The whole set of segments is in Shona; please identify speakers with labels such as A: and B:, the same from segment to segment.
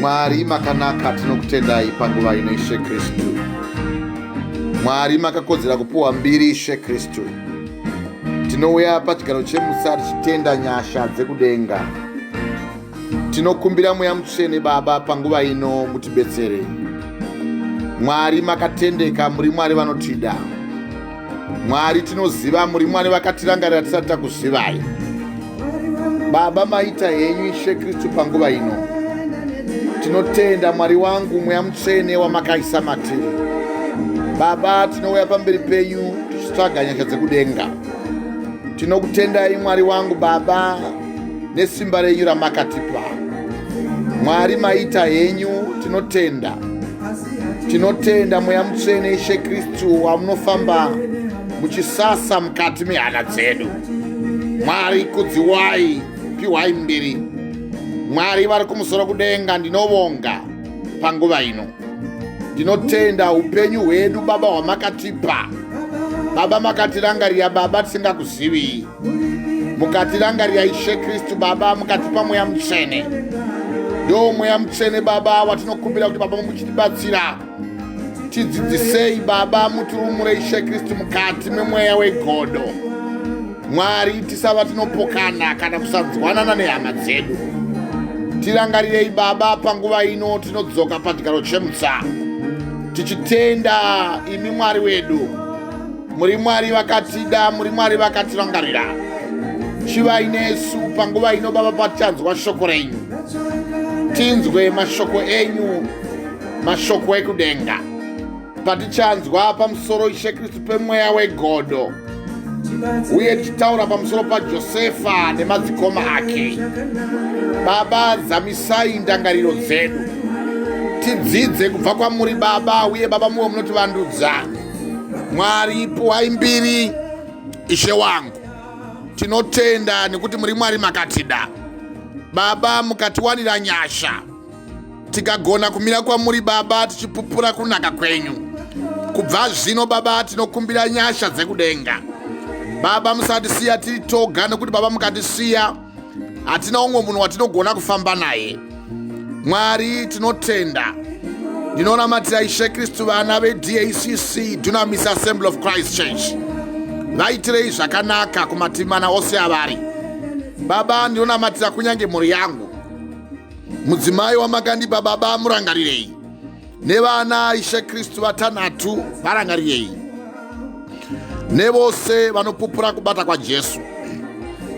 A: Mwari makanaka tinokutendai panguva ino Ishe Kristu. Mwari makakodzera kupuwa mbiri Ishe Kristu. Tinouya pachigaro chemusa tichitenda nyasha dzekudenga. Tinokumbira Mweya Mutsvene Baba panguva ino mutibetsere. Mwari makatendeka, muri Mwari vanotida. Mwari tinoziva, muri Mwari vakatirangarira tisati takuzivai. Baba maita henyu Ishe Kristu panguva ino. Tinotenda Mwari wangu Mweya Mutsvene wamakaisa matiri. Baba tinouya pamberi penyu tichitsvaga nyasha dzekudenga. Tinokutendai Mwari wangu Baba nesimba renyu ramakatipa. Mwari maita henyu tinotenda. Tinotenda Mweya Mutsvene Ishe Kristu wamunofamba muchisasa mukati mehana dzedu. Mwari kudziwai, piwai mbiri. Mwari vari kumusoro kudenga, ndinovonga panguva ino. Ndinotenda upenyu hwedu Baba hwamakatipa. Baba makatirangarira Baba tisingakuzivi. Mukatirangarira Ishe Kristu Baba, mukatipa Mweya Mutsvene. Ndo Mweya Mutsvene Baba watinokumbira kuti Baba muchitibatsira. Tidzidzisei Baba, muturumure Ishe Kristu mukati memweya wegodo. Mwari tisava tinopokana kana kusanzwanana nehama dzedu. Tirangarirei Baba panguva ino tinodzoka pachigaro chemutsa. Tichitenda imi Mwari wedu. Muri Mwari vakatida, muri Mwari vakatirangarira. Chivai nesu panguva ino Baba patichanzwa shoko renyu. Tinzwe mashoko enyu, mashoko ekudenga. Patichanzwa pamusoro Ishe Kristu pemweya wegodo. Uye tichitaura pamusoro pa Josefa nemadzikoma ake. Baba zamisai ndangariro dzedu. Tidzidze kubva kwamuri Baba, uye Baba muwe munotivandudza. Mwari puwai mbiri Ishe wangu. Tinotenda nekuti muri Mwari makatida. Baba mukatiwanira nyasha. Tikagona kumira kwamuri Baba tichipupura kunaka kwenyu. Kubva zvino Baba tinokumbira nyasha dzekudenga. Baba musatisiya tiri toga, nekuti Baba mukatisiya hatina umwe munhu watinogona kufamba naye. Mwari tinotenda. Ndinonamatira Ishe Kristu vana veDACC, Dunamis Assembly of Christ Church. Vaitirei zvakanaka kumatimana ose avari. Baba ndinonamatira kunyange mhuri yangu. Mudzimai wamakandipa Baba murangarirei. Nevana Ishe Kristu vatanhatu varangarirei. Nevose vanopupura kubata kwa Jesu,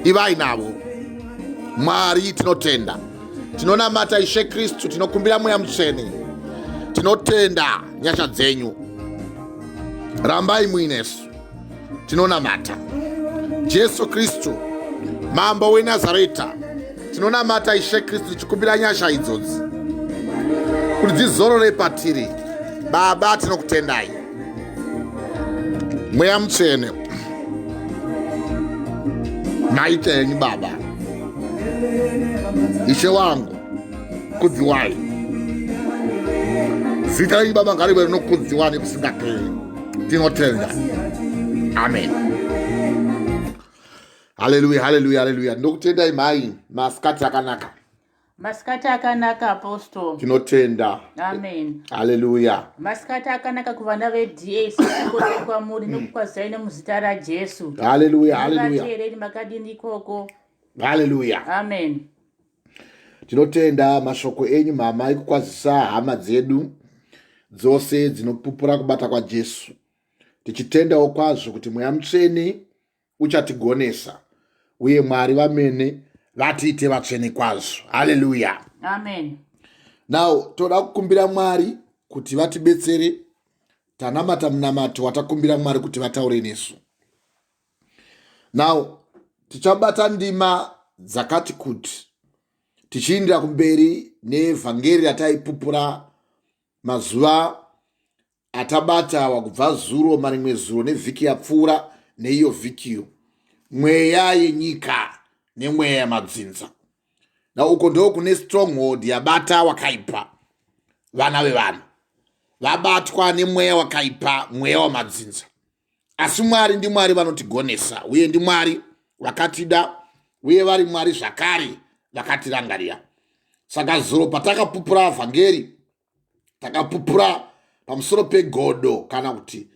A: ivai navo. Mwari tinotenda. Tinonamata Ishe Kristu, tinokumbira Mweya Mutsvene. Tinotenda nyasha dzenyu. Rambai muinesu. Tinonamata Jesu Kristu Mambo weNazareta. Tinonamata Ishe Kristu tichikumbira nyasha idzodzi kuti dzizorore patiri. Baba tinokutendai. Mweya Mutsvene maita henyu Baba. Ishe wangu kudziwai. Zita renyu Baba ngarive rinokudziwa nekusingaperi. Tinotenda. Amen. Hallelujah, hallelujah, hallelujah. Ndokutendai mai masikati akanaka.
B: Masikati akanaka Apostle.
A: Tinotenda.
B: Amen.
A: Hallelujah.
B: Masikati akanaka kuvana veDACC kose kwamuri nokukwazai nemuzita raJesu.
A: Hallelujah, hallelujah.
B: Vateereri makadini koko.
A: Hallelujah.
B: Amen.
A: Tinotenda mashoko enyu mama ekukwazisa hama dzedu dzose dzinopupura kubata kwa Jesu. Tichitendawo kwazvo kuti Mweya Mutsvene uchatigonesa, uye Mwari vamene vatiite vatsvene kwazvo. Hallelujah.
B: Amen.
A: Now toda kukumbira Mwari kuti vatibetsere. Tanamata munamato watakumbira Mwari kuti vataure nesu. Now tichabata ndima dzakati kuti tichiindira kumberi nevhangeri rataipupura mazuva atabata wakubva zuro marimwe zuro nevhiki yapfuura neiyo vhikiyo. Mweya yenyika nemweya yamadzinza. Na uko ndo kune stronghold yabata wakaipa vana vevanhu. Vabatwa nemweya wakaipa, mweya wamadzinza. Asi Mwari ndi Mwari vanotigonesa, uye ndi Mwari vakatida, uye vari Mwari zvakare vakatirangarira. Saka zuro patakapupura vhangeri takapupura pamusoro pegodo kana kuti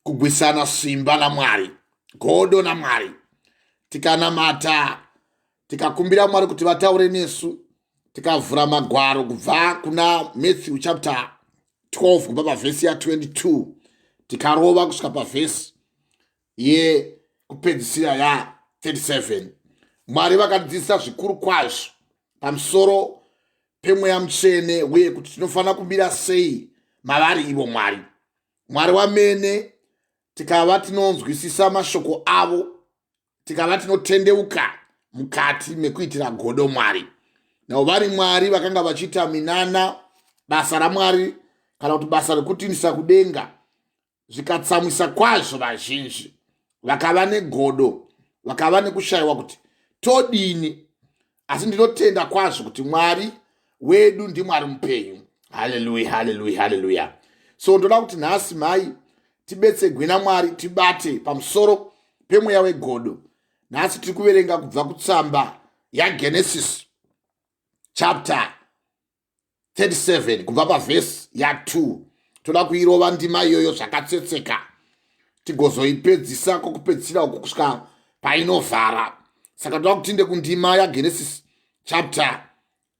A: kugwisana simba naMwari, godo naMwari. Tikanamata, tikakumbira Mwari kuti vataure nesu, tikavhura magwaro kubva kuna Matthew chapter 12 kubva pavhesi ya 22, tikarova kusvika pavhesi yekupedzisira ya 37. Mwari vakatidzidzisa zvikuru kwazvo pamusoro peMweya Mutsvene uye kuti tinofanira kumira sei mavari ivo Mwari. Mwari wamene tikava tinonzwisisa mashoko avo, tikava tinotendeuka mukati mekuitira godo Mwari. Nao vari Mwari vakanga vachiita minana basa raMwari kana kuti basa rekutinisa kudenga, zvikatsamwisa kwazvo vazhinji, vakava negodo, vakava nekushayiwa kuti todini. Asi ndinotenda kwazvo kuti Mwari wedu ndiMwari mupenyu. Haleluya, haleluya, haleluya. So ndoda kuti nhasi mai tibetsegwe naMwari, tibate pamusoro pemweya wegodo. Nhasi tiri kuverenga kubva kutsamba yaGenesis chapter 37 kubva pavhesi ya 2. Toda kuirova ndima iyoyo zvakatsetseka tigozoipedzisa kokupedzisira uko kusvika painovhara. Saka toda kutinde kundima yaGenesis chapter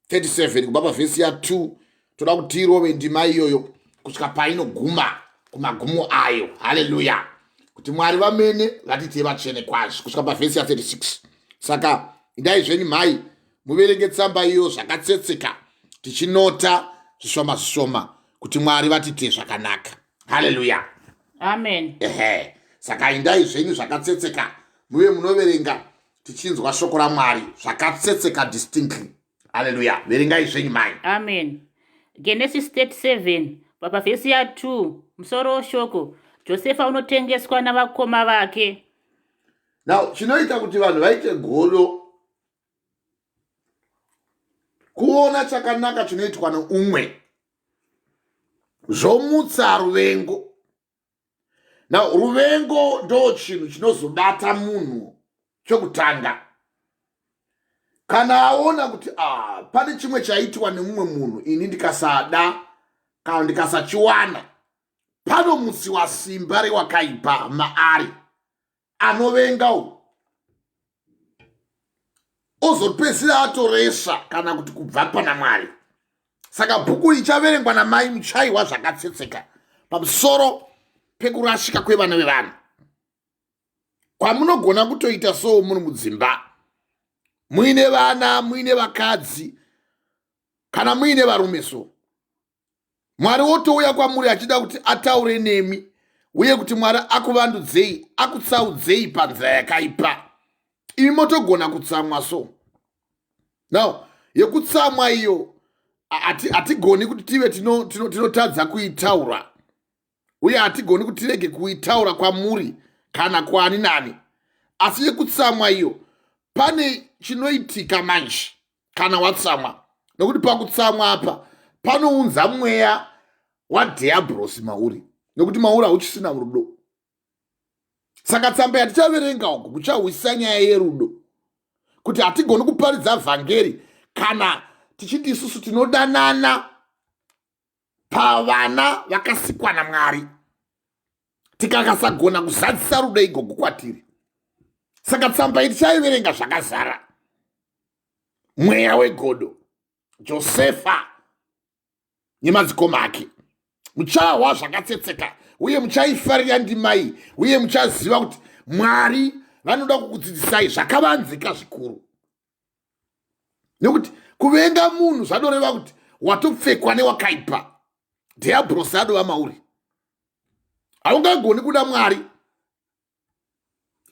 A: 37 kubva pavhesi ya 2. Toda kuti irove ndima iyoyo kusvika painoguma kumagumo ayo. Haleluya. Kuti Mwari vamene vatite vatsvene kwazvo kusvika pavhesi ya 36. Saka idai zvenyu mai muverenge tsamba iyo zvakatsetseka, tichinota zvishoma kuti Mwari vatite zvakanaka. Haleluya.
B: Amen.
A: Saka indai zvenyu zvakatsetseka muve munoverenga tichinzwa shoko raMwari zvakatsetseka distinctly. Haleluya. Verengai zvenyu mai.
B: Amen. Genesis 37 pavhesi ya 2, musoro weshoko, Josefa unotengeswa navakoma vake.
A: Now, chinoita kuti vanhu vaite godo, kuona chakanaka chinoitwa neumwe, zvomutsa ruvengo. Now, ruvengo ndo chinhu chinozobata munhu chokutanga. Kana aona kuti pane chimwe chaitwa nemumwe munhu, ini ndikasada kana ndikasachiwana, panomutsiwa simba rewakaipa maari anovenga ozopedzisira atoresa kana kuti kubva pana Mwari. Saka bhuku richaverengwa namai muchayiwa zvakatsetseka pamusoro pekurashika kwevana vevanhu. Kwamunogona kutoita so muri mudzimba, muine vana, muine vakadzi, kana muine varume so, Mwari wotouya kwamuri achida kuti ataure nemi, uye kuti Mwari akuvandudzei, akutsaudzei panzira yakaipa. Imi motogona kutsamwa so. Now, yekutsamwa iyo hatigoni kuti tive tinotadza kuitaura, uye hatigoni kuti tirege kuitaura kwamuri kana kwani nani. Asi yekutsamwa iyo pane chinoitika manje kana watsamwa, nokuti pakutsamwa apa panounza mweya wadhiabhurosi mauri, nokuti mauri hauchisina rudo. Saka tsamba yatichaverenga uku kuchahwisa nyaya yerudo, kuti hatigoni kuparidza vhangeri kana tichiti isusu tinodanana pavana vakasikwa naMwari, tikakasagona kuzadzisa rudo igogo kwatiri. Saka tsamba iyi tichaiverenga zvakazara. Mweya wegodo, Josefa nemadzikoma ake, muchahwa zvakatsetseka uye muchaifarira ndima iyi, uye muchaziva kuti Mwari vanoda kukudzidzisai zvakavanzika zvikuru. Nekuti kuvenga munhu zvanoreva kuti watopfekwa newakaipa. Dhiabhurosi adova mauri. Haungagoni kuda Mwari,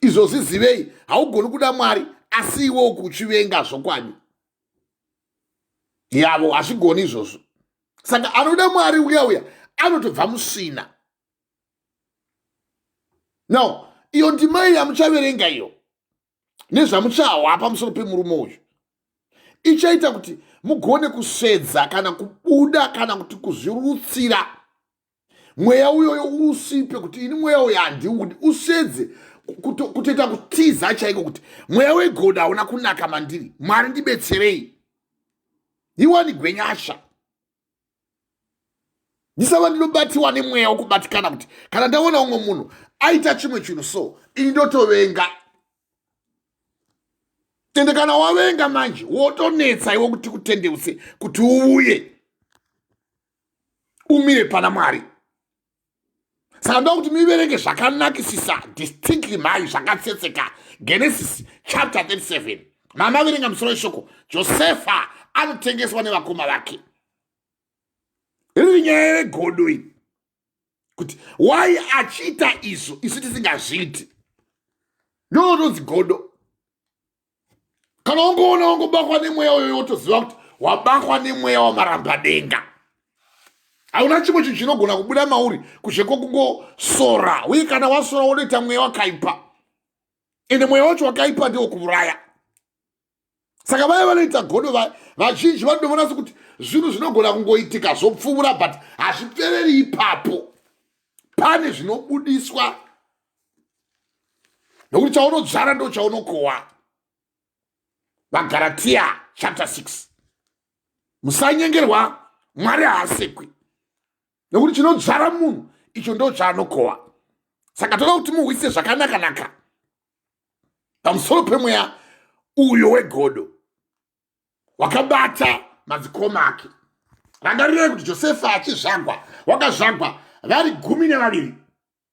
A: izvozvi zivei, haugoni kuda Mwari asi iwo kuchivenga zvokwadi. Yavo hazvigoni izvozvo. Saka anoda Mwari uya anotobva musvina. Now, iyo ndima iyi yamuchaverenga iyo nezvamuchahwa pamusoro pemurume uyu, ichaita kuti mugone kusvedza kana kubuda kana kuti kuzvirutsira mweya uyoyo, usipe kuti ini mweya uyu handiudi, usvedze kutoita kutiza chaiko kuti mweya wegodo hauna kunaka mandiri, Mwari ndibetserei. iwani gwenyasha ndisava ndinobatiwa nemweya wokubatikana kuti kana ndaona umwe munhu aita chimwe chinhu so ini ndotovenga ende kana wavenga manje wotonetsa iwo kuti kutendeuse kuti uuye umire pana Mwari. Saka ndoda kuti muiverenge zvakanakisisa distinctly mhai zvakatsetseka Genesis chapter 37. Mama verenga musoro weshoko Josefa anotengeswa nevakoma vake. Iri nyaya yegodo iyi kuti why achiita izvo isu tisingazviiti ndonodzi godo. Kana ungoona ungobakwa nemweya uyo wotoziva kuti wabakwa nemweya wamarambadenga. Hauna chimwe chinhu chinogona kubuda mauri kushe kwokungosora. Uye kana wasora unoita mweya wakaipa, ende mweya wacho wakaipa ndiwo kuuraya. Saka vaya vanoita godo vazhinji vanoona sekuti zvinhu zvinogona kungoitika zvopfuura but hazvipereri ipapo. Pane zvinobudiswa nokuti chaunodzvara ndo chaunokohwa. Vagaratiya chapter 6. Musanyengerwa, Mwari haasekwi. Nokuti chinodzvara munhu icho ndo chaanokohwa. Saka toda kuti muhwise zvakanaka pamusoro pemweya uyo wegodo wakabata madzikoma ake. Rangarirei kuti Josefa achizvagwa, wakazvagwa vari 12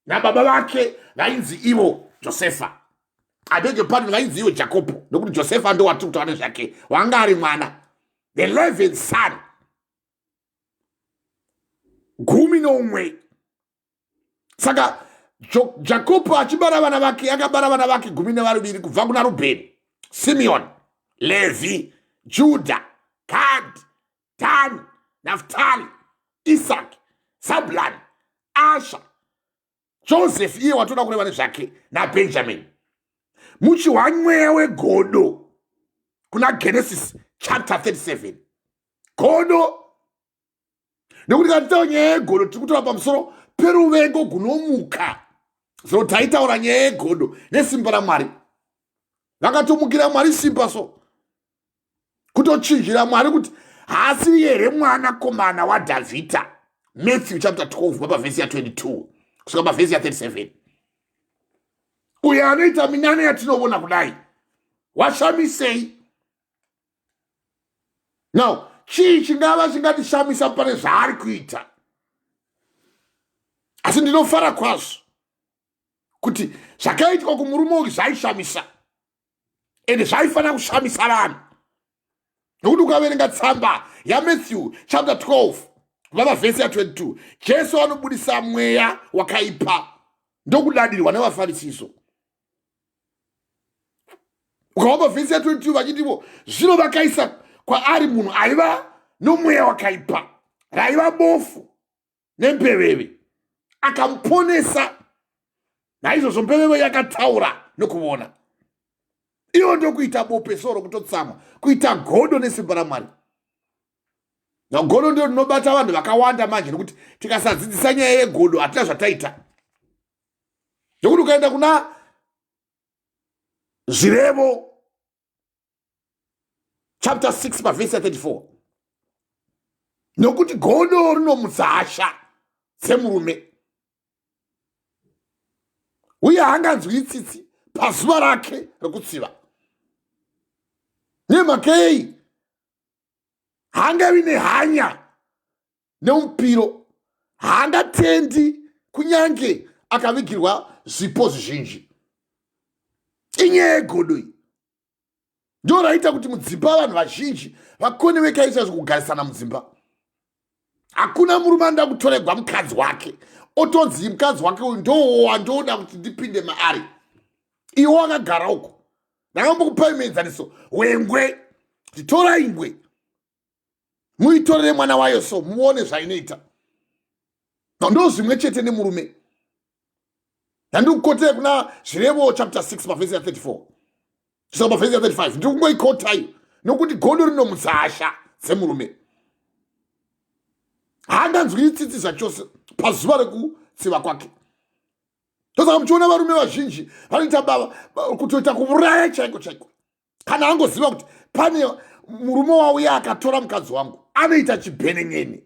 A: nababa vake vainzi ivo Josefa. Abege pano vainzi ivo Jacobo, nokuti Josefa ndo watiri kutaura nezvake, wanga ari mwana. The 11th son. 11. Saka Jacobo achibara vana vake, akabara vana vake 12 kubva kuna Rubheni, Simeon, Levi, Judah, Gad, Dan, Naphtali, Isaac, Zabuloni, Asher, Joseph iye watoda kureva nezvake, naBenjamin. Muchiwa mweya wegodo kuna Genesis chapter 37. Godo nekuti katitaura nyaya yegodo tiri kutaura pamusoro peruvengo gunomuka. So taitaura nyaya yegodo nesimba raMwari. Vakatomukira Mwari simba so kutochinjira Mwari kuti haasi here mwanakomana waDhavhidha. Matthew chapter 12 baba verse ya 22 kusvika pavhesi ya 37. Uyo anoita minane yatinoona kudai washamisei. Now chii chingava chingatishamisa pane zvaari kuita, asi ndinofara kwazvo kuti zvakaitwa kumurume uyu zvaishamisa ende zvaifanira kushamisa vanhu. Nokuti ukaverenga tsamba yaMatthew chapter 12 kubva vhesi ya 22, Jesu anobudisa mweya wakaipa ndokudadirirwa nevafarisiso. Ukabva vhesi ya 22 vachitivo zvino vakaisa kwaari munhu aiva nomweya wakaipa, raiva bofu nembeveve, akamuponesa. Naizvozvo mbeveve yakataura nokuona. Iyo ndokuita bope soro kutotsamwa, kuita godo nesimba raMwari. Godo ndio rinobata vanhu vakawanda manje, nokuti tikasadzidzisa nyaya yegodo hatina zvataita. Nokuti ukaenda kuna Zvirevo chapter 6 pavhesi ya 34, nokuti godo rinomutsa hasha semurume, uye haanganzwi tsitsi pazuva rake rokutsiva. Nemhakei haangavi nehanya neumupiro, haangatendi kunyange akavigirwa zvipo zvizhinji. Inyaya yegodo iyi ndio raita kuti mudzimba vanhu vazhinji vakoneveka izvo kugarisana mudzimba. Hakuna murume anoda kutoregwa mukadzi wake otonzi mukadzi wake uyu ndoda kuti ndipinde maari. Iwo wakagara uko. Ndakambokupai muenzaniso wengwe. Tora ingwe muitorere mwana wayo so muone zvainoita. Ndo zvimwe chete nemurume. Ndikukotere kuna Zvirevo chapter 6 pavhesi ya 34 kusvika pavhesi ya 35. Ndikungoikotayo nokuti godo rinomutsa hasha semurume. Haanganzwi tsitsi zvachose pazuva rekutsiva kwake. Tosaka muchiona varume vazhinji vanoita kutoita kuuraya chaiko chaiko. Kana angoziva kuti pane murume wauya akatora mukadzi wangu anoita chibhenen'eni.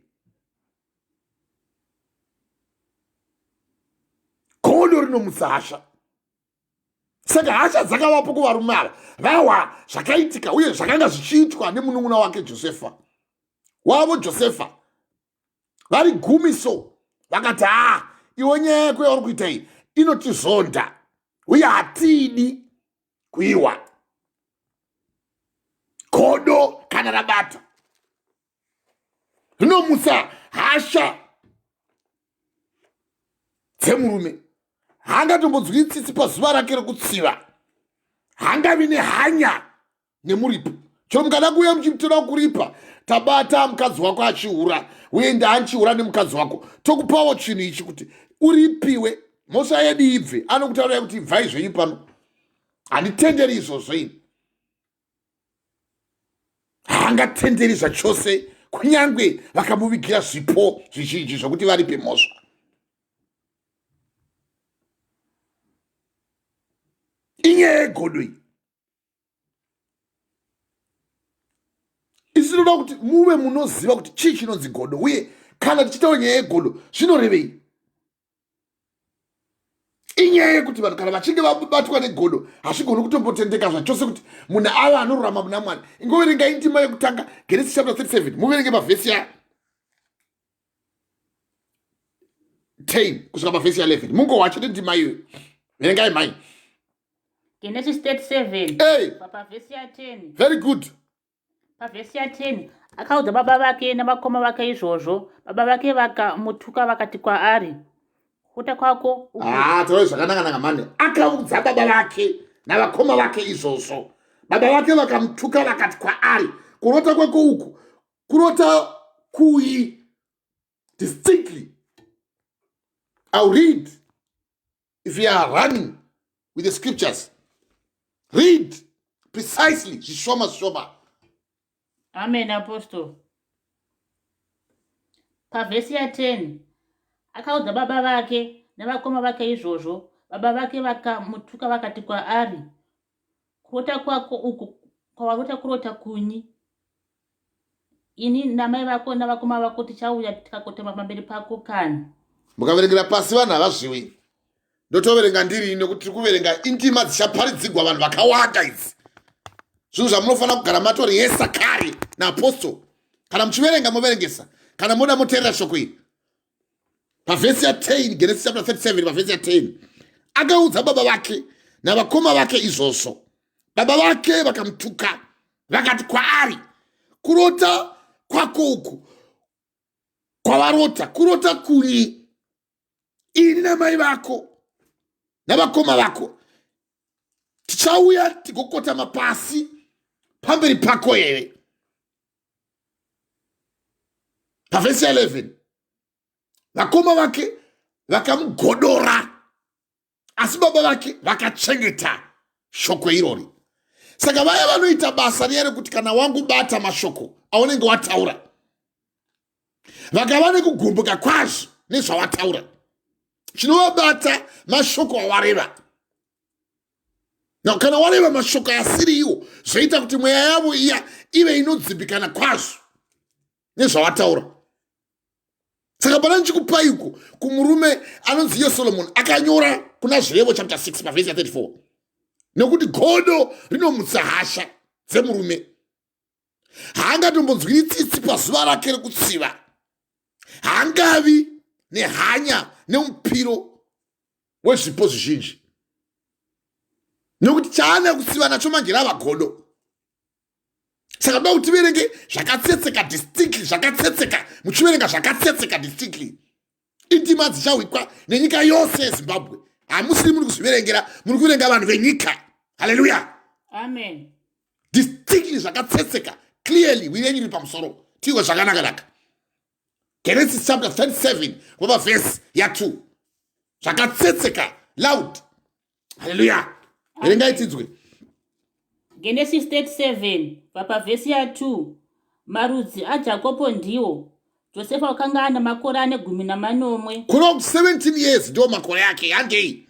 A: Godo rinomutsa hasha. Saka hasha dzakavapo kuvarume ava vawa zvakaitika uye zvakanga zvichiitwa nemunun'una wake Josefa. Wavo Josefa vari gumi so vakati iwe nyaya yako yauri kuita iyi inotizonda uye hatidi kuiwa. Godo kana rabata rinomutsa hasha dzemurume. Haangatombodzwi tsitsi pazuva rake rekutsiva. Haangavi nehanya nemuripo. Chero mukada kuuya muchimutora kuripa tabata mukadzi wako achiura uye ndaanchiura nemukadzi wako tokupawo chinhu ichi kuti uripiwe mhosva yedu ibve. Anokutaurirai kuti ibvai zvenyu pano. Handitenderi izvozvo ini. Haangatenderi zvachose kunyange vakamuvigira zvipo zvizhinji zvokuti varipe mhosva. Inyaya yegodo iyi. Isi tinoda kuti muve munoziva kuti chii chinonzi godo uye kana tichitaura nyaya yegodo zvinorevei. Inyaya yekuti vanhu kana vachinge vabatwa negodo hazvigoni kutombotendeka zvachose kuti munhu ava anorurama muna Mwari. Ingoverengai ndima yekutanga Genesis chapter 37 muverenge pavhesi ya 10 kusvika pavhesi ya 11. Mungowacha ndima iyoyo. Verengai mai.
B: Genesis 37 pavhesi ya 10.
A: Very good.
B: Pavhesi ya 10 akaudza baba vake navakoma vake izvozvo. Baba vake vakamutuka vakati kwaari, kuta kwako
A: tauri zvakanaka mane. Akaudza baba vake navakoma vake izvozvo. Baba vake vakamutuka vakati kwaari, kurota kwako uku kurota kui distinctly. I'll read if you are running with the scriptures. Read precisely. Zvishoma.
B: Amen, Apostle. Pavhesi ya 10 akaudza baba vake navakoma vake izvozvo. Baba vake vakamutuka vakati kwaari, kurota kwako uku kwawarota kurota kunyi? Ini namai vako navakoma vako tichauya tikakotema pamberi pako kani?
A: Mukaverengera pasi vanhu havazviwi. Ndotoverenga ndiri nekuti tiri kuverenga indima dzichaparidzigwa vanhu vakawanda idzi. Zvinhu zvamunofanira kugara matori yesa kare naapostoro. Kana muchiverenga moverengesa. Kana moda moteerera shoko iri. Pavhesi ya 10 Genesis chapter 37 pavhesi ya 10 akaudza baba vake navakoma vake izvozvo. Baba vake vakamutuka vakati kwaari, kurota kwako uku kwavarota kurota kuri? Ini namai vako navakoma vako tichauya tigokotama pasi pamberi pako here. Pavhesi ya 11 vakoma vake vakamugodora, asi baba vake vakachengeta shoko irori. Saka vaya vanoita basa riya rekuti kana wangu bata mashoko aunenge wataura, vakava nekugumbuka kwazvo nezvawataura, chinovabata mashoko awareva. Kana wareva mashoko asiri iwo, zvoita kuti mweya yavo iya ive inodzimbikana kwazvo nezvawataura. Saka pana ndichikupai uku kumurume anonzi Solomon akanyora kuna Zvirevo chapter 6 pavhesi ya 34. Nekuti godo rinomutsa hasha dzemurume. Haangatombodzwiri tsitsi pazuva rake rekutsiva. Haangavi nehanya neumupiro wezvipo zvizhinji. Nekuti chaana kutsiva nacho manjira ava godo. Saka toda kuti tiverenge zvakatsetseka distinctly, zvakatsetseka muchiverenga zvakatsetseka distinctly. Indima dzichawikwa nenyika yose yeZimbabwe. Hamusiri muri kuzviverengera, muri kuverenga vanhu venyika. Hallelujah.
B: Amen.
A: Distinctly zvakatsetseka, clearly wirenyiri pamusoro. Tiko zvakanaka. Genesis chapter 37 kubva verse ya 2. Zvakatsetseka, loud. Hallelujah. Verengai tidzwe.
B: Genesis 37 pavhesi ya 2. Marudzi aJakobo ndiwo: Josefa wakanga ana makore ane 14.
A: Kuno 17 years ndio makore yake yangei.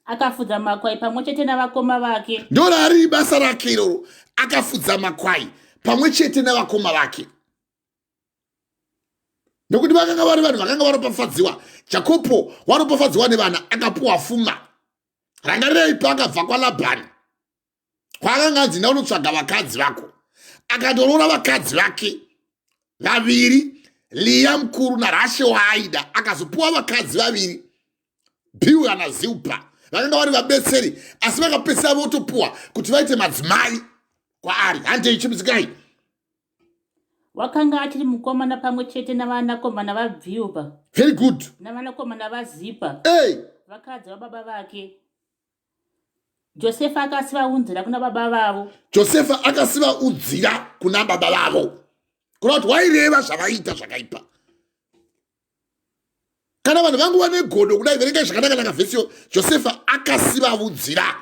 B: akafudza makwai pamwe chete navakoma vake.
A: Ndo rari basa rake iroro, akafudza makwai pamwe chete navakoma vake. Nokuti vakanga vari vanhu vakanga varopafadzwa. Jakobo waropafadzwa nevana, akapuwa pfuma. Rangarirei paakabva kwaLabhani, kwaakanga anzi ndaunotsvaga vakadzi vako, akatorora vakadzi vake vaviri, Leya mukuru naRasheli waaida, akazopuwa vakadzi vaviri, Bilha naZilpa, vakanga vari vabetseri, asi vakapedzisira votopuwa kuti vaite madzimai kwaari. Handei chimuzikai.
B: Wakanga achiri mukomana pamwe chete navanakomana vaBhilha.
A: Very good.
B: Navanakomana vaZipa.
A: Hey.
B: Vakadzi vababa vake. Josefa akasiva unzira kuna baba vavo.
A: Josefa akasiva unzira kuna baba vavo. Kuna kuti waireva zvavaita zvakaipa. Kana vanhu vangu vane godo kudai verengai zvakanaka vhesiyo. Josefa akasiva unzira.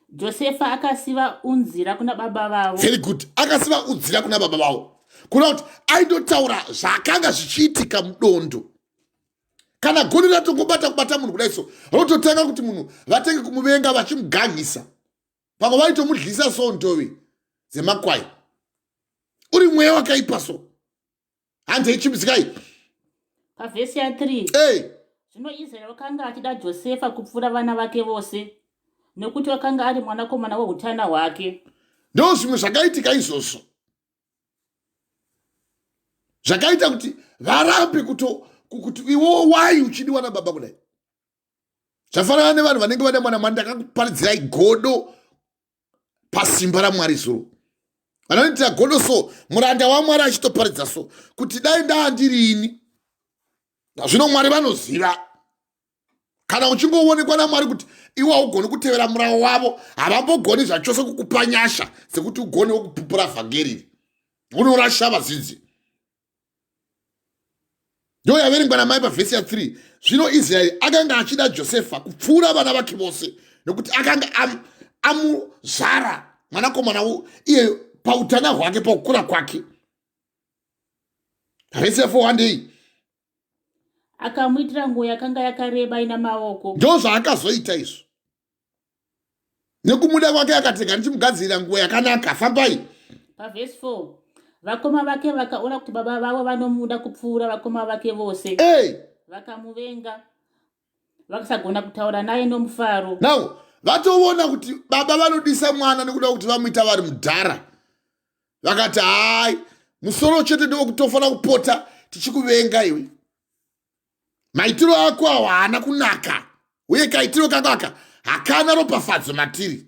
B: Josefa akasiva unzira kuna baba vavo.
A: Very good. Akasiva unzira kuna baba vavo. Kuna kuti aindotaura zvakanga zvichiitika mudondo. Kana goni ratongobata kubata munhu kudai so, rototanga kuti munhu vatenge kumuvenga vachimugangisa. Pamwe vaitomudlisa sondovi dzemakwai. Uri mweya wakaipa so. Handei chimuzikai.
B: Pavhesi ya 3.
A: Hey.
B: Zvino Israeri wakanga achida Josefa kupfuura vana vake vose, nokuti wakanga ari mwanakomana wehutana hwake.
A: Ndo zvimwe zvakaitika izvozvo. Zvakaita kuti varambe kuti iwo wai uchidiwa nababa kudai. Zvafanana nevanhu vanenge vane mwana ndakakuparidzirai godo pasimba raMwari zuro. Vanoita godo so, muranda waMwari achitoparidza so, kuti dai ndandiri ini. Zvino Mwari vanoziva. Kana uchingoonekwa naMwari kuti iwe haugoni kutevera murao wavo, havambogoni zvachose kukupa nyasha sekuti ugone kupupura vhangeri. Unorasha vadzidzi. Ndo yaverengwa namai pavhesi ya 3. Zvino Israeri akanga achida Josefa kupfuura vana vake vose, nokuti akanga amuzvara mwanakomana iye pautana hwake, pakukura kwake. Pavhesi ya 4 handei.
B: Akamuitira nguo yakanga yakareba ina maoko.
A: Ndo zvaakazoita izvo. Nekumuda kwake akatenga ndichimugadzirira nguo yakanaka, fambai.
B: Pavhesi 4. Vakoma vake vakaona kuti baba vavo vanomuda kupfuura vakoma vake vose.
A: Hey.
B: Vakamuvenga. Vakasagona kutaura naye nomufaro.
A: Now, vatoona kuti baba vanodisa mwana nekuda kuti vamuita vari mudhara. Vakati hai, musoro chete ndiwo kutofana kupota tichikuvenga iwe. Maitiro ako haana kunaka. Uye kaitiro kakaka hakana ropafadzo matiri.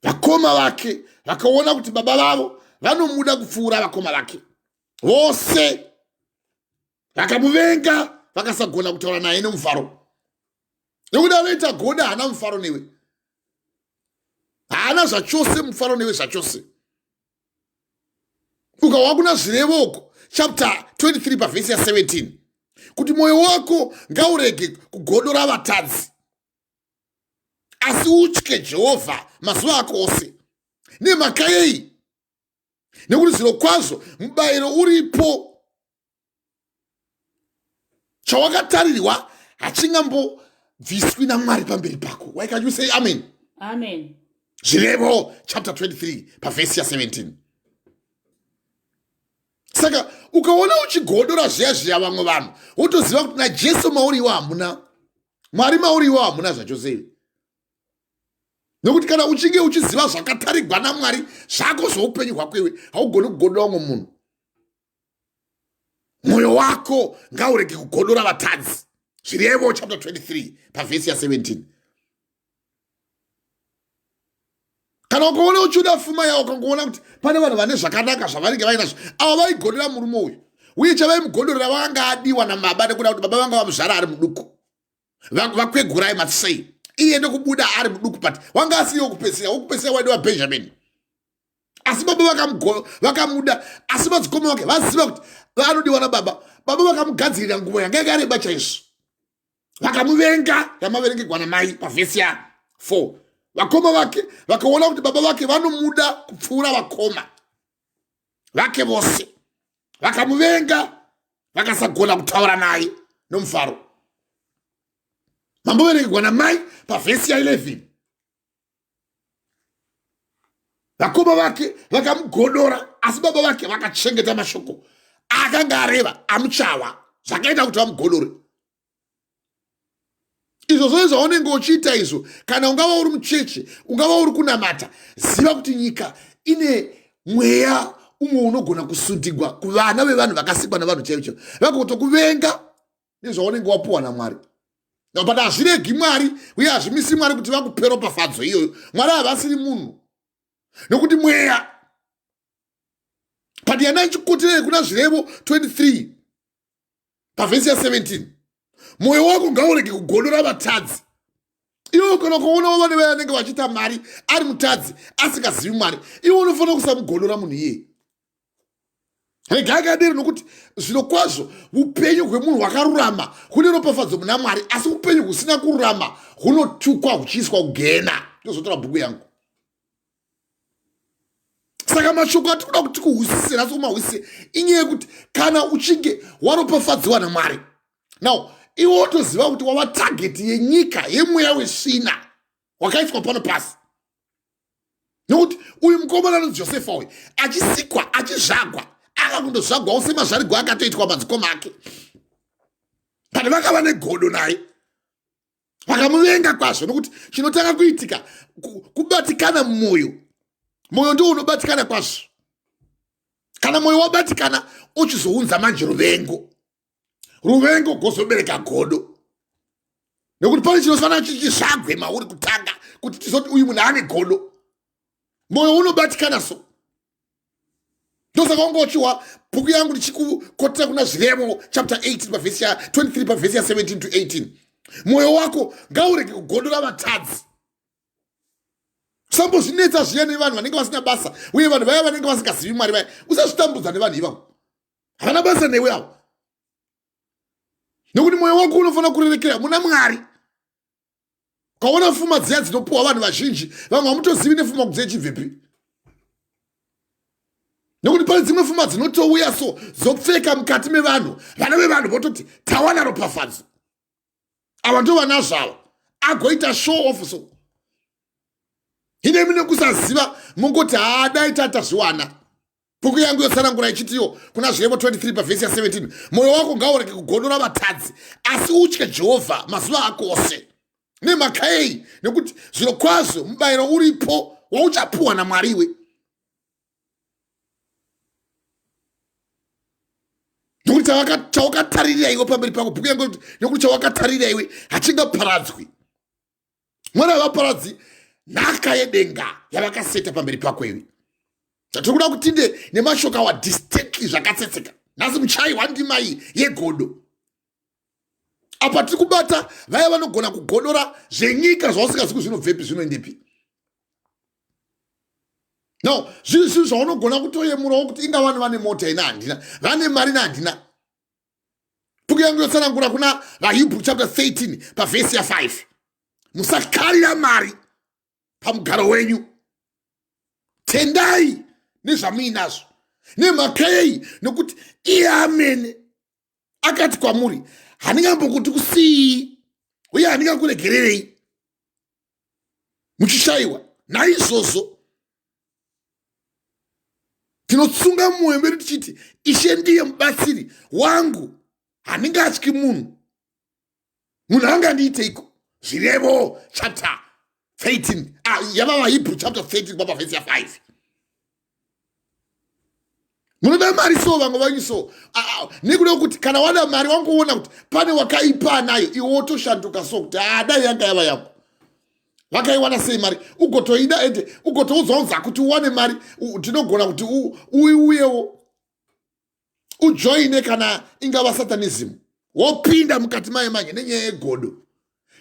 A: Vakoma vake vakaona kuti baba vavo vanomuda kupfuura vakoma vake vose, vakamuvenga, vakasagona kutaura naye nomufaro. Nekuti anoita goda haana mufaro newe, haana zvachose mufaro newe zvachose. Ukawa kuna zvirevoko chapter 23 pavhesi ya 17, kuti mwoyo wako ngaurege kugodora vatadzi, asi utye Jehovha mazuva ako ose. Nemhaka yei? Nekuti zviro kwazvo mubayiro uripo, chawakatarirwa hachingambobviswi naMwari pamberi pako. Why can you say amen?
B: Amen.
A: Zvirevo chapter 23 pavhesi ya 17. Saka ukaona uchigodora zviya vamwe vanhu, wotoziva kuti naJesu mauriwo hamuna, Mwari mauriwo hamuna zvachose. Nokuti kana uchinge uchiziva zvakatarigwa naMwari zvako zvoupenyu hwako iwe, haugoni kugodora umwe munhu. Mwoyo wako ngaurege kugodora vatadzi. Zvirevo chapter 23 pavhesi ya 17. Kana ukaona uchiuda pfuma yawo, ukangoona kuti pane vanhu vane zvakanaka zvavanenge vainazvo, ava vaigodora murume uyu, uye chavaimugodorera vanga adiwa namababa nekuda kuti baba vanga vamuzvara ari muduku, vakwegurai matisei iye ndokubuda ari muduku, pati wanga asiriwo kupesera waidiwa Benjamin. Asi baba vakamuda, asi madzikoma vake vaziva kuti vanodiwa nababa. Baba vakamugadzirira nguo yanga yakareba chaizvo, vakamuvenga, yamaverengegwa namai pavhesi ya 4. Vakoma vake vakaona kuti baba vake vanomuda kupfuura vakoma vake vose, vakamuvenga, vakasagona kutaura naye nomufaro. Mamboverengwa namai pavhesi ya11. Vakoma vake vakamugodora, asi baba vake vakachengeta mashoko akanga areva amuchawa zvakaita kuti vamugodore. Izvo zvose zvaunenge uchiita izvo, kana ungava uri mucheche, ungava uri kunamata, ziva kuti nyika ine mweya umwe unogona kusundigwa kuvana vevanhu vakasikwa navanhu chaivo, vagotokuvenga nezvaunenge wapuwa naMwari. But hazviregi Mwari uye hazvimisi Mwari kuti vakupera ropafadzo iyoyo. Mwari havasiri munhu. Nokuti mweya padiyana chikoterere kuna zvirevo 23 pavhesi ya17, mwoyo wako ngaurege kugodora vatadzi. Iwo kana kuona vanhu vanenge vachiita mari ari mutadzi asingazivi Mwari, iwo unofanira kusamugodora munhu iye. Regai akadero, nokuti zvino kwazvo upenyu hwemunhu hwakarurama hune ropafadzo muna Mwari, asi upenyu husina kururama hunotukwa huchiiswa kugehena. Ndozotora bhuku yangu. Saka mashoko atikuda kuti kuhusise naso kumahusise inyaya yekuti kana uchinge waropafadziwa naMwari, now iwe wotoziva kuti wava tageti yenyika yemweya wesvina wakaiswa pano pasi. Nokuti uyu mukomana anonzi Josefa uyu achisikwa achizvagwa akakundozvagwawo semazvarigwa akatoitwa madzikoma ake. Kana vakava negodo naye vakamuvenga kwazvo, nokuti chinotanga kuitika kubatikana mumwoyo. Mwoyo ndiwo unobatikana kwazvo. Kana mwoyo wabatikana uchizounza manje ruvengo gozobereka godo. Nokuti pane chinofanira chichizvagwe mauri kutanga kuti tizoti uyu munhu ane godo. Mwoyo unobatikana so. Ndosaka wanga uchiwa bhuku yangu ndichikukotera kuna zvirevo chapter 8 pavhesi ya 23 pavhesi ya 17 to 18. Mwoyo wako ngaurege kugodora vatadzi. Sambozvinetsa zviya nevanhu vanenge vasina basa uye vanhu vaya vanenge vasingazivi Mwari vaya. Usazvitambudza nevanhu ivavo, havana basa newe avo. Nokuti mwoyo wako unofanira kurerekera muna Mwari. Ukaona pfuma dziya dzinopuwa vanhu vazhinji, vamwe hamutozivi nepfuma dzechibvepi. Nokuti pane dzimwe pfuma dzinotouya so dzopfeka mukati mevanhu, vana vevanhu vototi tawana ropafadzo. Ava ndo vana zvavo agoita show off so. Hine mine kusaziva mungoti dai tatazviwana. Bhuku yangu yotsanangura ichitiyo kuna zvirevo 23 pavhesi ya 17, mwoyo wako ngaurege kugodora vatadzi, asi utye Jehovha mazuva ako ose. Nemhaka yeyi, nekuti zviro kwazvo mubayiro uripo wauchapuwa naMwariwe. Nokuti chawakatarira iwe pamberi pako, bhuku yangu nokuti chawakatarira iwe hachingaparadzwi. Mwari havaparadzi nhaka yedenga yavakaseta pamberi pako iwe. Tatokuda kutinde nemashoka wa distinctly zvakatsetseka. Nhasi muchaiwa ndima iyi yegodo. Apa tiri kubata vaya vanogona kugodora zvenyika zvausingazivi zvinobvepi zvinoendepi. No, zvinhu zvaunogona kutoyemurawo kuti inga vanhu vane mota ina handina, vane mari handina. Bhuku yangu yotsanangura kuna vaHebrew chapter 13 pavhesi ya 5. Musakarira mari pamugaro wenyu. Tendai nezvamuinazvo. Nemhaka yeyi, nokuti iye amene akati kwamuri handingambokuti kusii uye handingakuregererei muchishayiwa. Naizvozvo tinotsunga mwoyo medu tichiti Ishe ndiye mubatsiri wangu, handingatyi munhu. Munhu angandiiteiko? Zvirevo chapter 13 yava vaHebrew chapter 13 pavhesi ya 5. Munoda mari so vangu vanyu so. Nekuda kuti kana wada mari wangoona kuti pane wakaipa nayo, iwe wotoshanduka so kuti dai yanga yava yako. Vakaiwana sei mari? Ugotoida ende ugotoudzaudza kuti uwane mari, tinogona kuti uyewo ujoine kana ingava satanism. Wopinda mukati maye manje nenyaya yegodo.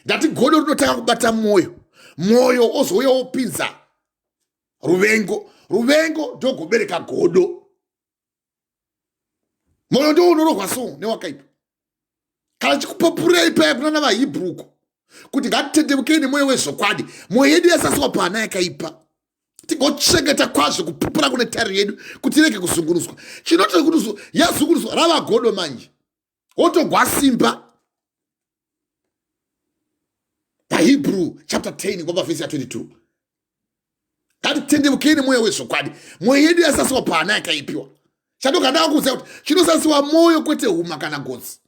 A: Ndati godo rinotanga kubata mwoyo. Mwoyo ozouya wopinza ruvengo ndogobereka godo. Mwoyo ndo unorohwa so newakaipa. Kana chikupopurei paya kuna vaHebrew kuti ngatitendebukei nemwoyo wezvokwadi. Mwoyo yedu yasasiwa pahana yakaipa. Tigochengeta kwazvo kupupura kune tariro yedu kuti irege kuzungunuswa. Chinoti kuti yazungunuswa rava godo manje. wotogwa simba. Hebrew chapter 10 ngoma verse ya 22. Ngatitendemukeni moyo wezokwadi. Moyo yedu yasasiwa pana yakaipiwa. Chadoka ndakuza kuti chinosasiwa moyo kwete huma kana godzi.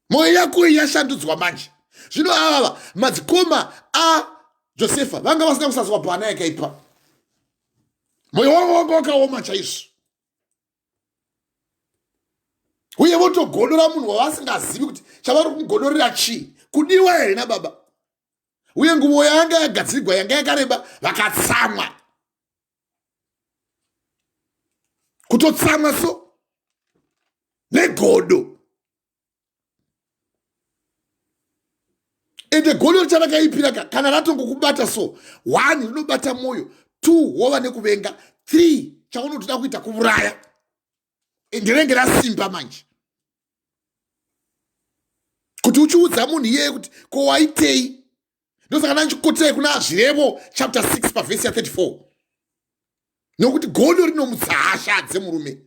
A: Moyo yako yashandudzwa manje. Zvino ava madzikoma a Josefa vanga vasina kusasiwa pana yakaipa. Moyo wavo wakaoma chaizvo. Uye votogodora munhu wavasingazivi kuti chavari kumugodorera chii. Kudiwa here nababa. Uye nguvo yanga yagadzirwa yanga yakareba vakatsamwa. Kutotsamwa so negodo. Ende godo richavakaipira kana ratongokubata so 1 rinobata moyo, 2 wova nekuvenga, 3 chaunotoda kuita kuuraya. Ndirenge rasimba manje. Kuti uchiudza munhu iyeye kuti ko waitei. Ndosaka nanchikotei kuna Zvirevo chapter 6 paverse ya 34. Nokuti godo rinomutsa hasha dzemurume.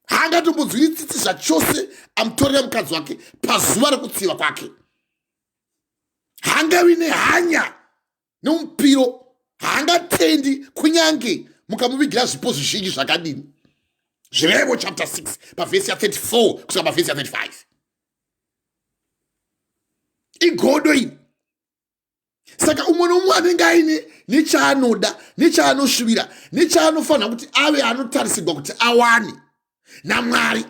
A: Haangatombodzwiri tsitsi zvachose amutorera mukadzi wake pazuva rekutsiva kwake. Haangavi nehanya nomupiro. Haangatendi kunyange mukamuvigira zvipo zvizhinji zvakadini. Zvirevo chapter 6 paverse ya 34 kusvika paverse ya 35. Igodo ini. Saka umwe nomumwe anenge aine nechaanoda, nechaanosvibira, nechaanofanira kuti ave anotarisirwa kuti awane naMwari.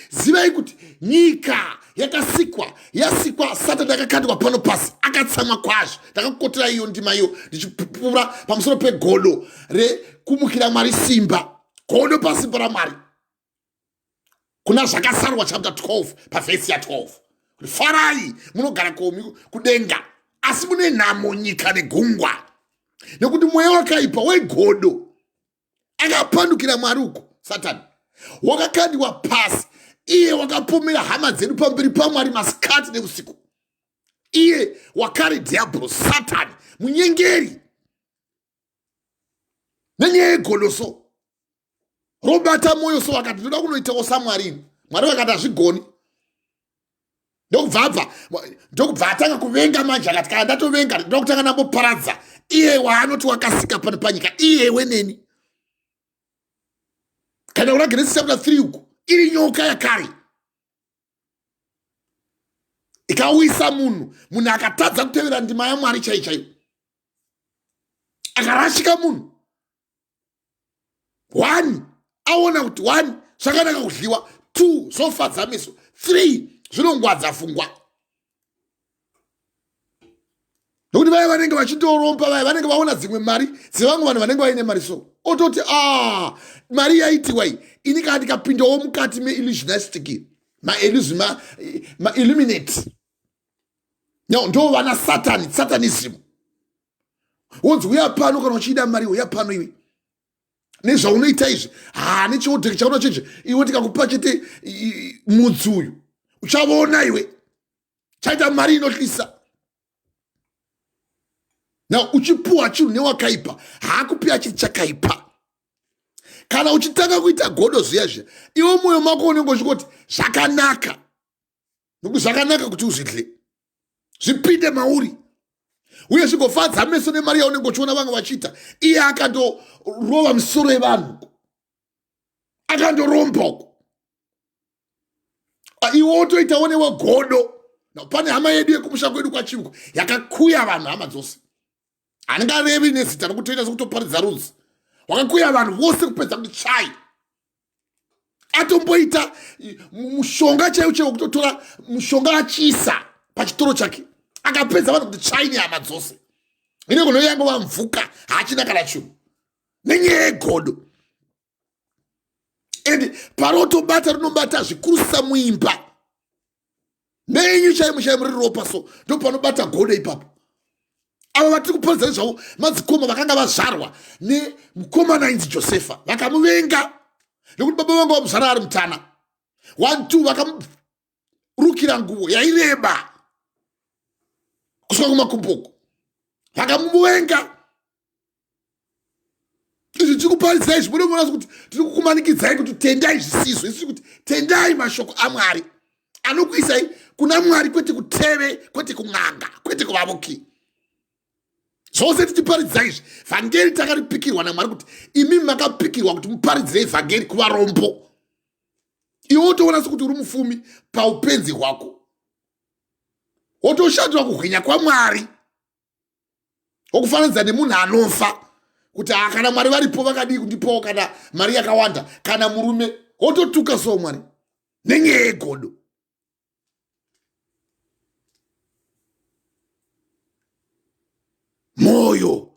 A: Zivai kuti nyika yasikwa Satani akakandwa pano pasi akatsamwa kwazvo. Ndakakotera iyo ndima iyo ndichipupura pamusoro pegodo rekumukira Mwari simba. Godo pasimba raMwari. Kuna zvakasarwa chapter 12 paverse ya 12. Farai munogara kudenga asi mune nhamo nyika negungwa. Nekuti mweya wakaipa wegodo akapandukira Mwari uko Satani. Wakakandiwa pasi. Iye wakapomera hama dzedu pamberi paMwari masikati neusiku. Iye wakari diablo Satani munyengeri. Nenyaya yegodo so robata moyo so wakati ndoda kunoitawo saMwari. Mwari wakati hazvigoni. Ndokubva atanga kuvenga manje akati kana ndatovenga ndokutanga namboparadza iye waanoti wakasika pano panyika iye weneni. Kana kuna Genesis chapter 3 uku iri nyoka yakare ikawisa munhu akatadza kutevera ndima yaMwari chaiyo akarashika munhu. 1 aona kuti 1 zvakanaka kudliwa, 2 zofadza meso, 3 zvinongwadza pfungwa. Nokuti vaya vanenge vachitoromba vaya vanenge vaona dzimwe mari dzevamwe vanhu vanenge vaine mari so ototi mari yaitiwa iyi ini kana ndikapindawo mukati meillusionistic illuminate ndo vana satanism. Wonzi uya pano kana uchida mari uya pano iwe nezvaunoita izvi nechiodheki chauna cheche iwe tikakupa chete mudzi uyu uchavona iwe chaita mari inotyisa. Na uchipuwa chinhu newakaipa haakupiwa chiri chakaipa. Kana uchitanga kuita godo zviyazve iwe mwoyo mako unenge uchingoti zvakanaka. Nokuti zvakanaka kuti uzvidle zvipinde mauri uye zvingofadza meso nemari yaunenge uchiona vamwe vachiita. Iye akandorova misoro yevanhu akandoromba uko. Iwe wotoitawo newegodo. Pane hama yedu yekumusha kwedu kwachiuko yakakuya vanhu hama dzose. Hangarevi nezita rokutoita sekutoparidza rudzi. Wakakuya vanhu vose kupedza kuti chai. Atomboita mushonga chaiwo kutotora mushonga achiisa pachitoro chake. Akapedza vanhu kuti chai nehama dzose. Ine kuno yangova mvuka haachina kana chinhu. Nenyaya yegodo. Ende parotobata rinobata zvikurusa muimba. Nenyu chaimushayi muri ropa so ndo panobata godo ipapo. Ava vatiri kuparidza nezvavo madzikoma vakanga vazvarwa nemukomana ainzi Josefa vakamuvenga nekuti baba vangu vamuzvara ari mutana. 1 2 vakamurukira nguo yaireba kusvika kumakumboko vakamuvenga. Izvi tichikuparidzai zvinoona kuti tiri kukumanikidzai kuti tendai zvisizvo. Isi kuti tendai mashoko aMwari anokuisai kuna Mwari, kwete kuteve, kwete kun'anga, kwete kuvavuki. Zvose tichiparidzai izvi vhangeri takaripikirwa naMwari kuti imi makapikirwa kuti muparidzei vhangeri kuvarombo. Iwe utoona kuti uri mufumi paupenzi hwako, wotoshandira kuhwinya kwaMwari, wokufananidza nemunhu anofa kuti kana Mwari varipo vakadii kundipawo kana mari yakawanda kana murume, wototuka so Mwari nenyaya yegodo. Moyo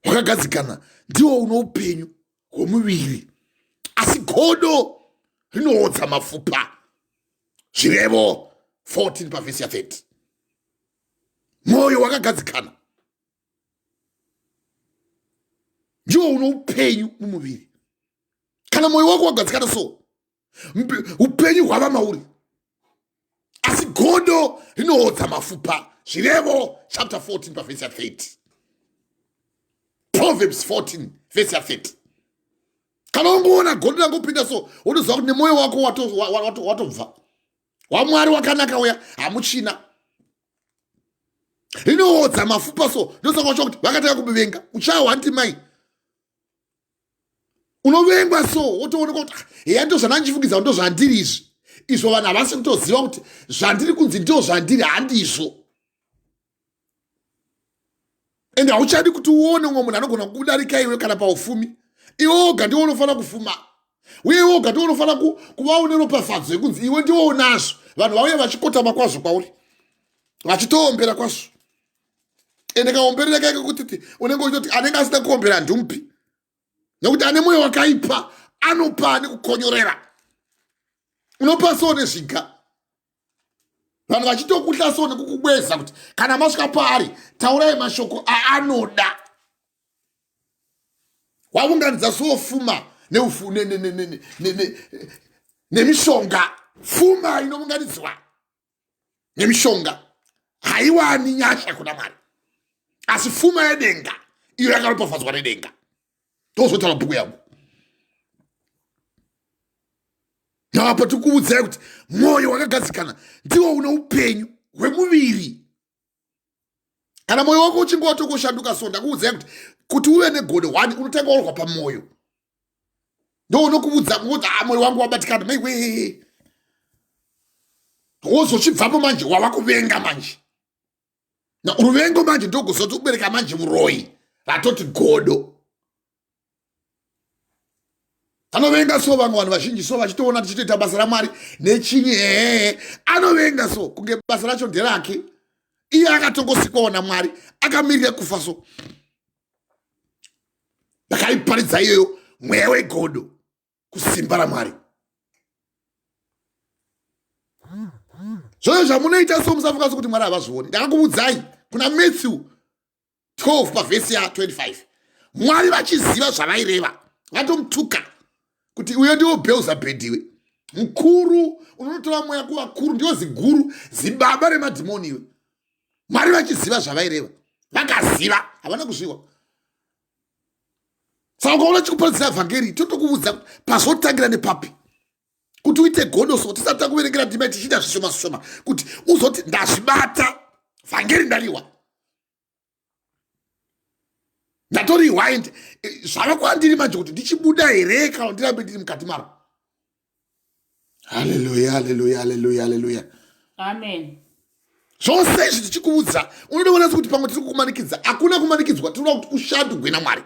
A: wakagadzikana ndiwo uno upenyu hwomuviri, asi godo rinoodza mapfupa. Zvirevo 14 pavhesi 30. Moyo wakagadzikana ndiwo uno upenyu mumuviri. Kana moyo wako wagadzikana so, upenyu hwava mauri, asi godo rinoodza mapfupa. Zvirevo chapter 14 pavhesi 30. Proverbs 14 vhesi 30. Kana ungoona godo rangopinda so, unoziva kuti nemoyo wako watobva. WaMwari wakanaka uya hamuchina. Rinoodza mapfupa so, ndosaka kuti vakataka kukuvenga, uchawa ndimai. Unovengwa so, wotoona kuti heya ndo zvanandichifungidza ndo zvandiri izvi. Izvo vanhu havasi kutoziva kuti zvandiri kunzi ndo zvandiri handizvo. Ende hauchadi kuti uone umwe munhu anogona kukudarika iwe kana paufumi. Iwe woga ndiwe unofanira kufuma. Uye woga ndiwe unofanira kuva une ropafadzo yekunzi iwe ndiwe unazvo. Vanhu vauya vachikotama kwazvo kwauri, vachitoombera kwazvo. Ende kaomberera kake kuti unenge uchiti anenge asina kuombera ndumupi. Nekuti ane moyo wakaipa anopa nekukonyorera. Unopa so nezviga. Vanhu vachitokutla so nekukubweza kuti kana masvika paari taurai mashoko aanoda. Waunganidza so fuma nemishonga. Fuma inounganidzwa nemishonga haiwani nyasha kuna Mwari, asi fuma yedenga iyo yakaropafadzwa nedenga. Ndozotaura bhuku yangu. Napo tikuudzai kuti moyo wakagadzikana ndiwo une upenyu hwemuviri. Kana moyo wako uchinge watokoshanduka so, ndakuudzai kuti uve negodo 1 unotanga urwa pamoyo. Ndo unokuudza kuti moyo wangu wabatikana maiwe. Wozochibvapo manje wavakuvenga manje. Na uruvengo manje ndokuzoti ubereka manje muroyi ratoti godo. Anovenga so vanhu vazhinji so vachitoona tichitoita basa raMwari nechinyi anovenga so kunge basa racho nderake. Iye akatongosikwawo naMwari akamirira kufa so. Ndakaiparidza iyoyo mweya wegodo kusimba raMwari. Zvose zvamunoita so musafunga kuti Mwari havazvioni. Ndakakuudzai kuna Matthew 12 pavhesi 25. Mwari vachiziva zvavaireva vatomutuka kuti uyo ndiwo Bheuzabhedhi mukuru unotora mweya kuvakuru, ndiwo ziguru zibaba remadhimoni iwe. Mwari vachiziva zvavaireva, vakaziva havana kuzviwa. Saka ukaona chikuparidzira vhangeri totokuudza pazotangira nepapi kuti uite godo so. Tisati takuverengera ndima tichida zvishoma zvishoma kuti uzoti ndazvibata vhangeri ndariwa. Ndatoriwa ende zvava kwandiri manje kuti ndichibuda here kana ndirambe ndiri mukati maro. Haleluya, haleluya, haleluya, haleluya.
B: Amen.
A: Zvose izvi tichikuudza unotoona kuti pamwe tiri kukumanikidza. Hakuna kumanikidzwa, tinoda kuti ushandurwe naMwari.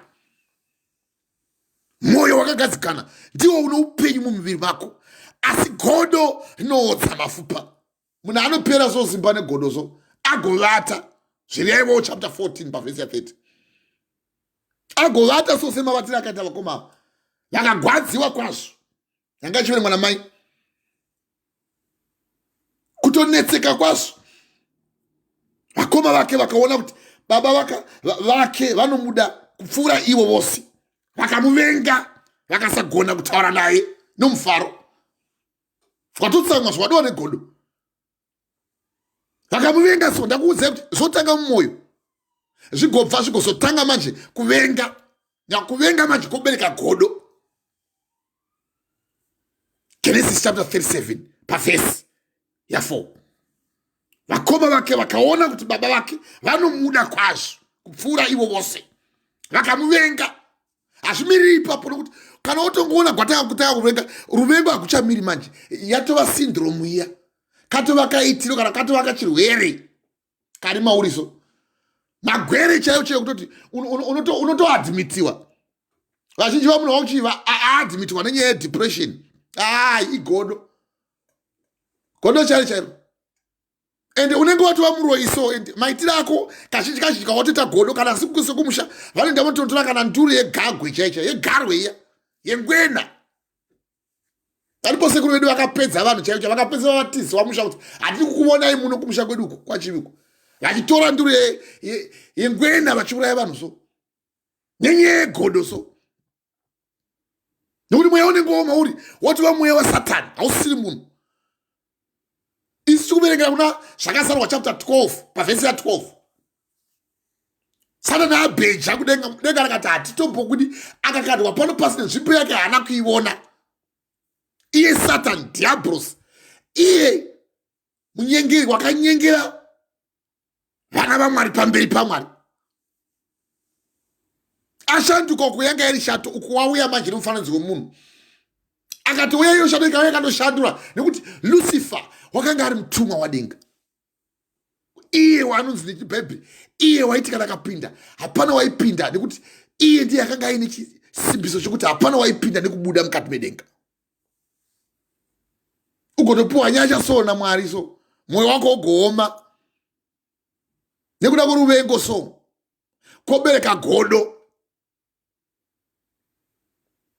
A: Moyo wakagadzikana ndiwo uno upenyu mumuviri mako, asi godo rinoodza mapfupa. Munhu anopera so zimba negodo so agovata. Zvirevo chapter 14 pavhesi 30. Agovata so semavatiro akaita vakoma vakagwadziwa kwazvo. Yanga ichiverengwa namai. Kutonetseka kwazvo. Vakoma vake vakaona kuti baba vake vanomuda kupfuura ivo vose, vakamuvenga, vakasagona kutaura naye nomufaro. Vakatotsamwa zvavadiwa negodo. Vakamuvenga so. Ndakuudzai kuti zvotanga mumoyo. zvigobva zvigozotanga manje kuvenga nyakuvenga manje kubereka godo. Genesis chapter 37 pavhesi ya4. Vakoma vake vakaona kuti baba vake vanomuda kwazvo kupfuura ivo vose, vakamuvenga. Hazvimiri ipapo nokuti kana utongoona gwatanga kutanga kuvenga, ruvengo hakuchamiri manje, yatova syndrome iya, katova kaitiro kana katova kachirwere kari mauriso, magwere chaiyo chaiyo kutoti unotoadhimitiwa. Vazhinji vamunhu vakuchiva aadhimitiwa nenyaya yedepression. Igodo godo chari chairo. Ende unenge watova muroiso, ende maitiro ako kazhinji kazhinji kawatota godo kana sekumusha vanoenda vanotontora kana nduru yegagwe chaicha yegarwe iya yengwena. Paripo sekuru vedu vakapedza vanhu chaicho, vakapedza vavatizi vamusha kuti hatiri kukuonai muno kumusha kwedu uko kwachiviko, vachitora nduru yengwena vachiuraya vanhu so nenyaya yegodo so. Nokuti mweya unenge wamauri watova mweya wasatani, hausiri munhu. Isi tikuverengera kuna zvakazarwa chapter 12 pavhesi ya12. Satani abheja kudenga rakati hatitombo kuti akakandwa pano pasi nenzvimbo yake haana kuiona. Iye Satan, Diablos, iye munyengeri wakanyengera vana vaMwari pamberi paMwari. Ashanduka kuyanga iri shato ukuwauya manje nomufananidzo wemunhu. Akati uya iyo shato ikauya ikandoshandura nekuti Lucifer wakanga ari mutumwa wadenga. Iye wanonzi nechibhebheri, iye waiti kana akapinda hapana waipinda, nekuti iye ndiye akanga aine chisimbiso chokuti hapana waipinda nekubuda mukati medenga. Ugotopiwa nyasha so naMwari so, mwoyo wako ugooma nekuda kweruvengo so, kobereka godo.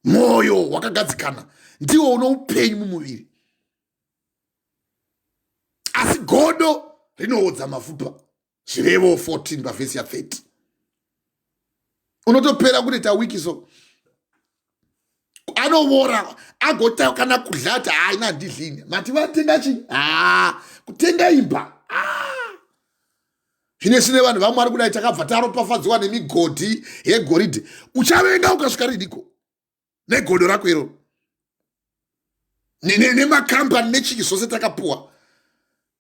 A: Mwoyo wakagadzikana ndiwo uno upenyu mumuviri, asi godo rinoodza mapfupa. Zvirevo 14 pavhesi ya30. Unotopera kuita wiki so anovora agota kana kudlata haina ndidlini mati vatenga chi kutenga imba. Zvine svine vanhu vaMwari kudai takabva taropafadzwa nemigodhi yegoridhe, uchavenga ukasvika ridiko negodo rako iro nemakambani nechiki zvose takapuwa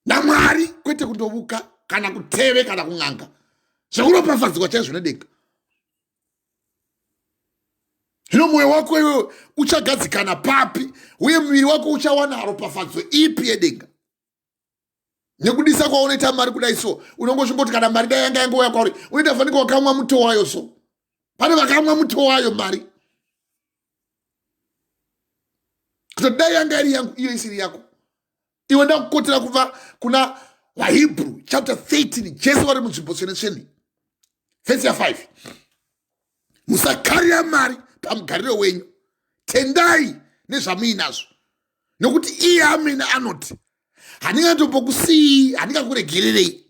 A: naMwari, kwete kundovuka kana kuteve kana kung'anga, zvekuropafadzwa chaizvo nedenga. Zvino mwoyo wako iwe uchagadzikana papi, uye muviri wako uchawana ropafadzo ipi yedenga? Nekudisa kwaunoita mari kudai so, unongosvingoti kana mari dai yanga yangouya kwauri, unoita fanika wakamwa muto wayo so. Pane vakamwa muto wayo mari, kuti dai yanga iri yangu iyo isiri yako. Iwe ndakukotera kubva kuna vaHebrew chapter 13, Jesu vari munzvimbo tsvene-tsvene vhesi ya5. Musakarira mari pamugariro wenyu, tendai nezvamuinazvo, nokuti iye amene anoti handingatombokusii, handingakuregererei.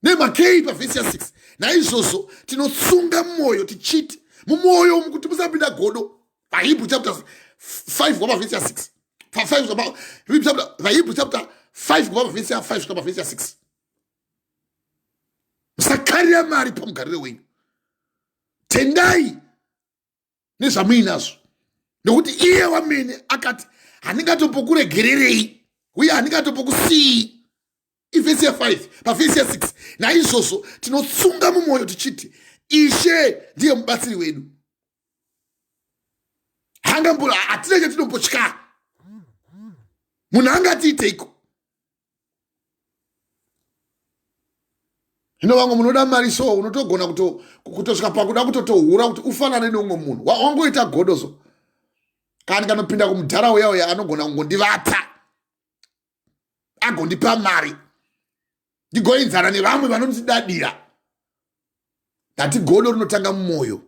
A: Nemakei pavhesi ya6. Naizvozvo tinotsunga mumwoyo tichiti, mumwoyo umu kuti musapinda godo. VaHebrew chapter 5 pavhesi ya6. VaHebrew chapter 5 pavhesi ya5 pavhesi ya6. Musakarira mari pamugariro wenyu, tendai nezvamuinazvo, nokuti iye wamene akati handingatombokuregererei uye handingatombokusii. Ivhesi ya5 pavhesi ya6. Naizvozvo tinotsunga mumwoyo tichiti, Ishe ndiye mubatsiri wedu, hatina chatinombotya. Munhu angatiiteiko? Zvino vamwe munoda mari so, unotogona kutosvika pakuda kutotohura kuti ufanane neumwe munhu. Wangoita godo so, kana kanopinda kumudhara uya anogona kungondivata agondipa mari ndigoinzana nevamwe vanondidadira. Ndati godo rinotanga mumwoyo.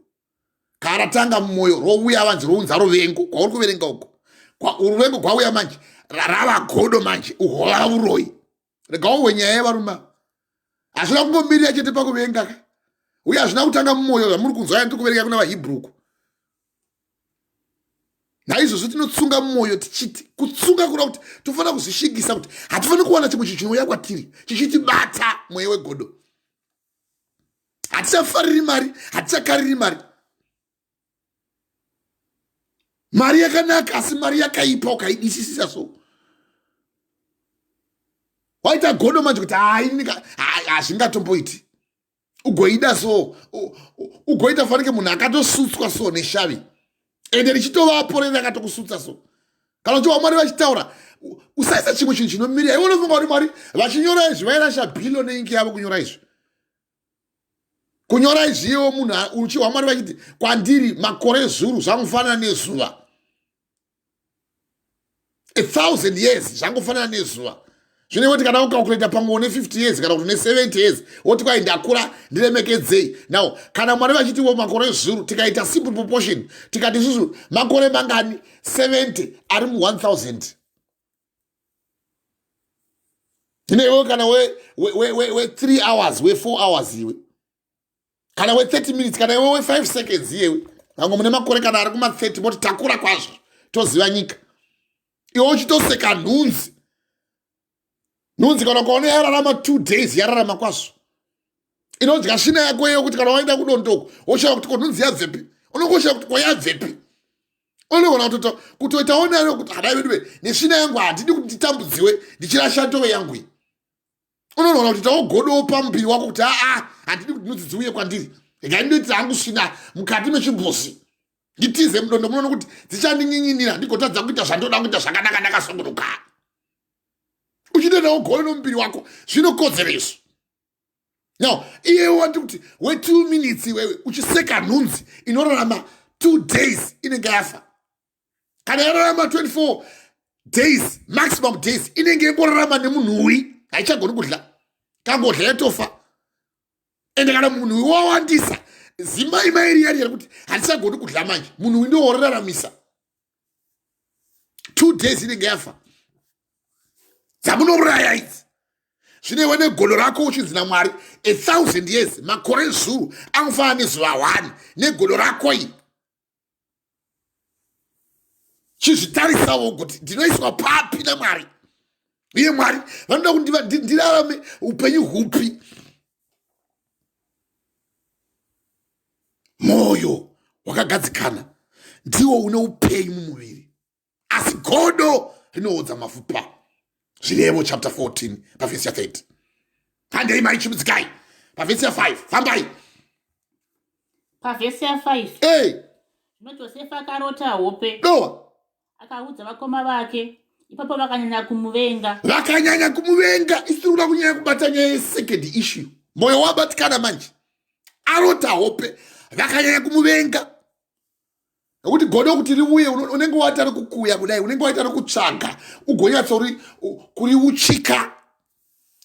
A: Kana ratanga mumwoyo rouya vanzi rounza ruvengo kwauri kuverenga uko. Uruvengo kwauya manje rava godo manje, uhova uroi. Regawo wenyaya yevarume hazvina kungomirira chete pakuvenga, uye hazvina kutanga mumwoyo zvamuri kunzwa ndiri kuverenga kuna vaHebrew. Naizvozvo tinotsunga mumwoyo tichiti, kutsunga kuda kuti tofanira kuzvishingisa kuti hatifaniri kuwana chimwe chinhu chinouya kwatiri chichitibata mweya wegodo. hatichafariri mari, hatichakariri mari. Mari yakanaka asi mari yakaipa ukaidisisisa so. Waita godo manje kuti hazvingatomboiti. Ugoida so, ugoita fanike munhu akatosutswa so neshavi. Ende richitovaporera akatokusutsa so. Kana uchiwa Mwari vachitaura, usaisa chimwe chinhu chinomirira. Iwe unofunga kuti Mwari vachinyora izvi vairasha bhilo neingi yavo kunyora izvi. Kunyora izvi iwo munhu uchiwa Mwari vachiti kwandiri makore zuru zvangofanana nezuva. 1,000 years zvangofanana nezuva. Zvine kuti kana ukakuleta pamwe ne 50 years kana kuti ne 70 years woti kwai ndakura ndiremekedzei. Now kana Mwari vachiti wo makore zuru tikaita simple proportion tikati isusu makore mangani 70 ari mu 1000. Iwe kana we 3 hours we 4 hours iwe. Kana we 30 minutes kana we 5 seconds iwe. Nango mune makore kana ari kuma 30 moti takura kwazvo toziva nyika. Iwe uchitoseka nhunzi. Nhunzi kana ukaona yararama 2 days yararama kwazvo. Inodya shina yako iyo kuti kana waenda kudondoko woshaya kuti ko nhunzi yabvepi. Unokoshaya kuti ko yabvepi. Unoona kuti kutoitaona kuti hadai vedu neshina yangu handidi kuti nditambudziwe ndichirasha ntove yangu iyi. Unoona kuti taogodo pambiri wako kuti handidi kuti nhunzi dziuye kwandiri. Ngaindoti hangu shina mukati mechimbuzi. Nditize mudondo munoona kuti dzichandinyinyinira ndigotadza kuita zvandoda kuita zvakanaka ndakasungunuka. Uchitoenda godo nombiri wako zvinokodzera izvo. Now, iye wati kuti we 2 minutes iwewe uchiseka nhunzi inorarama 2 days inenge yafa. Kana yararama 24 days maximum days inenge ingorarama nemunhuwi haichagoni kudla. Kangodla yatofa. Ende kana munhuwi wawandisa zimai mairi yari kuti hatichagoni kudla manje. Munhuwi ndiwo woraramisa. 2 days inenge yafa. Zamunouraya idzi. Zvine wene godo rako uchinzi naMwari 1,000 years makore zuru angofanana nezuva 1 negodo rako iyi. Chizvitarisawo kuti ndinoiswa papi naMwari. Iye Mwari vanoda kuti ndirarame upenyu hupi. Moyo wakagadzikana ndiwo une upenyu mumuviri. Asi godo rinoodza mapfupa. Zvirevo chapter 14 pavhesi ya 30. Handei maichimudzikai pavhesi ya 5 fambai.
B: Pavhesi ya 5 zvino Josefa akarota hope
A: doa
B: akaudza vakoma vake. Ipapo vakanyanya kumuvenga.
A: Vakanyanya kumuvenga. Isiri kuda kunyanya kubata nyaya yesecond issue. Moyo wabatikana manje. Arota hope vakanyanya kumuvenga. Nokuti godo kuti riuye unenge watari kukuya kudai, unenge watari kutsvaga ugonyatsa kuri uchika.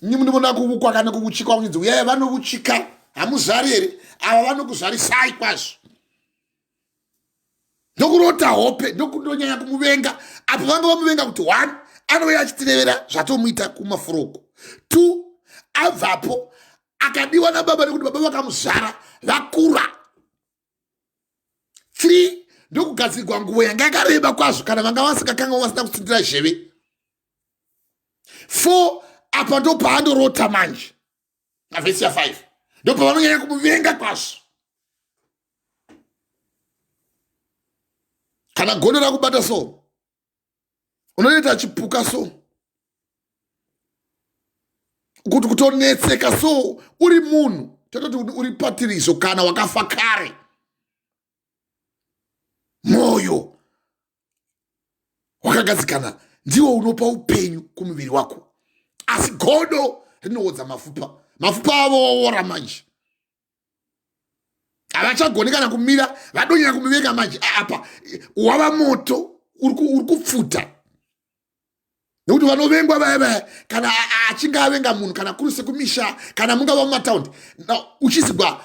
A: Nyimwe ndibona kuukwa kana kuuchika kunzi uyai vanouchika hamuzvari here ava vanokuzvarisai kwazvo. Ndokurota hope ndokundonyanya kumuvenga. Apo vanga vamuvenga kuti 1 anouya achitirevera zvatomuita kumafuroko. 2 abvapo akadiwa nababa nekuti baba vakamuzvara vakura. 3 ndokugadzirwa nguo yanga yakareba kwazvo kana vanga vasikakanga vasina kutsindira zheve. 4 apa ndo paandorota manje. Pavhesi ya 5 ndo pavanonyanya kumuvenga kwazvo. Kana godo rakubata so unoita chipuka so kuti kutonetseka so uri munhu tototi uri patirizo kana wakafa kare. Moyo wakagadzikana ndiwo unopa upenyu kumuviri wako. Asi godo rinoodza mapfupa. Mapfupa avo ora manje. Havachagoni kana kumira vadonyanya kumuvenga manje. Apa wava moto uri kupfuta. Nekuti vanovengwa vaya kana achinge avenga munhu kana kuri sekumisha kana mungava mumataundi uchizigwa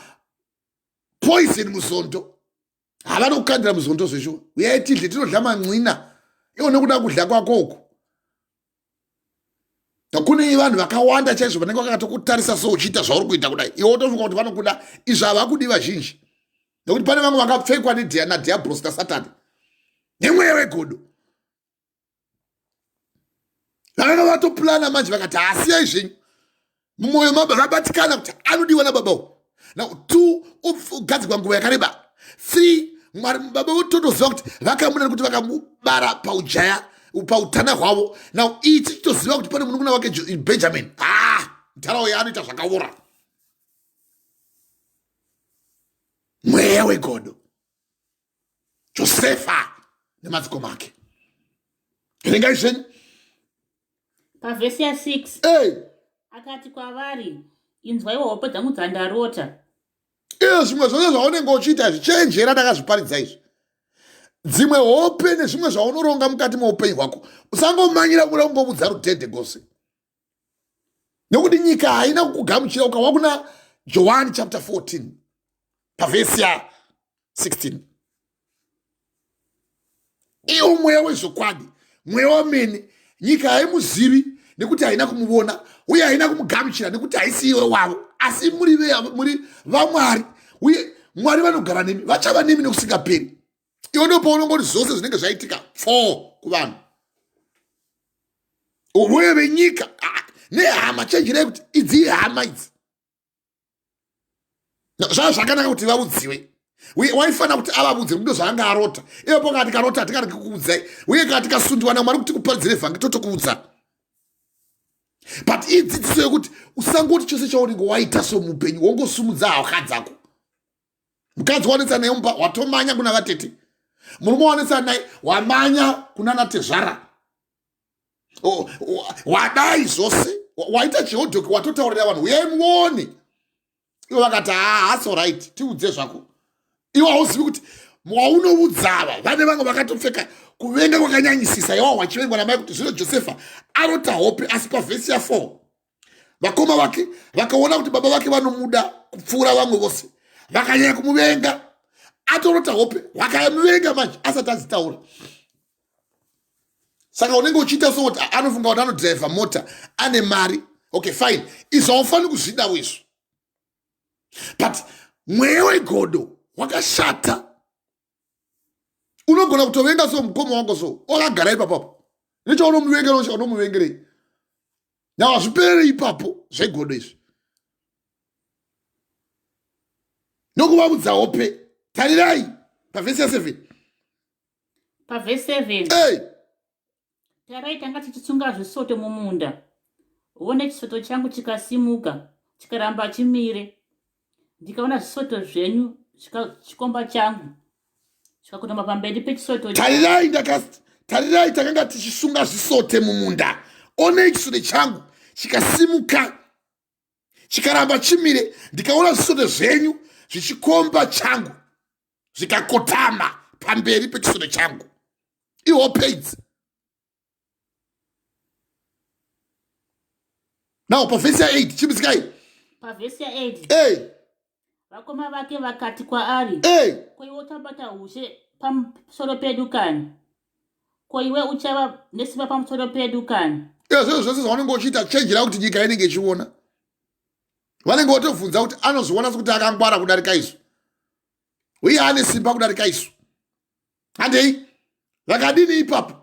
A: poison muzondo. Havana kukandira muzondo zvesho. Uyai tidle tinodla man'ina. Iwo nekuda kudla kwako uku. Kune vanhu vakawanda chaizvo vanenge vakatokutarisa so uchiita zvauri kuita kudai. Iwo utofunga kuti vanokuda izvo havakudi vazhinji. Nekuti pane vamwe vakapfekwa nadiablos naSatani. Nemweya wegodo. Vanenge vatopulana manje vakati hasiyai zvenyu. Mumwoyo mababatikana kuti anodiwa nababawo. Now 2 ugadzirwa nguva yakareba. 3 Mwari baba vototoziva kuti vakamuna kuti vakamubara paujaya pautana hwavo. Now ichi chitoziva kuti pane munun'una wake Benjamin ntaraunda yaanoita zvakaora. Mweya wegodo, Josefa nemadzikoma ake. Erengai zvenyu
B: pavhesi ya6 akati kwavari, inzwai hope dzangu dzandarota.
A: Zvimwe zvose zvaunenge uchiita zvichenjera ndakazviparidza izvi. Dzimwe hope nezvimwe zvaunoronga mukati meupenyu hwako usangomanyira kuda kungobudza rudhedhe gose, nekuti nyika haina kukugamuchira. Ukawa kuna John chapter 14 pavhesi ya16, iwo mweya wezvokwadi, mweya wamene, nyika haimuzivi nekuti haina kumuona, uye haina kumugamuchira nekuti haisi iwe wavo, asi muri vaMwari, uye Mwari vanogara nemi, vachava nemi nokusingaperi. Iwo ndipo paunongoti zvose zvinenge zvaitika kuvanhu. Uye venyika nehama, chenjerai kuti idzi hama idzi. Zvava zvakanaka kuti vaudziwe. Uye waifana kuti avabudze ndo zvaanga arota. Ipo kati karota atikari kukuudzai. Uye kati kasundiwa naMwari kuti kuparidzire vhangi totokuudza. But idzidziso yekuti usangoti chose chaunenge waita somupenyu wongosumudza haka dzako. Mukadzi wanetsa naye mumba watomanya kuna vatete. Murume wanetsa naye wamanya kuna natezvara. Wadai zvose, waita chihodhoki, watotaurira vanhu uyai muone. Ivo vakati that's all right, tiudze zvako. Ivo hauzivi kuti waunoudza vane vangu vakatopfeka kuvenga kwakanyanyisisa. Ivo wachivengwa namai kuti zvino Josefa arota hope. Asi pavhesi ya4 vakoma vake vakaona kuti baba vake vanomuda kupfuura vamwe vose, vakanyanya kumuvenga. Atorota hope, vakamuvenga manje asati adzitaura. Saka unenge uchiita sokuti anofunga kuti anodhiraivha mota ane mari. Okay, fine, izvo haufani kuzvidawo izvo. But mweya wegodo wakashata. Unogona kutovenga so mukoma wako so wakagara ipapo. Necho unomuvenga nocho unomuvengerei. Now azviperere ipapo zvegodo izvi. Nokuvabudza hope. Tarirai pavhesi ya7.
B: Pavhesi 7. Tarai tanga tichitsunga zvisoto mumunda. Uone chisoto changu chikasimuka, chikaramba chimire. Ndikaona zvisoto zvenyu chikomba changu chikakotama pamberi pechisoto.
A: Tarirai takanga tichisunga zvisote mumunda. One chisoto changu chikasimuka, chikaramba chimire. Ndikaona zvisoto zvenyu zvichikomba changu zvikakotama pamberi pechisoto changu. Ihope idzi. Now pavhesi ya8 chimisikai.
B: Pavhesi ya8 vakoma vake vakati kwaari, ko iwe utabata ushe pamusoro pedu kani? Ko iwe uchava nesimba pamusoro pedu kani?
A: Zvose zvaunenge uchiita chenjera kuti nyika inenge ichiona. Vanenge vatovhunza kuti anozviona sekuti akangwara kudarika isu, uye ane simba kudarika isu. Handei vakadini ipapo?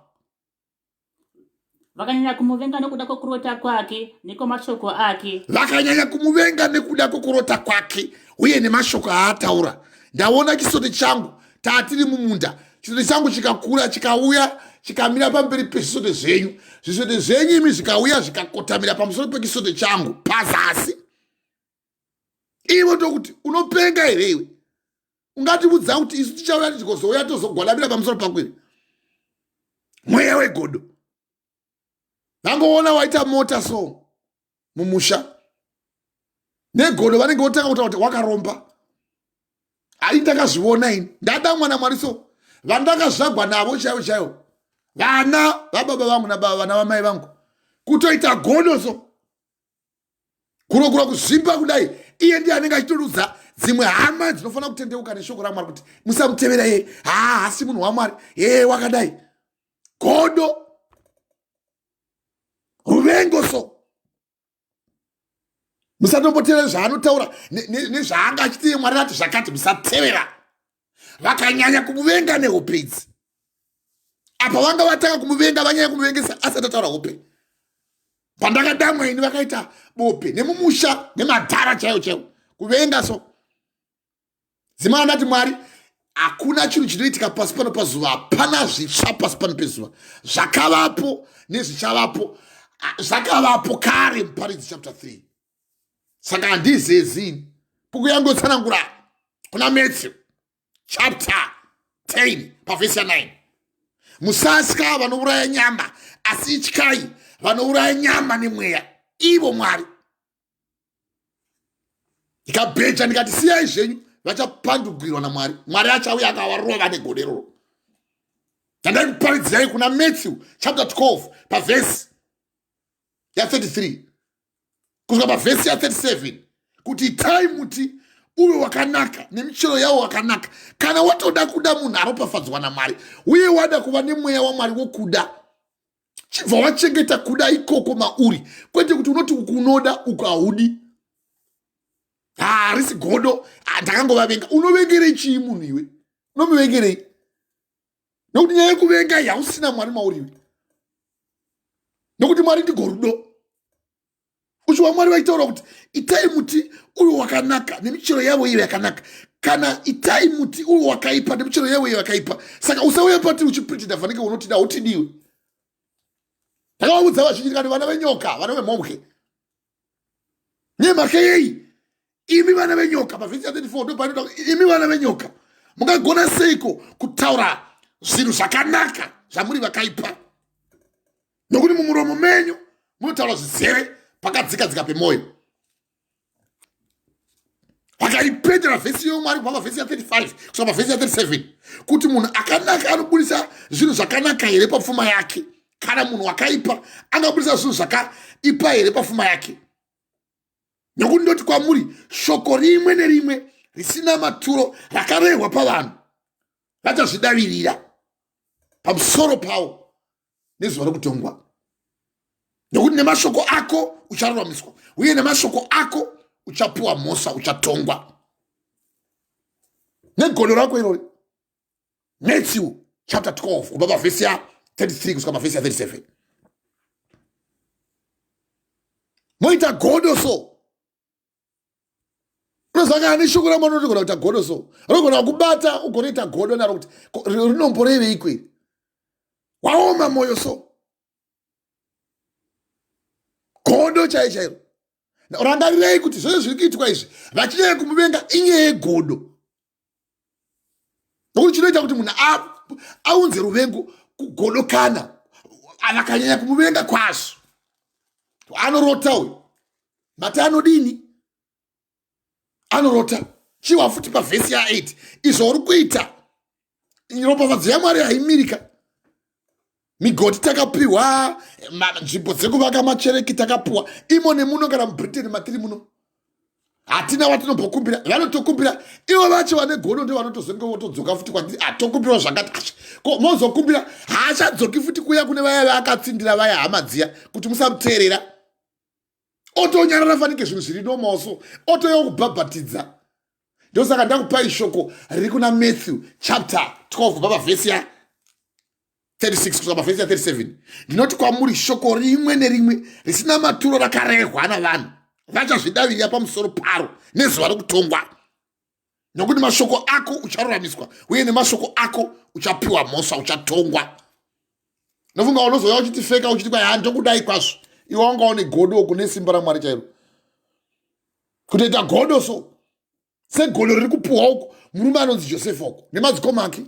B: Vakanyanya kumuvenga nekuda kwokurota kwake nekwamashoko ake.
A: Vakanyanya kumuvenga nekuda kwokurota kwake uye nemashoko aataura. Ndaona chisoto changu taatiri mumunda. Chisoto changu chikakura chikauya chikamira pamberi pechisoto zvenyu. Zvisoto zvenyu imi zvikauya zvikakotamira pamusoro pechisoto changu pazasi. Ivo ndokuti unopenga here iwe? Ungatibudza kuti isu tichauya tichizouya tozogwadamira pamusoro pako here? Mweya wegodo. Vangoona waita mota so mumusha. Negodo vanenge votanga kutaura kuti wakaromba. Hai ndakazviona ini. Ndada mwana Mwari so. Vandakazvagwa navo chaivo. Vana vababa vangu vana vamai vangu. Kutoita godo so. Kurokura kuzvimba kudai. Iye ndiye anenge achitorudza dzimwe hama dzinofana kutendeuka neshoko raMwari kuti musamutevera iye. Asi munhu waMwari. Wakadai. Godo. Ruvengo so. Musatombotera zvaanotaura nezvaanga achitiye Mwari ati zvakati musatevera. Vakanyanya kumuvenga nehope idzi. Apa vanga vatanga kumuvenga vanyanya kumuvengesa asati ataura hope. Pandakadamwa ini vakaita bope nemumusha nemadhara chaiwo kuvenga so. Zimwe andati Mwari hakuna chinhu chinoitika pasi pano pazuva, hapana zvitsva pasi pano pezuva. Zvakavapo nezvichavapo zvakavapo kare muparidzi chapter 3. Saka handizezini buku yangu yotsanangura kuna Matthew chapter 10 pavhesi ya 9. Musatya vanouraya nyama, asi ityai vanouraya nyama nemweya, ivo Mwari. Ndikabheja ndikati siyai zvenyu, vachapandugirwa naMwari. Mwari achauya akavarova negodero. Ndandai kuparidzirai kuna Matthew chapter 12 pavhesi ya 33 kusvika pavhesi ya 37 kuti itai muti uve wakanaka nemichero yawo wakanaka. Kana watoda kuda munhu aropafadzwa naMwari uye wada kuva nemweya waMwari wokuda, chibva wachengeta kuda ikoko mauri, kwete kuti unoti ukunoda ukaudi. Harisi godo, ndakangovavenga. Unovengerei chii munhu iwe? Unomuvengerei? Nokuti nyaya yekuvenga yausina Mwari mauriwe. Nokuti Mwari ndigorudo. Uchiwa Mwari vaitaura kuti itai muti uyo wakanaka nemichero yavo ive yakanaka, kana itai muti uyo wakaipa nemichero yavo ive yakaipa. Saka usauya pati uchipritida fanike unotida utidiwe. Ndakavaudza vazhinji ndikati vana venyoka, vana vemhombe, nemhaka yei imi vana venyoka, pavhesi ya 34 ndopainoda imi vana venyoka mungagona seiko kutaura zvinhu zvakanaka zvamuri vakaipa? Nokuti mumuromo menyu munotaura zvizere pakadzika pemwoyo. Vakaipendera vhesi yoMwari kubva pavhesi ya 35 kusvika pavhesi ya 37 kuti munhu akanaka anobudisa zvinhu zvakanaka here papfuma yake, kana munhu wakaipa angabudisa zvinhu zvakaipa here papfuma yake. Nokuti ndoti kwamuri shoko rimwe nerimwe risina maturo rakarehwa pavanhu vachazvidavirira pamusoro pavo nezuva rokutongwa. Nokuti nemashoko ako ucharuramiswa uye nemashoko ako uchapuwa mhosva, uchatongwa negodo rako irori. Matthew chapter 12 kubva pavhesi ya 33 kusvika pavhesi ya 37. Moita godo so. Unozanga neshoko raMwari rinogona kuita godo so. Rinogona kubata ugonoita godo naro kuti rinomborevei ikwiri. Waoma moyo so. Godo chairo. Rangarirei kuti zvose zviri kuitwa izvi vachinyanya kumuvenga inyaya yegodo. Nokuti chinoita kuti munhu aunze ruvengo kugodo, kana akanyanya kumuvenga kwazvo anorota uyu. Mati anodini? Anorota. Chiwa futi pavhesi ya 8 izvo uri kuita ropafadzo yaMwari haimirika. Migodi takapiwa, nzvimbo dzekuvaka machereki takapiwa imo nemuno, kana muBritain matiri muno hatina watinobokumbira. Vanotokumbira ivo vacho vane godo ndio vanotozonge votodzoka futi kwandiri atokumbira zvakati ko mozokumbira haachadzoki futi kuya kune vaya vakatsindira vaya hama dziya kuti musamuteerera. Otonyarara fanike zvinhu zviri nomaso, otoyo kubhabhatidza. Ndio saka ndakupai shoko riri kuna Matthew chapter 12 kubva pavhesi ya 36 kusvika pavhesi ya 37. Ndinoti kwamuri shoko rimwe nerimwe risina maturo rakarehwa navanhu vachazvidavirira pamusoro paro nezuva rokutongwa. Nokuti mashoko ako ucharuramiswa uye nemashoko ako uchapiwa mhosva, uchatongwa. Nofunga unozoya uchitifeka uchiti kwai handokudai kwazvo, iwe wangaone godo kune simba raMwari chairo. Kutoita godo so segodo riri kupuhwa uko murume anonzi Josefa uko nemadzikoma ake.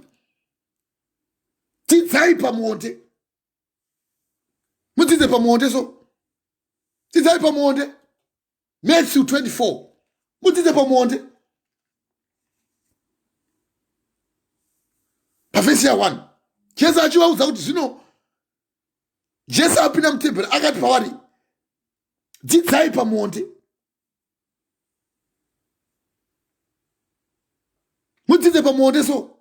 A: Tidzai pamuonde, mudzidze pamuonde so. Tidzai pamuonde. Matthew 24 mudzidze pamuonde. Pavhesi ya 1 Jesu achivaudza kuti zvino Jesu apinda mutemberi akati pavari dzidzai pamuonde. Mudzidze pamuonde so.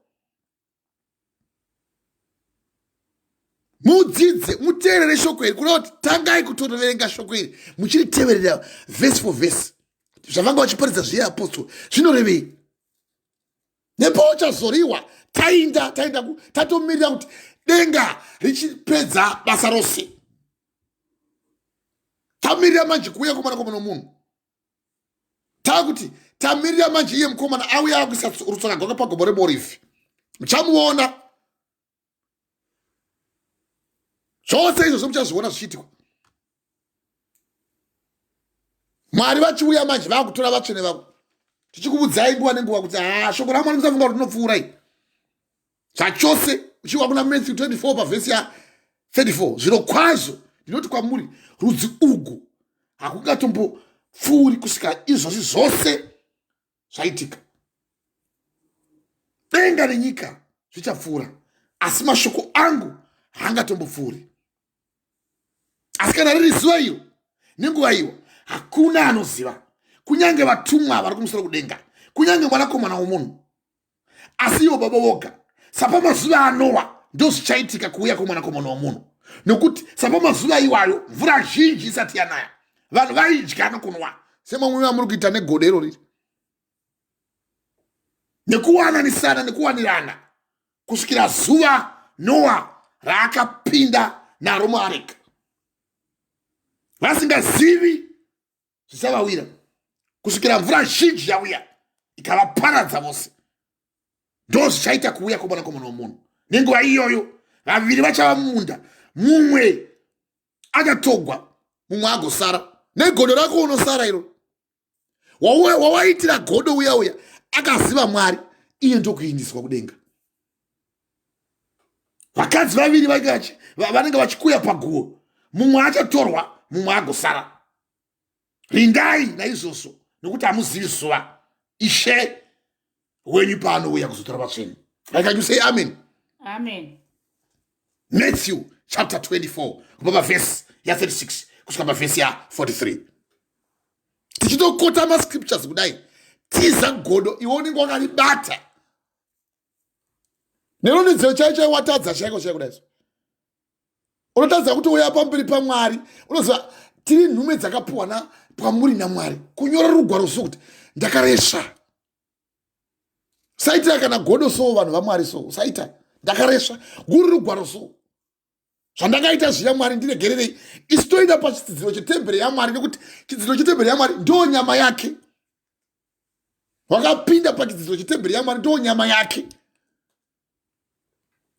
A: Mudzidze, muteerere shoko iri. Kuna kuti tangai kutoverenga shoko iri muchiriteverera verse for verse. Zvavanga vachiparidza zviye apostoli zvinorevei. Nepauchazoriwa tatomirira kuti denga richipedza basa rose. Tamirira manje kuuya kwomwanakomana womunhu. takuti tamirira manje iye mukomana auya akuisa rutsoka rwake pagomo remorifi muchamuona zvose izvozvo muchazviona zvichiitikwa. Mwari vachiuya manje vakutora vatsvene vavo tichikuudzai nguva nenguva kuti shoko ramwari musafunga kuti rinopfuurai zvachose uchiwa kuna Matthew 24 pavhesi ya 34 zviro kwazvo ndinoti kwamuri rudzi ugu hakungatombopfuuri kusvika izvozvi zvose zvaitika. Denga nenyika zvichapfuura asi mashoko angu haangatombopfuuri. Asi kana riri zuva iro nenguva iyo hakuna anoziva, kunyange vatumwa vari kumusoro kudenga, kunyange mwanakomana womunhu, asi ivo baba voga. Sapamazuva aNoa ndo zvichaitika kuuya kwomwanakomana womunhu, nokuti sapamazuva iwayo mvura zhinji isati yanaya vanhu vaidya nokunwa semamwe muri kuita negodo iro riri, nekuwananisana nekuwanirana kusvikira zuva Noa raakapinda naro muareka, vasingazivi zvisavawira, kusvikira mvura zhinji yauya ikavaparadza vose. Ndo zvichaita kuuya kwomwanakomana womunhu. Nenguva iyoyo vaviri vachava mumunda, mumwe achatogwa mumwe agosara. Negodo rako unosara iro wawaitira godo uya akaziva Mwari, iye ndokuindiswa kudenga. Vakadzi vaviri vanenge vachikuya paguo, mumwe achatorwa mumwe agosara. Rindai naizvozvo nokuti hamuzivi zuva Ishe wenyu paanouya kuzotora vatsvene. Can you say amen?
B: Amen.
A: Matthew chapter 24 kubva pavhesi ya 36 kusvika pavhesi ya 43. Tichitokota mascriptures kudai tiza godo iwe unenge wakaribata. Neronidziro chaicho watadza chaiko kudai. Unotadza kuti uya pamberi paMwari unoziva tiri nhume dzakapuwa pamuri naMwari kunyora rugwaro sokuti ndakaresva. Saita kana godo so vanhu vaMwari so saita ndakaresva guru rugwaro so zvandakaita zviya Mwari ndiregererei. Isi toenda pachidzidziro chetemberi yaMwari nekuti chidzidziro chetemberi yaMwari ndo nyama yake. Wakapinda pachidzidziro chetemberi yaMwari ndo nyama yake.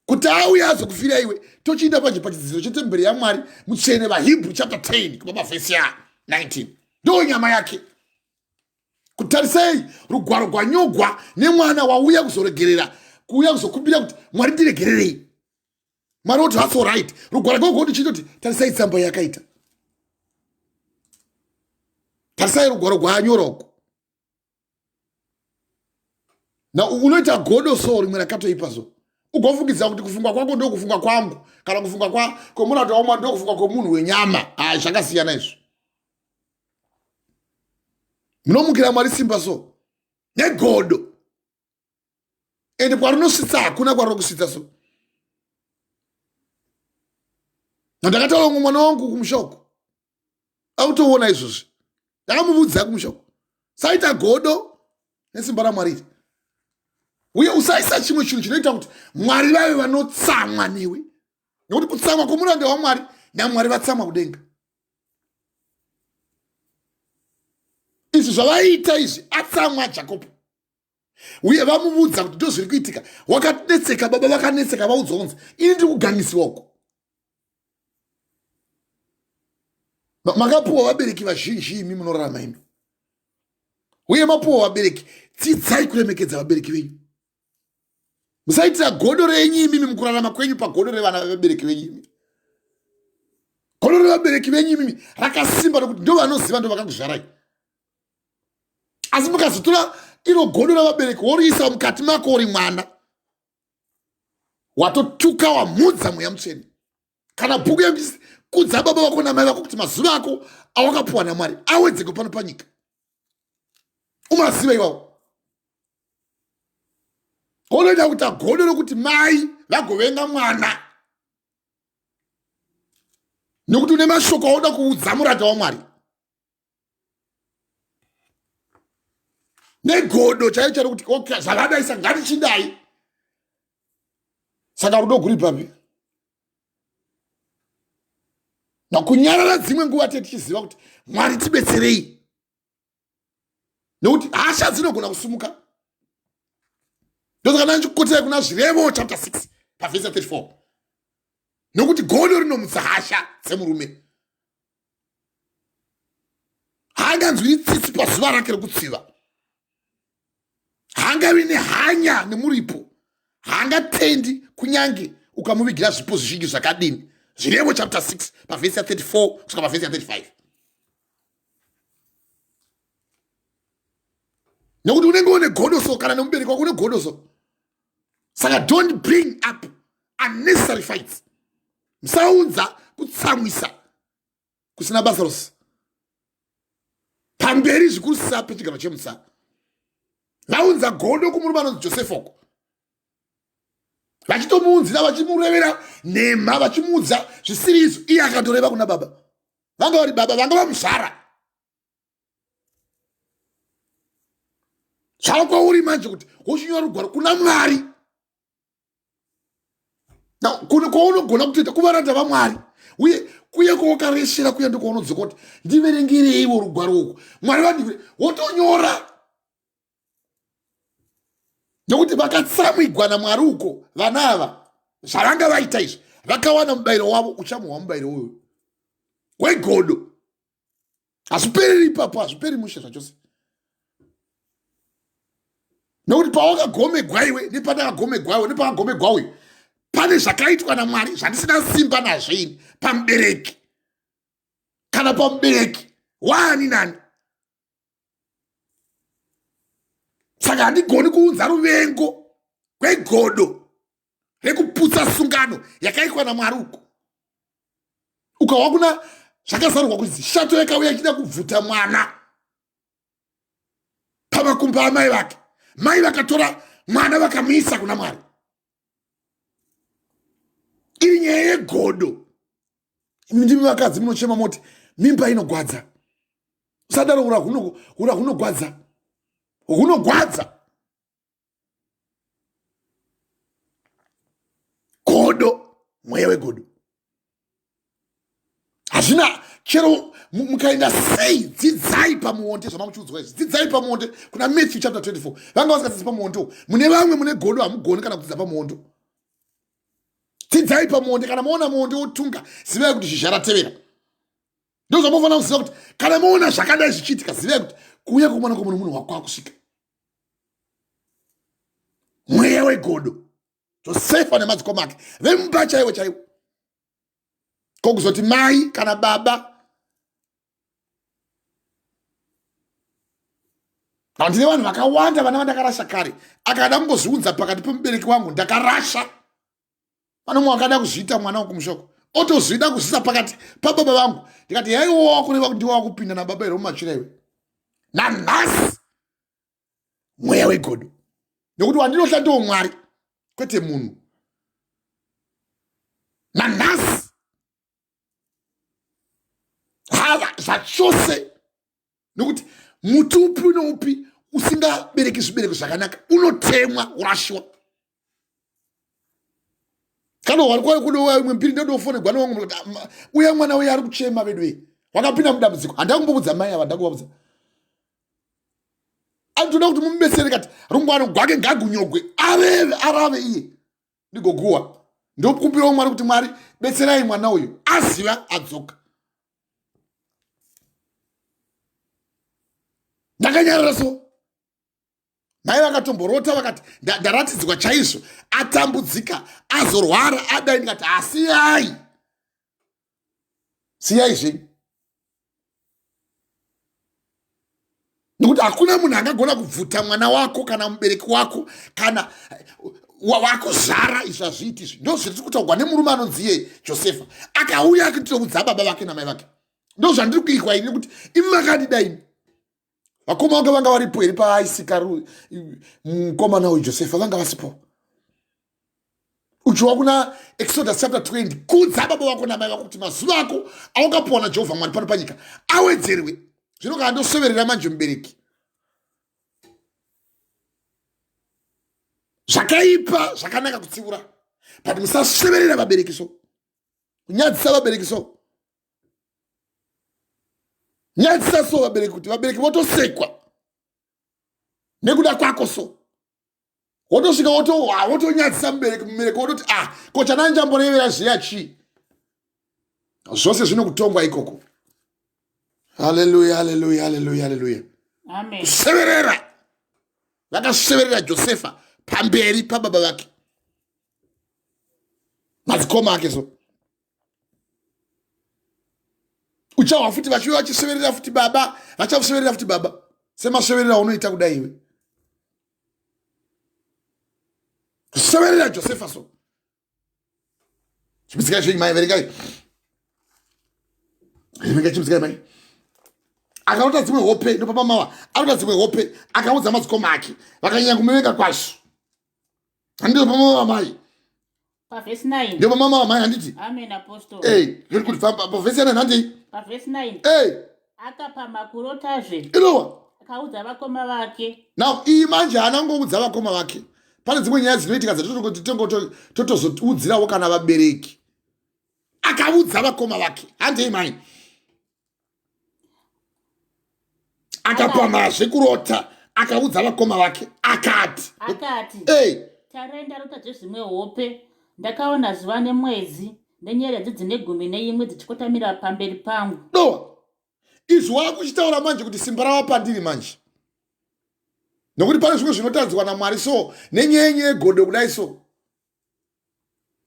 A: Kuti auya azokufira iwe tochienda pachidzidziro chetemberi yaMwari mutsvene vaHebrew chapter 10 kubva pavhesi ya 19 ndo nyama yake. Kutarisei rugwaro rwanyogwa nemwana wauya kuzoregerera, kuuya kuzokumbira kuti Mwari ndiregererei. Mwari oti that's all right. Rugwaro rwogodi chitoti tarisai tsamba yakaita. Tarisai rugwaro rwanyora uko. Na unoita godo so rimwe rakatoipa so. Ugofungidza kuti kufunga kwako ndo kufunga kwangu kana kufunga kwomuranda waMwari ndo kufunga kwomunhu wenyama. Zvakasiyana izvo. Munomukira Mwari simba so negodo ende kwarinosvitsa hakuna kwarinosvitsa so. Ndakataura mwana wangu kumushoko autoona izvozvi, ndakamubudza kumushoko saita godo nesimba raMwari uye usaisa chimwe chinhu chinoita kuti Mwari vave vanotsamwa newe, nekuti kutsamwa kwomuranda waMwari naMwari vatsamwa kudenga. Izvi zvavaita izvi atsamwa Jacobo uye vamubudza kuti ndo zviri kuitika. Wakadetseka baba vakanetseka vaudzwa kunzi ini ndiri kuganisiwa uko. Makapuwa vabereki vazhinji imi munorarama imi, uye mapuwa vabereki dzidzai kuremekedza vabereki venyu. Musaitira godo renyu imimi mukurarama kwenyu pagodo revana vevabereki venyu imi. Godo revabereki venyu imimi rakasimba nokuti ndo vanoziva ndo vakakuzvarai. Asi mukazotora iro godo ravabereki woriisa mukati mako uri mwana watotuka wamhudza Mweya Mutsvene. Kana bhuku yekuti kudza baba vako namai vako kuti mazuva ako awakapuwa naMwari awedzeke pano panyika. Umaziva iwawo. Unoita kuti godo rokuti mai vagovenga mwana nokuti une mashoko auda kuudza muranda waMwari. Negodo chaicho rokuti okay zvakadaisa ngatichidai. Saka rudo guri papi. Nakunyarara dzimwe nguva tichiziva kuti Mwari tibetserei. Nokuti hasha dzinogona kusumuka. Ndozaka ndachikotera kuna Zvirevo chapter 6 pavhesi 34. Nokuti godo rinomutsa hasha dzemurume. Haanganzwiri tsitsi pazuva rake rekutsiva. Haangavi nehanya nemuripo. Haangatendi kunyange ukamuvigira zvipo zvizhinji zvakadini. Zvirevo chapter 6 pavhesi 34 kusvika pavhesi 35. Nokuti unenge une godoso kana nemubereki wako une godoso. Saka don't bring up unnecessary fights. Musaunza kutsamwisa kusina basa rose. Pamberi zvikuru sape chigaro chemusa. Vaunza godo kumurume anonzi Josefa uko. Vachitomuunzira vachimurevera nhema vachimuudza zvisiri izvo. Iye akatoreva kuna baba. Vanga vari baba vanga vamuzvara. Zvakwauri manje kuti woshinywa rugwaro kuna Mwari. Kwaunogona kutoita kuvaranda vaMwari. Uye kuye kwawakareshera kuya ndokwaunodzika kuti ndiverengereiwo rugwaro uku. Mwari vandivere wotonyora. Nokuti vakatsamwigwa naMwari uko vana ava zvavanga vaita izvi vakawana mubayiro wavo uchamuhwa mubayiro uyu wegodo. Hazvipereri ipapo, hazviperi mushe zvachose. Nokuti pawakagomegwa iwe nepandakagomegwa iwe nepakagomegwa uyu pane zvakaitwa naMwari zvandisina simba nazvo ini pamubereki kana pamubereki waani nani. Saka handigoni kuunza ruvengo rwegodo rekuputsa sungano yakaitwa naMwari uko. Ukawa kuna zvakazarurwa kuti shato yakauya ichida kubvuta mwana pamakumbo amai vake. Mai vakatora mwana vakamuisa kuna Mwari. Iri nyaya yegodo. Ndimi vakadzi munochema moti mimba inogwadza. Usadaro ura hunogwadza. Hunogwadza. Godo, mweya wegodo. Hazvina chero mukaenda sei dzidzai pamuonde zvamamuchiudzwa izvi. Dzidzai pamuonde kuna Matthew chapter 24. Vanga vasingadzidzi pamuondo. Mune vamwe mune godo hamugoni kana kudzidza pamuondo. Dzidzai pamuonde kana maona muonde wotunga zivai kuti zhizha ratevera. Ndozvamunofanira kuziva kuti kana maona zvakadai zvichiitika zivai kuti kuuya kwomwana kwomunhu munhu wako akusvika. Mweya wegodo. Josefa nemadzikoma ake vemumba chaiwo chaiwo. Kokuzoti mai kana baba. Ndine vanhu vakawanda vana vandakarasha kare. Akada kungozviunza pakati pemubereki wangu ndakarasha. Pane mumwe akada kuzviita mwana wangu kumushoko. Otozvida kuzviisa pakati pababa vangu. Ndikati yaiwo wakureva kuti ndiwe wakupinda nababa here mumachira iwe. Nanhasi mweya wegodo. Nokuti wandinoshanda Mwari kwete munhu. Nanhasi hava zvachose. Nokuti muti upi noupi usingabereki zvibereko zvakanaka unotemwa urashiwa. Kana warikwayo kuno imwe mbiri ndodofonegwa newangu kuti uya mwana uya ari kuchema vedwe. Wakapinda mudambudziko. Handakungobudza mai ava ndakubvunza. Anotoda kuti mumubetsere kati rungwano gwake ngagunyogwe arave iye ndigoguwa. Ndokumbirawo Mwari kuti Mwari betserai mwana uyu aziva adzoka. Ndakanyarara so. Mai vakatomborota vakati ndaratidzwa chaizvo atambudzika azorwara adai. Ndikati asiyai. Siyai zvenyu. Nokuti hakuna munhu angagona kubvuta mwana wako kana mubereki wako kana wakuzvara izvi hazviiti izvi. Ndo zviri kutaurwa nemurume anonzi Josefa. Akauya akitobudza baba vake namai vake. Ndo zvandiri kuikwa ini kuti imi makadida imi. Vakoma vange vanga varipo here paaisika mukomana uyu Josefa vanga vasipo. Uchiwa kuna Exodus chapter 20. Kudza baba vako namai vako kuti mazuva ako aungapona Jehovha Mwari pano panyika awedzerwe. Zvino kana ndosoverera manje mubereki. Zvakaipa zvakanaka kutsiura. But musaseverera vabereki so. Kunyadzisa vabereki so. Nyadzisa so vabereki kuti vabereki votosekwa. nekuda kwako so wotosvika wotonyadzisa mubereki wototi ko chananjamborevera zviya chii zvose zvinokutongwa ikoko. Haleluya, haleluya, haleluya, haleluya.
B: Amen.
A: Kuseverera. Vakaseverera Josefa pamberi pababa vake. Madzikoma ake so. Uchawa futi vachiwa vachiseverera futi baba, vachaseverera futi baba. Semaseverera unoita kudai iwe. Kuseverera Josefa so. Chimitsika chenyu mai verekai. Verekai chimitsika mai. Akarota dzimwe hope ndopapa mawa arota dzimwe hope akaudza madzikoma ake vakanyanya kumuvenga kwazvo. Handiro pamama mai
B: Verse 9
A: ndipo mama mai handiti
B: amen apostle
A: zviri kuti pavhesi 9 handei
B: verse 9 akapa makurotazve
A: inowa
B: akaudza vakoma vake.
A: Now iyi manje anangoudza vakoma vake. Pane dzimwe nyaya dzinoitika dzatotozoudzirawo kana vabereki. Akaudza vakoma vake handei mai akapamazve kurota akaudza vakoma vake akati
B: tarenda rotadzve zvimwe hope ndakaona zuva nemwedzi nenyeredzi dzine 11 dzichikotamira pamberi pangu.
A: Dowa izvi wakuchitaura manje kuti simba rava pandiri manje, nokuti pane zvimwe zvinotadzwa naMwari so nenyenye yegodo kudai so.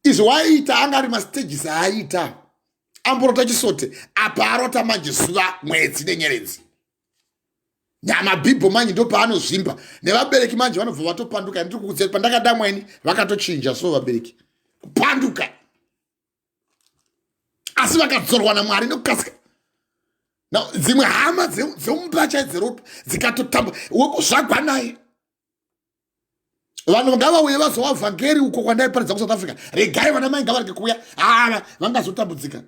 A: Izvi waita anga ari mastages aaita amborota chisote apa arota manje zuva mwedzi nenyeredzi. Nyama bhibho manje ndo paanozvimba nevabereki manje vanobva vatopanduka. Ndiri kukudzira pandakada mweni vakatochinja so vabereki kupanduka, asi vakadzorwa naMwari nokukasika. Now dzimwe hama dzemupacha dzeropa dzikatotamba zvagwa naye. Vanhu ngavauye vazowa vhangeri uko kwandaiparidza kuSouth Africa. Regai vana mai ngavarege kuuya vangazotambudzika.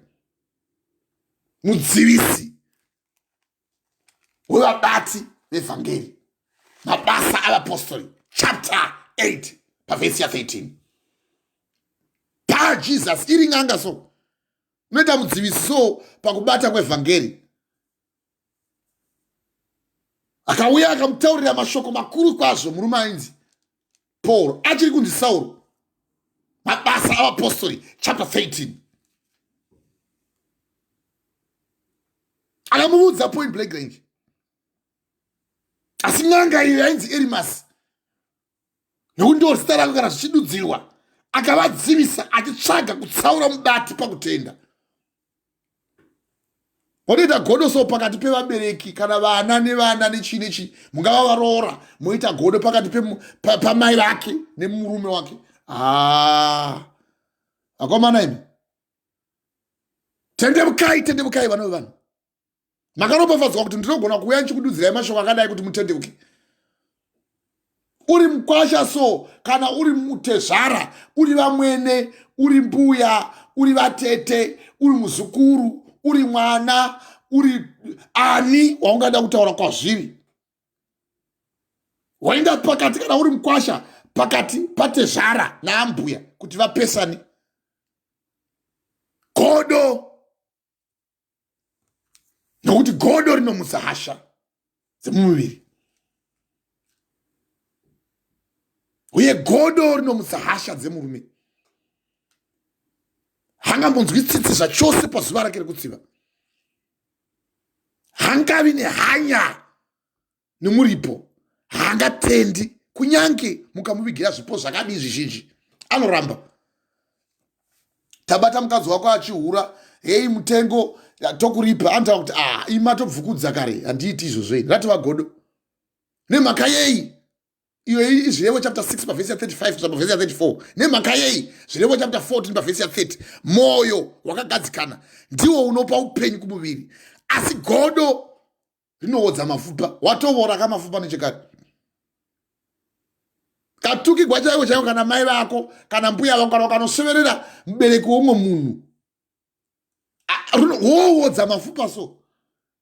A: Mudzivisi wevabati vevhangeri mabasa avapostori chapter 8 pavhesi 13 Jesus iri nganga so unoita mudzivisi so pakubata kwevhangeri. Akauya akamutaurira mashoko makuru kwazvo murume ainzi Paul achiri kunzi Sauro. Mabasa avapostori chapter 13 akamuudza point blank range. Asi n'anga iyo yainzi Elimas nokuti ndo zita rake kana zvichidudzirwa akavadzivisa achitsvaga kutsaura mubati pakutenda. Unoita godo so pakati pevabereki kana vana nevana nechi nechi mungava varoora moita godo pakati pamai vake nemurume wake. Akomana imi tendemukai vana vevanhu. Makaropafadzwa kuti ndinogona kuuya ndichikududzirai mashoko akadai kuti mutendeuke. Uri mukwasha so kana uri mutezvara uri vamwene uri mbuya uri vatete uri muzukuru uri mwana uri ani waungada kutaura kwazviri. Waenda pakati kana uri mukwasha pakati patezvara naambuya kuti vapesani. Godo nokuti godo rinomutsa hasha dzemumuviri, uye godo rinomutsa hasha dzemurume. Hangambonzwi tsitsi zvachose pazuva rake rekutsiva. Hangavi nehanya nemuripo. Haangatendi kunyange mukamuvigira zvipo zvakadii zvizhinji anoramba. Tabata mukadzi wako achihura hei mutengo tokuripa antaura kuti ima tobvukudza kare handiiti izvozvo ine rati vagodo nemhaka yei iyo zvirevo chapter 6 pavhesi ya 35 kusvika pavhesi ya 34 nemhaka yei zvirevo chapter 14 pavhesi ya 30 moyo wakagadzikana ndiwo unopa upenyu kumuviri, asi godo rinoodza mapfupa. Watovora kamapfupa nechekare. Katukigwa chaiwo chaiwo kana mai vako kana mbuya vako kana ukanoseverera mubereki womwe munhu woodza mapfupa so.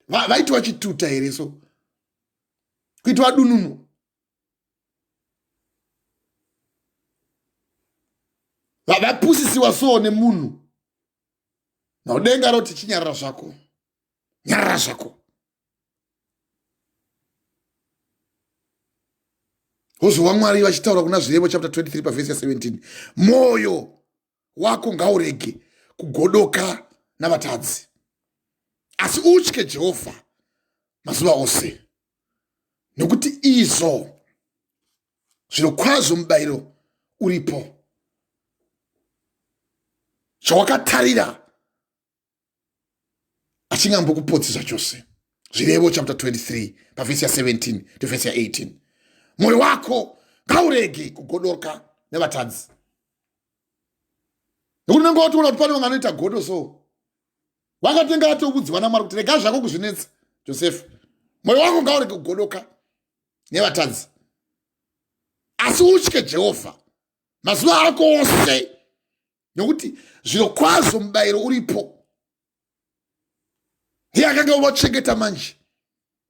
A: Vaitwa chituta here so kuitwa dununu. Vapusisiwa so nemunhu. Naudenga roti chinyarara zvako, nyarara zvako. Wozwa Mwari vachitaura kuna zvirevo chapter 23 pavhesi 17. Moyo wako ngaurege kugodoka navatadzi, asi utye Jehovha mazuva ose, nekuti izvo zvirokwazvo mubayiro uripo, chawakatarira achingambokupotsi zvachose. Zvirevo chapter 23 pavhesi 17 to vhesi 18. Moyo wako ngaurege kugodoka nevatadzi. Nekuti nenge watoona kuti pane vamwe vanoita godo so wakatenga atoudzwa naMwari kuti rega zvako kuzvinetsa Josefa, moyo wako ngaurege kugodoka nevatadzi, asi utye Jehovha mazuva ako ose, nekuti zvirokwazvo mubayiro uripo. Ndiye akanga vachengeta manje.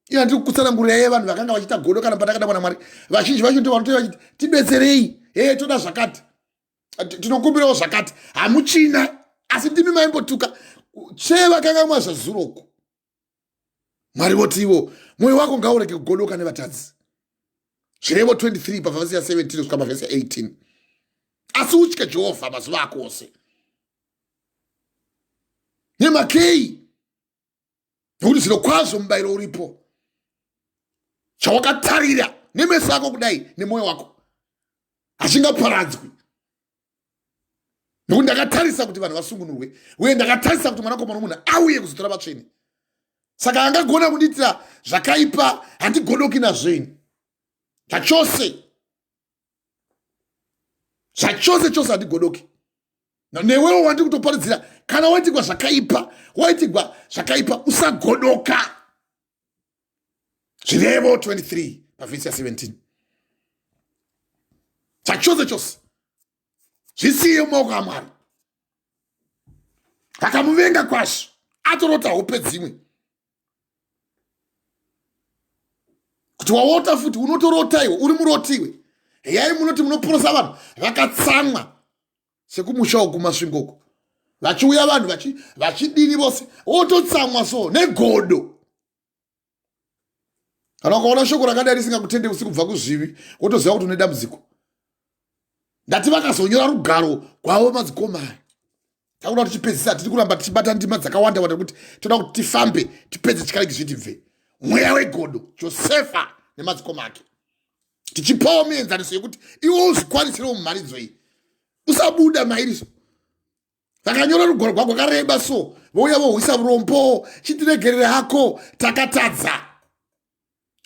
A: Ina ndiri kutsanangurira vanhu vakanga vachiita godo kana patakada naMwari. Vazhinji vacho ndivo vanotoita vachiti tibetserei, toda zvakati, tinokumbirawo zvakati, hamuchina, asi ndimi maimbotuka chevakanga mwazvazuroko. Mwari voti ivo, moyo wako ngaurege kugodoka nevatadzi. Zvirevo 23 pavhesi 17 kusvika pavhesi 18. Asi utye Jehovha mazuva ako ose. Nemakei, nekuti zvirokwazvo mubayiro uripo, chawakatarira nemeso ako kudai nemoyo wako hachingaparadzwi. Nekuti ndakatarisa kuti vanhu vasungunurwe, uye ndakatarisa kuti mwanakomana womunhu auye kuzotora vatsvene. Saka angagona kundiitira zvakaipa, handigodoki nazveni. Zvachose handigodoki. Newewo wandi kutoparidzira, kana waitigwa zvakaipa, usagodoka. Zvirevo 23 pavhesi 17. Zvachose zvisiye mumaoko aMwari. Vakamuvenga kwazvo, atorota hope dzimwe. Kuti waota futi unotorota iwe, uri murotiwe. Yai munoti munoporosa vanhu vakatsamwa sekumusha kumasvingoko. Vachiuya vanhu vachidini vose, wototsamwa so negodo. Kana ukaona shoko rakadai risingakutende usiku kubva kuzvivi, wotoziva kuti une dambudziko. Ndati vakazonyora rugaro kwavo madzikoma aya. Takuda kuti tipedzisa, tiri kuramba tichibata ndima dzakawanda wanda kuti toda kuti tifambe tipedze chikarege zvitibve. Mweya wegodo, Josefa nemadzikoma ake. Tichipawo muenzaniso yekuti iwe uzvikwanisewo mumharidzo iyi. Usabuda mairiso. Vakanyora rugaro rwako rwakareba so, vouya vohwisa urombo, chitiregerere hako, takatadza.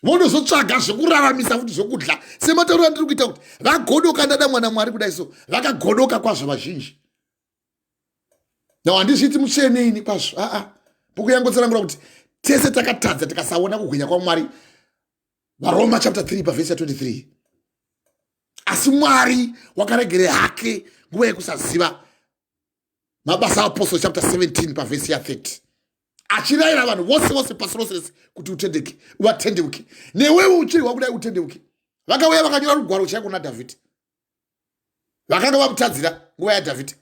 A: Vonozotsvaga zvokuraramisa kuti zvokudya. Sematauro andiri kuita kuti vagodoka ndada mwana Mwari kudai so, vakagodoka kwazvo vazhinji. Handizviti mucheneni kwazvo. Bhuku yangu tsanangura kuti tese takatadza tikasaona kubwinya kwaMwari. Varoma chapter 3 pavhesi 23. Asi Mwari wakaregere hake nguva yekusaziva mabasa apostle chapter 17 pavhesi 30. Achirayira vanhu vose pasi rose kuti utendeke, uvatendeuke. Newewo uchirwa kudai utendeuke. Vakauya vakanyora rugwaro chaiko kuna Dhavhidhi. Vakanga vamutadzira nguva yaDhavhidhi.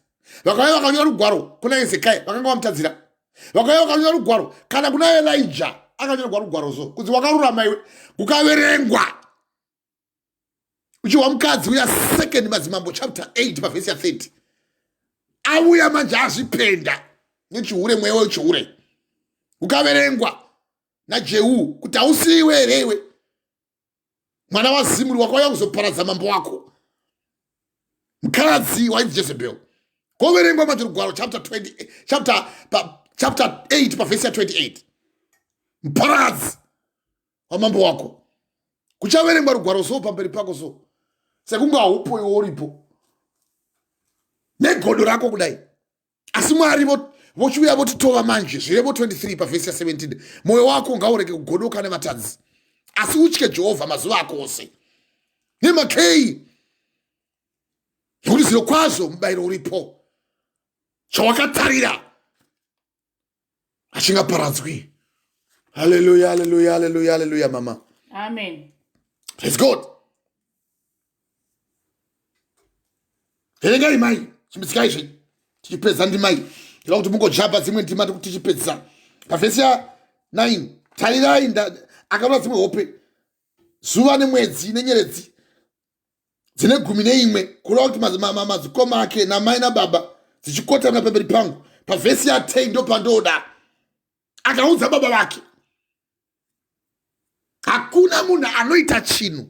A: Vakauya vakanyora rugwaro kuna Hezekia, vakanga vamutadzira. Vakauya vakanyora rugwaro kana kuna Elijah, akanyorwa rugwaro so. Kuti wakarurama iwe, kukaverengwa. Uchiwa mukadzi uya 2 Madzimambo chapter 8 pavhesi 30. Auya manje azvipenda nechihure, mweya wechihure. Ukaverengwa naJehu kuti hausiwe here iwe, mwana waZimuri wakauya kuzoparadza mambo wako, mukadzi wainzi Jezebel. Koverengwa manje rugwaro chapter 8 pavhesi 28. Muparadzi wamambo wako. Kuchaverengwa rugwaro so pamberi pako so, sekunge haupo iwe uripo negodo rako kudai. Asi Mwari vochiuya votitova manje. Zvirevo 23 pavhesi 17. Moyo wako ngaurege kugodoka nevatadzi, asi utye Jehovha mazuva ako ose. Nemakei, nekuti zvirokwazvo mubayiro uripo, chawakatarira achingaparadzwi. Hallelujah, hallelujah, hallelujah, hallelujah, mama.
B: Amen.
A: Praise God. Verengai mai, chimbitsikai izvi. Tichipedza ndimai. Ndira kuti mungojamba dzimwe ndima tichipedza. Pavhesi 9. Tarirai akaona dzimwe hope. Zuva nemwedzi nenyeredzi dzine 11 kureva kuti madzikoma ake namai nababa dzichikotana pamberi pangu. Pavhesi ya 10 ndo pandoda. Akaudza baba vake, hakuna munhu anoita chinhu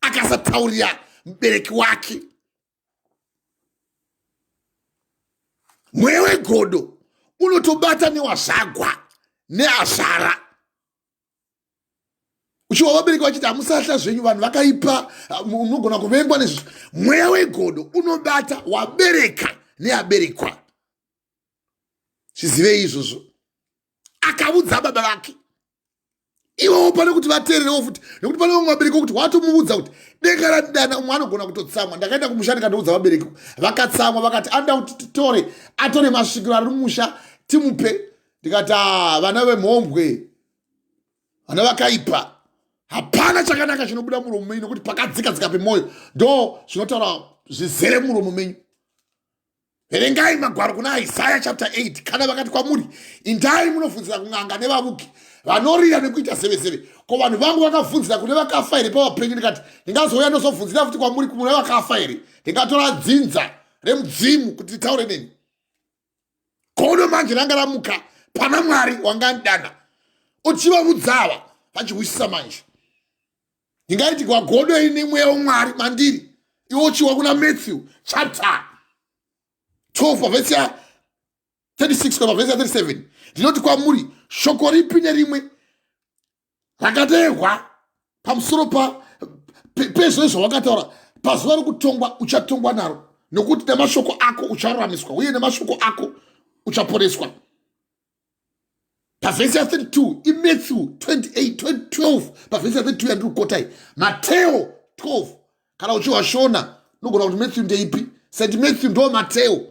A: akasataurira mubereki wake. Mweya wegodo unotobata newazvagwa neazvara. Uchiwa vabereki vachiti hamusatya zvenyu, vanhu vakaipa, munogona kuvengwa nezvizvo. Mweya wegodo unobata wabereka neaberekwa. Chizivei izvozvo. Akaudza baba vake. Ivo pane kuti vateererewo futi, nekuti pane vamwe vabereki kuti watomuudza kuti denga radana umwe anogona kutotsamwa. Ndakaenda kumushani kandoudza vabereki, vakatsamwa vakati anda kuti atore masvikiro ari mumusha timupe. Ndikati vana vemhombwe, vana vakaipa, hapana chakanaka chinobuda muromo menyu, nokuti pakadzika pemwoyo ndo zvinotaura zvizere muromo menyu. Verengai magwaro kuna Isaiah chapter 8. Kana vakati kwamuri, indai munobvunzira kun'anga nevavuki vanorira nekuita seveseve. Ko vanhu vangu vakabvunzira kune vakafa here pavapenyu. Ndikati ndingazouya ndozobvunzira futi kwamuri kune vakafa here. Ndingatora dzinza remudzimu kuti ritaure neni. Godo manje ranga ramuka pana Mwari wangandana. Uchivaudza ava vachiwisisa manje. Ndingaiti kwagodo ine mweya waMwari mandiri. Iwo uchiwa kuna Matthew chapter 12 pavhesi ya 36 kwa pavhesi ya 37. Ndinoti kwamuri, shoko ripi nerimwe rakateerwa pamusoro pezvozvo wakataura pazuva rokutongwa uchatongwa naro, nokuti nemashoko ako ucharuramiswa uye nemashoko ako uchaporeswa. Pavhesi ya 32 iMatthew 28:12 pavhesi ya 32 yandikukotai. Mateo 12 kana uchiwa Shona nogona kuti Matthew ndeipi. St. Matthew ndo Mateo.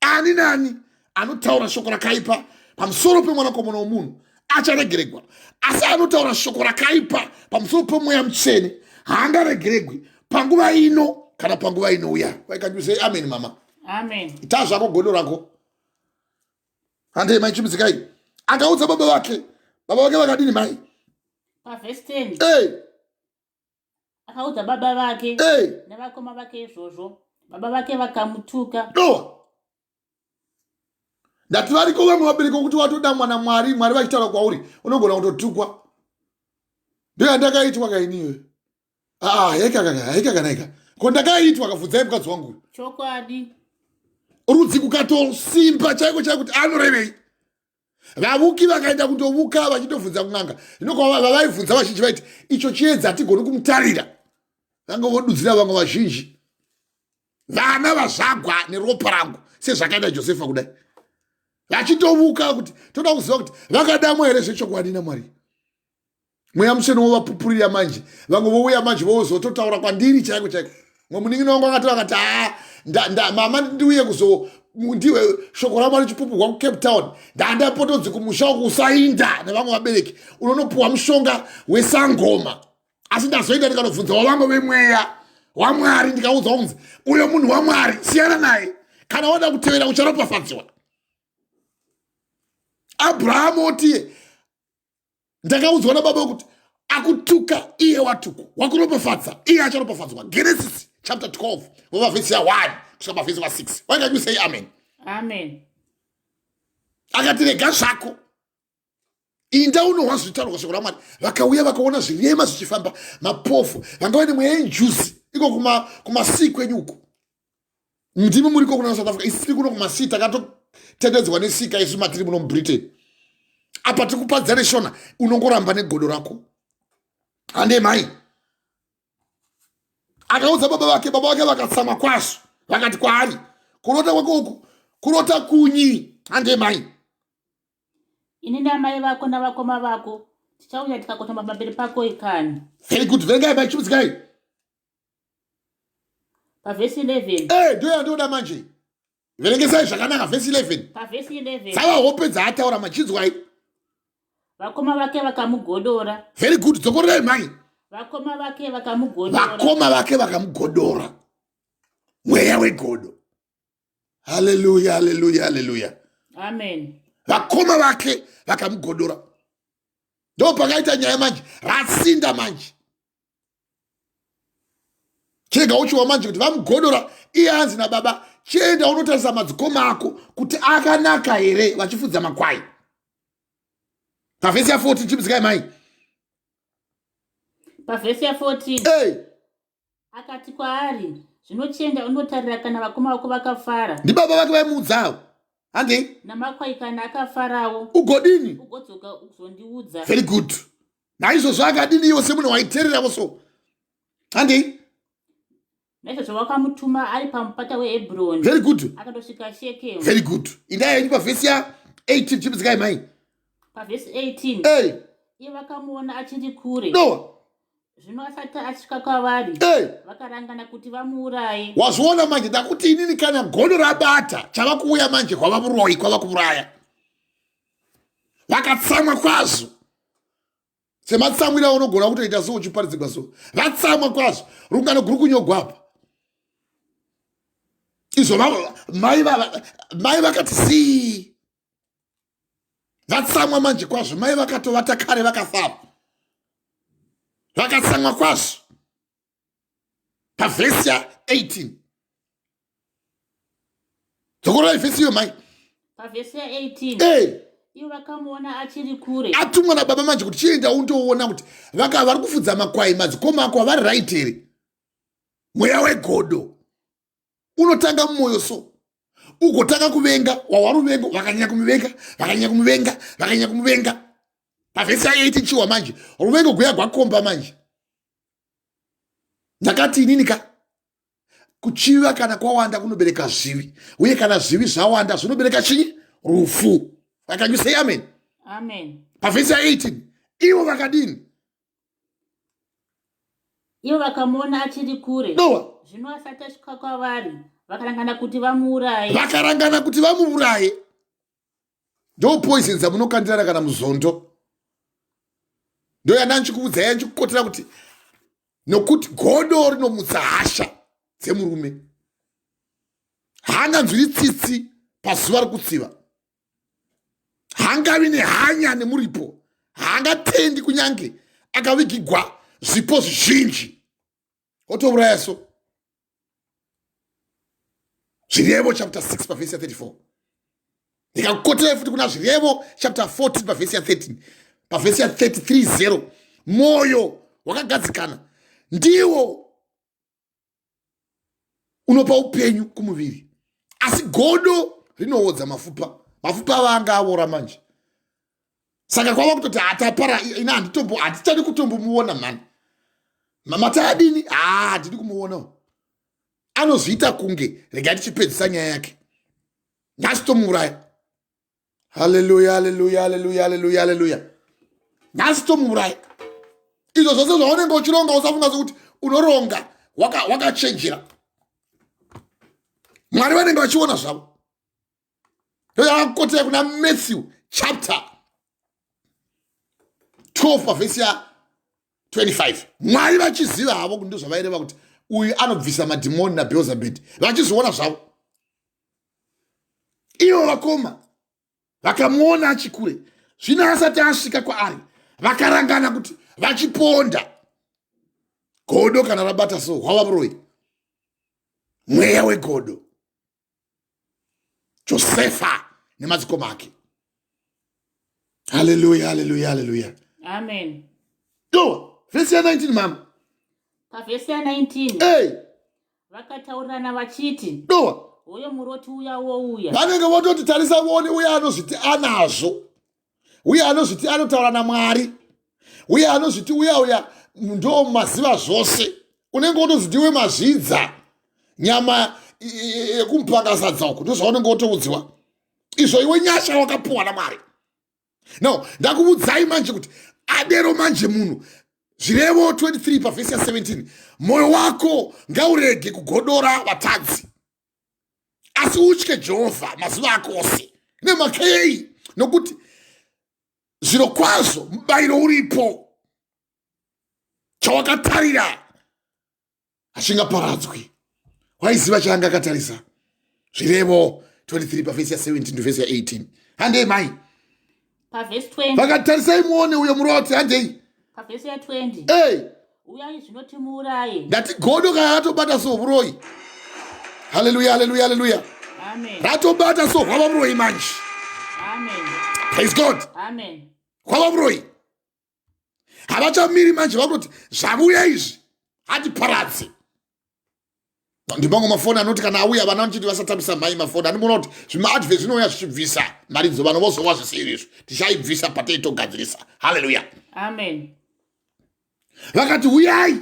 A: Ani nani anotaura shoko rakaipa pamusoro pemwanakomana womunhu acharegeregwa, asi anotaura shoko rakaipa pamusoro pemweya mutsvene haangaregeregwi panguva ino kana panguva inouya. Can you say amen, mama?
B: Amen.
A: Ita zvako godo rako. Handei mai chimudzikai. Akaudza baba vake. Baba vake vakadini mai?
B: Pavhesi 10.
A: Hey.
B: Akaudza baba vake.
A: Hey.
B: Nevakoma vake izvozvo. Baba vake vakamutuka.
A: No. Ndati variko vamwe vabereki kuti watoda mwana Mwari, Mwari vachitaura kwauri, unogona kutotukwa. Ndiyo yandakaitwa kainiwe. Haikakanaika. Ko ndakaitwa akabvunzai mukadzi wangu.
B: Chokwadi.
A: Rudzi kukatosimba chaiko kuti anorevei. Vavuki vakaenda kundovuka vachitobvunza kun'anga. Ndinokwa vavaibvunza vazhinji vaiti icho chiedza hatigoni kumutarira. Vanga vodudzira vamwe vazhinji. Vana vazvagwa neropa rangu sezvakaita Josefa kudai. Vachitovuka kuti toda kuziva kuti vakadamwa here zvechokwadi naMwari. Mweya mutsvene wovapupurira manje. Vamwe vouya manje vozototaura kwandiri chaiko chaiko. Mwe munin'ina wangu akati mama ndiuye ndiwe shoko raMwari chipupurwa kuCape Town. Ndandapotodzi kumusha kusainda nevamwe vabereki. Unonopuwa mushonga wesangoma. Asi ndazoenda ndikandobvunza wavamwe vemweya waMwari ndikaudzwa kunzi uyo munhu waMwari siyana naye. Kana wada kutevera ucharopafadzwa. Abrahamu otiye ndakaudzwa nababa kuti akutuka iye watuku wakuropafadza iye acharopafadzwa. Genesis chapter 12 vova vhesi ya 1 kusvika pavhesi va 6. Why can you say amen?
B: Amen.
A: Akati rega zvako inda unohwa zvitaurwa shoko raMwari. Vakauya vakaona zvirema zvichifamba, mapofu, vangava nemweya yenjuzi iko kumasi kwenyu uko. Ndimi muriko kuna South Africa, isiri kuno kumasi takatotendedzwa nesika isu matiri muno muBritain. Apa tikupadzane Shona unongoramba negodo rako. Ande mai. Akaudza baba vake vakatsama kwazvo. Vakati kwaari, kurota kwako uku, kurota kunyi. Ande mai.
B: Ini namai vako navakoma vako tichauya tikakotama pamberi pako ikani.
A: Very good. Verengai mai chimudzikai.
B: Pavhesi 11.
A: Ndoya ndoda manje. Verengesai zvakanaka vhesi 11.
B: Pavhesi 11.
A: Sava hope dzaataura machinzwai.
B: Vakoma vake vakamugodora.
A: Very good. Dzokorerai mai.
B: Vakoma vake vakamugodora.
A: Vakoma vake vakamugodora. Mweya wegodo. Hallelujah, hallelujah, hallelujah.
B: Amen.
A: Vakoma vake vakamugodora. Ndo pakaita nyaya manje rasinda manje. chega uchiwa manje kuti vamugodora iye anzi nababa chienda unotarisa madzikoma ako kuti akanaka here vachifudza makwai. Pavhesi ya 14 chimuzikai mai.
B: Pavhesi ya 14 akati kwaari, zvino chienda unotarira kana vakoma vako vakafara.
A: Ndi baba vake vaimuudzawo. Handi?
B: Namakwai kana akafarawo.
A: Ugodini?
B: Ugodzoka uzondiudza.
A: Very good. Naizvozvo akadini iwo semunhu waiteererawo so. Handi?
B: Naizvozvo vakamutuma ari pamupata weHebhuroni.
A: Very good.
B: Akandosvika Shekemu.
A: Very good. Indaya yenyu pavhesi ya 18 chimuzikai mai.
B: Pavhesi 18 iye vakamuona achiri kure. Zvino asati asvika kwavari vakarangana kuti vamuuraye.
A: Wazviona manje ndakuti inini kana godo rabata chava kuuya manje kwavamuroyi kwava kuuraya. Vakatsamwa kwazvo sematsamwira unogona kutoita so uchiparidzirwa so. Vatsamwa kwazvo rungano guru kunyogwapa. Izvo mai vakati sii. Vatsamwa manje kwazvo mai vakatovata kare vakafara. Vakatsamwa kwazvo. Pavhesi ya 18 dzokora ivhesi iyo mai.
B: Pavhesi ya 18 ivo vakamuona achiri kure.
A: Atumwa nababa manje kuti chienda undoona kuti vari kufudza makwai madzikoma ako havari right here. Mweya wegodo unotanga mumwoyo so. Ugotanga kuvenga wawaruvenga vakanyanya kumuvenga vakanyanya kumuvenga vakanyanya kumuvenga. Pavhesi ya 18 chiwa manje ruvengo guya gwakomba manje. Ndakati ininika kuchiva kana kwawanda kunobereka zvivi uye kana zvivi zvawanda zvinobereka chinyi rufu. Can you say amen?
B: Amen.
A: Pavhesi ya 18 ivo vakadini
B: ivo vakamuona achiri kure. Zvino asati asvika kwavari vakarangana kuti vamuuraye.
A: Vakarangana kuti vamuuraye. Ndo poison dzamunokandirana kana muzondo. Ndo yandanchikuudzai yanchikukotera kuti nokuti godo rinomutsa hasha dzemurume. Haanganzwiri tsitsi pazuva rokutsiva. Haangavi nehanya nemuripo. Haangatendi kunyange akavigigwa zvipo zvizhinji. Otouraya so. Zvirevo chapter 6 pavhesi ya 34. Ndikakukotera futi kuna zvirevo chapter 14 pavhesi ya 13. Pavhesi ya 33:0 moyo wakagadzikana ndiwo unopa upenyu kumuviri. Asi godo rinoodza mafupa. Mafupa vanga avora manje. Saka kwava kutoti atapara ina hatichadi kutombomuona mani. Mamata adini? Hatidi kumuona. Anozviita kunge regai tichipedzisa nyaya yake. Nyasitomuuraya. Hallelujah, hallelujah, hallelujah, hallelujah, hallelujah. Nyasitomuuraya. Izvo zvose zvaunenge uchironga usafunga sokuti unoronga wakachenjera. Mwari vanenge vachiona zvavo. Ndoyakakotera kuna Matthew chapter 12 pavhesi ya 25. Mwari vachiziva havo kuti ndozvavaireva kuti uyu anobvisa madhimoni naBheelzebubhi. Vachizviona zvavo. Ivo vakoma vakamuona achikure. Zvino asati asvika kwaari vakarangana kuti vachiponda. Godo kana rabata so hwavamuroyi. Mweya wegodo. Josefa nemadzikoma ake. Hallelujah, hallelujah, hallelujah.
B: Amen.
A: Vhesi ya 19 mama.
B: Pavhesi ya 19 vakataurirana vachiti uyo muroti uya wouya.
A: Vanenge vototi tarisa vone uya anozviti anazvo. Uya anozviti anotaura naMwari. Uya anozviti uya ndo maziva zvose. Unenge wotozviti we mazvidza nyama yekumpangazadza uko ndozvaunenge wotoudziwa. Izvo iwe nyasha wakapuwa naMwari. No, ndakuudzai manje kuti adero manje munhu. Zvirevo 23 pavhesi ya 17. Moyo wako ngaurege kugodora vatadzi. Asi utye Jehovha mazuva ako ose. Nemhaka yei? Nokuti zviro kwazvo mubayiro uripo. Chawakatarira hachingaparadzwi. Waiziva chaanga akatarisa. Zvirevo 23 pavhesi ya 17 vhesi ya 18. Handei mai.
B: Pavhesi 20.
A: Vakatarisai muone uyo muroti handei.
B: Pavhesi ya 20. Uyai zvinotimuuraye.
A: Ndati godo karatobata souroyi. Hallelujah, hallelujah, hallelujah.
B: Amen.
A: Ratobata so kwava muroyi manje.
B: Amen.
A: Praise God.
B: Amen.
A: Kwava muroyi. Havachamiri manje vakutoti zvamuya izvi hatiparadzi. Ndimango mafoni anoti kana auya vana vanochiti vasatambisa mhai mafoni. Andimona kuti zvimaadvhe zvinouya zvichibvisa maridzo vanhu vozowa zvisiri izvi. Tichaibvisa pateitogadzirisa. Hallelujah.
B: Amen.
A: Vakati uyai.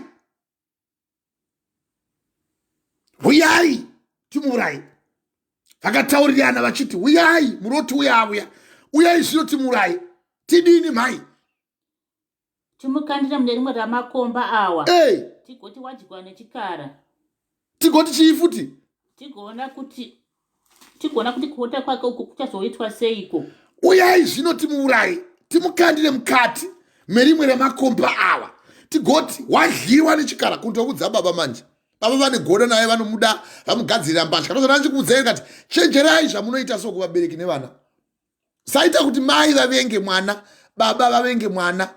A: Uyai. Timurai. Vakataurirana vachiti uyai. Muroti uya. Uyai zvino timurai. Tidini mhai.
B: Timukandira mune rimwe ramakomba awa. Tigoti wadyiwa nechikara.
A: Tigoti chii futi?
B: Tigoona kuti kuota kwake uku kuchazoitwa seiko.
A: Uyai zvino timuurai. Timukandire mukati merimwe ramakomba awa. Tigoti wadyiwa nechikara. Kundoudza baba manje. Baba vane godo naye vanomuda vamugadzirira mbatya. Ndozvona ndikuudzai kati chenjerai zvamunoita sokuvabereki nevana. Saita kuti mai vavenge mwana, baba vavenge mwana,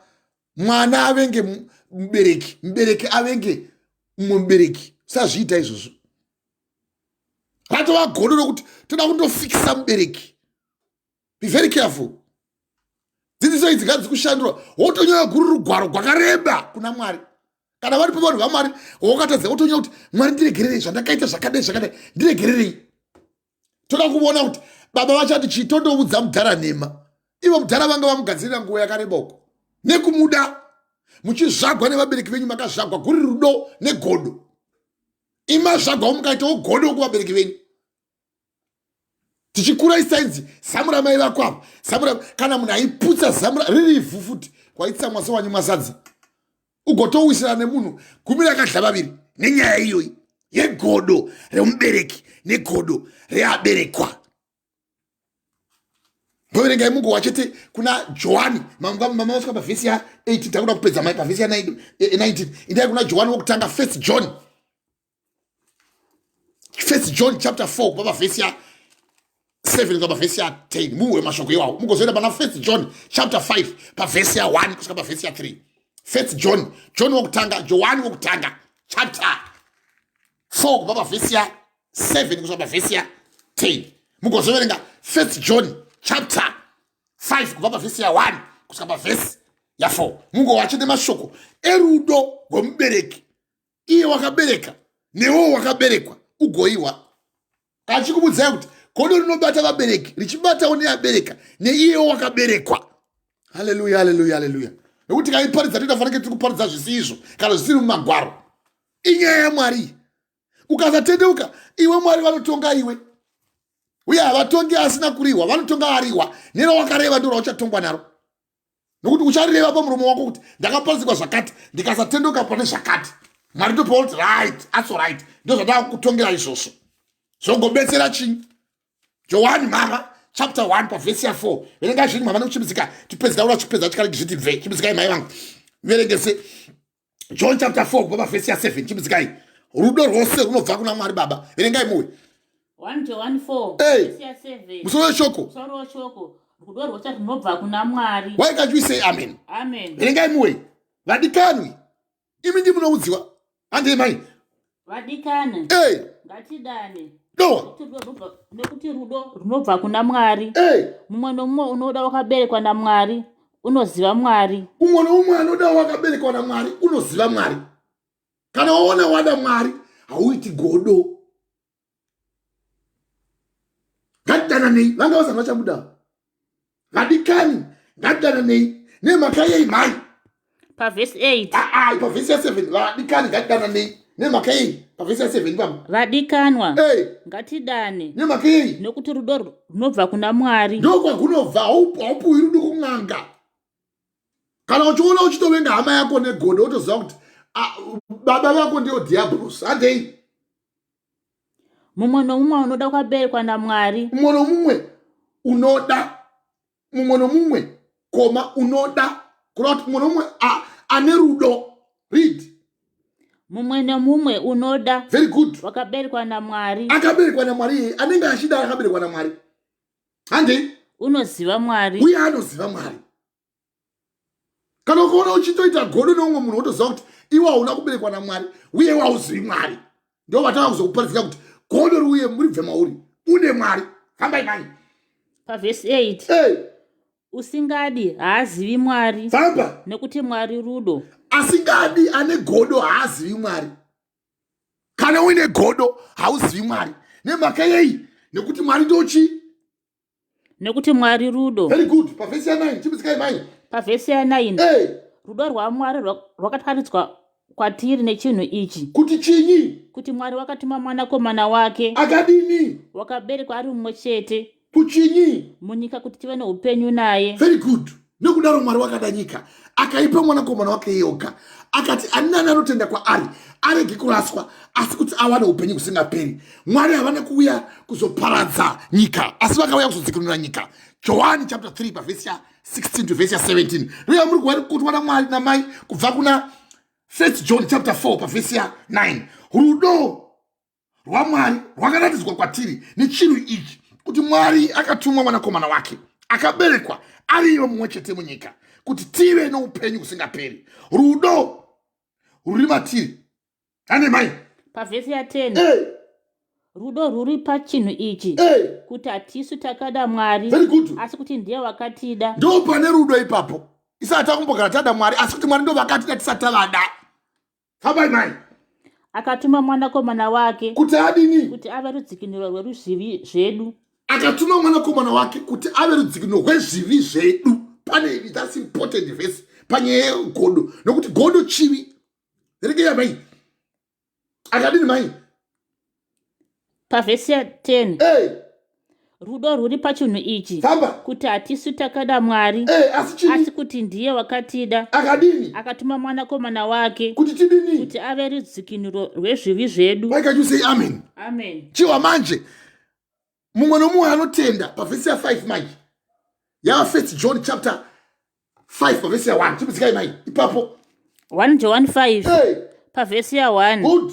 A: mwana avenge mubereki, mubereki avenge mubereki. Sazviita izvozvo. Ratova godo rokuti toda kundofikisa mubereki. Be very careful. Dzidziso idzi ngadzikushandurwa. Wotonyora guru rugwaro rwakareba kuna Mwari. Kana vari pavanhu vaMwari, wokatadza wotonyora kuti Mwari ndiregererei zvandakaita zvakadai. Ndiregererei. Toda kuona kuti baba vachati chitondoudza mudhara nhema. Ivo mudhara vanga vamugadzirira nguva yakareba uko. Nekumuda muchizvagwa nevabereki venyu makazvagwa guri rudo negodo. Imazvagwa mukaitawo godo kuvabereki venyu. Tichikura isaidzi samura mai vako apa. Kana munhu aiputsa samura riri ivhu futi kwaitsamwa sewanyu masadza. Ugotowisira nemunhu gumi rakadla vaviri nenyaya iyoyi yegodo remubereki negodo reaberekwa. Mboverengai mungu chete kuna Johani mama vasvika pavhesi ya18 takuda kupedza mai pavhesi ya19 indai kuna Johani wokutanga 1 John chapter 4 kubva pavhesi ya 7 kusvika pavhesi ya 10 muwe mashoko iwawo mugozoenda pana 1 John chapter 5 pavhesi ya 1 kusvika pavhesi ya 3. 1 John wokutanga Johani wokutanga chapter 4 kubva pavhesi ya 7 kusvika pavhesi ya 10 mugozoverenga 1 John chapter 5 kubva pavhesi ya 1 kusvika pavhesi ya 4 mungowachete mashoko erudo rwomubereki iye wakabereka newo wakaberekwa ugoiwa. Achikubudzai kuti godo rinobata vabereki richibatawo neabereka neiyewo wakaberekwa. Haleluya, haleluya, haleluya. Nekuti kaiparidza tinofanira tiri kuparidza zvisizvo kana zvisiri mumagwaro. Inyaya yaMwari. Ukasatendeuka iwe Mwari vanotonga iwe. Uye havatongi asina kuriwa, vanotonga ariwa. Nero wakareva ndiro uchatongwa naro. Nokuti uchareva pamuromo wako kuti ndakaparidzwa zvakati, ndikasatendeuka pane zvakati. Mwari ndopauro kuti right, that's all right. Ndo zvandava kutongera izvozvo. Zvongobetsera chinyi? Johani mama chapter 1 pavhesi ya 4. Verengai zvinhu mama nekuchimbidzika. Tipedza ura chipedza chikarigi zviti bve. Chimbidzikai mai vangu. Verengese John chapter 4 kubva pavhesi ya 7. Chimbidzikai. Rudo rwose runobva kuna Mwari Baba. Verengai muwe.
B: 1 John 4 pavhesi ya 7.
A: Musoro shoko.
B: Rudo rwose runobva kuna Mwari.
A: Why can't you say amen?
B: Amen.
A: Verengai muwe. Vadikanwi. Imi ndi munoudziwa. Ande mai.
B: Vadikani. Ngatidane. Nekuti rudo runobva kuna Mwari. Mumwe nomumwe unoda wakaberekwa naMwari unoziva Mwari.
A: Umwe nomumwe anoda wakaberekwa naMwari unoziva Mwari. Kana waona wada Mwari hauiti godo. Ngatidananei vanga vasana vachabuda. Vadikani ngatidananei nemhaka yei mai.
B: Pavhesi 8.
A: Pavhesi ya 7 vadikani ngatidananei nemhaka yei. Pavhesi ya 7 baba.
B: Vadikanwa. Ngatidane.
A: Nemhaka yei.
B: Nekuti rudo runobva kuna Mwari.
A: Ndokwa kunobva haupuwi rudo kun'anga. Kana uchiona uchitovenga hama yako negodo utoziva kuti baba vako ndio diablos. Andei.
B: Mumwe nomumwe unoda wakaberekwa naMwari.
A: Mumwe nomumwe unoda. Mumwe nomumwe koma unoda. Kuna kuti mumwe nomumwe ane rudo. Read.
B: Mumwe nomumwe unoda.
A: Very good.
B: Wakaberekwa naMwari.
A: Akaberekwa naMwari anenge achida akaberekwa naMwari. Handei.
B: Unoziva Mwari.
A: Uye anoziva Mwari. kana ukaona uchitoita godo neumwe munhu wotoziva kuti iwe hauna kuberekwa naMwari uye hauzivi Mwari, ndo vatanga kuzokuparadzira kuti godo riuye muribve mauri une Mwari. Fambai mai.
B: Pavhesi 8.
A: Hey.
B: Usingadi haazivi Mwari.
A: Famba.
B: Nekuti Mwari rudo.
A: Asingadi ane godo haazivi Mwari. Kana uine godo hauzivi Mwari. Nemhaka yei? Nekuti Mwari ndochi?
B: Nekuti Mwari rudo.
A: Very good. Pavhesi 9 chimutsikai mai.
B: Pavhesi 9.
A: Hey.
B: Rudo rwaMwari rwakataridzwa kwatiri nechinhu ichi.
A: Kuti chinyi?
B: Kuti Mwari wakatuma mwanakomana wake.
A: Akadini?
B: Wakaberekwa ari mumwe chete.
A: Kuchinyi?
B: Munyika kuti tive neupenyu naye.
A: Very good. Nekudaro Mwari wakada nyika akaipa mwanakomana wake yoga akati ani anotenda kwaari arege kuraswa asi kuti awane upenyu kusingaperi. Mwari havana kuuya kuzoparadza nyika asi vakauya kuzodzikinura nyika. John chapter 3 pavhesi 16 to verse 17. Riya muri kuwana Mwari namai kubva kuna 1 John chapter 4 pavhesi 9. Rudo rwaMwari rwakaratidzwa kwatiri nechinhu ichi kuti Mwari akatumwa mwanakomana wake akaberekwa ari iwe mumwe chete munyika kuti tive noupenyu kusingaperi. Rudo ruri matiri. Ane mai.
B: Pavhesi 10.
A: Hey.
B: Rudo ruri pachinhu ichi.
A: Hey.
B: Kuti hatisu takada Mwari.
A: Very good.
B: Asi kuti ndiye wakatida.
A: Ndo pane rudo ipapo. Isati takumbogara tada Mwari asi kuti Mwari ndo vakatida tisati tavada. Fambai mai.
B: Akatuma mwanakomana wake.
A: Kuti adini? Kuti
B: ave rudzikinuro rweruzvivi zvedu.
A: Akatuma mwanakomana wake kuti ave rudzikinuro rwezvivi zvedu. Pane that's important verse. Panye godo. Nokuti godo chivi. Regeya mai. Akadini mai.
B: Pavhesi 10.
A: Hey.
B: Rudo ruri pachinhu ichi.
A: Famba.
B: Kuti hatisu takada Mwari.
A: Hey,
B: asi kuti ndiye wakatida.
A: Akadini?
B: Akatuma mwanakomana wake.
A: Kuti tidini?
B: Kuti ave rudzikinuro rwezvivi zvedu.
A: Why can't you say amen?
B: Amen.
A: Chiwa manje. Mumwe nomumwe anotenda pavhesi 5 manje. Ya 1 John chapter 5 pavhesi 1. Chimutsikai mai. Ipapo.
B: 1 John 5.
A: Hey.
B: Pavhesi 1.
A: Good.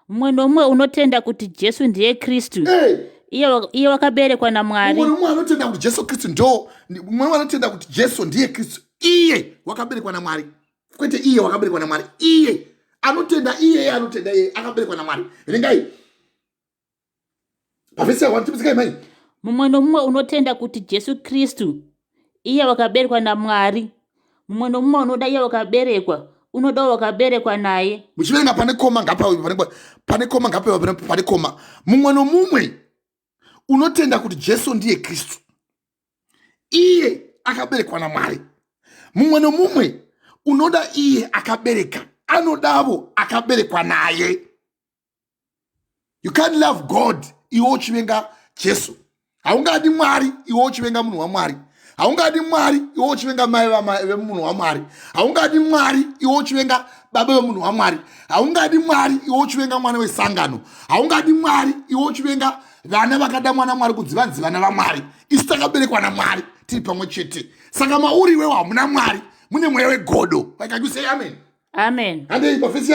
B: Mumwe nomumwe unotenda kuti Jesu ndiye Kristu.
A: Hey.
B: Iye wakaberekwa naMwari.
A: Mumwe nomumwe anotenda kuti Jesu Kristu ndo. Mumwe anotenda kuti Jesu ndiye Kristu. Iye wakaberekwa naMwari. Kwete iye wakaberekwa naMwari. Iye anotenda iye akaberekwa naMwari. Rengai. Pavhesi 1 chimutsikai mai.
B: Mumwe nomumwe unotenda kuti Jesu Kristu iye wakaberekwa naMwari. Mumwe nomumwe unoda iye wakaberekwa unoda wakaberekwa naye.
A: Muchiverenga pane koma ngapa pane koma ngapa pane koma. Mumwe nomumwe unotenda kuti Jesu ndiye Kristu iye akaberekwa naMwari. Mumwe nomumwe unoda iye akabereka anodavo akaberekwa naye. You can't love God iwe uchivenga Jesu. Haungadi Mwari iwe uchivenga munhu waMwari. Haungadi Mwari iwe uchivenga mai vemunhu waMwari. Haungadi Mwari iwe uchivenga baba vemunhu waMwari. Haungadi Mwari iwe uchivenga mwana wesangano. Haungadi Mwari iwe uchivenga vana vakada mwana Mwari kunzi vanzi vana vaMwari. Isi takaberekwa naMwari tiri pamwe chete. Saka mauri iwe hamuna Mwari mune mweya wegodo. Why can't you say amen?
B: Amen.
A: Ande pavhesi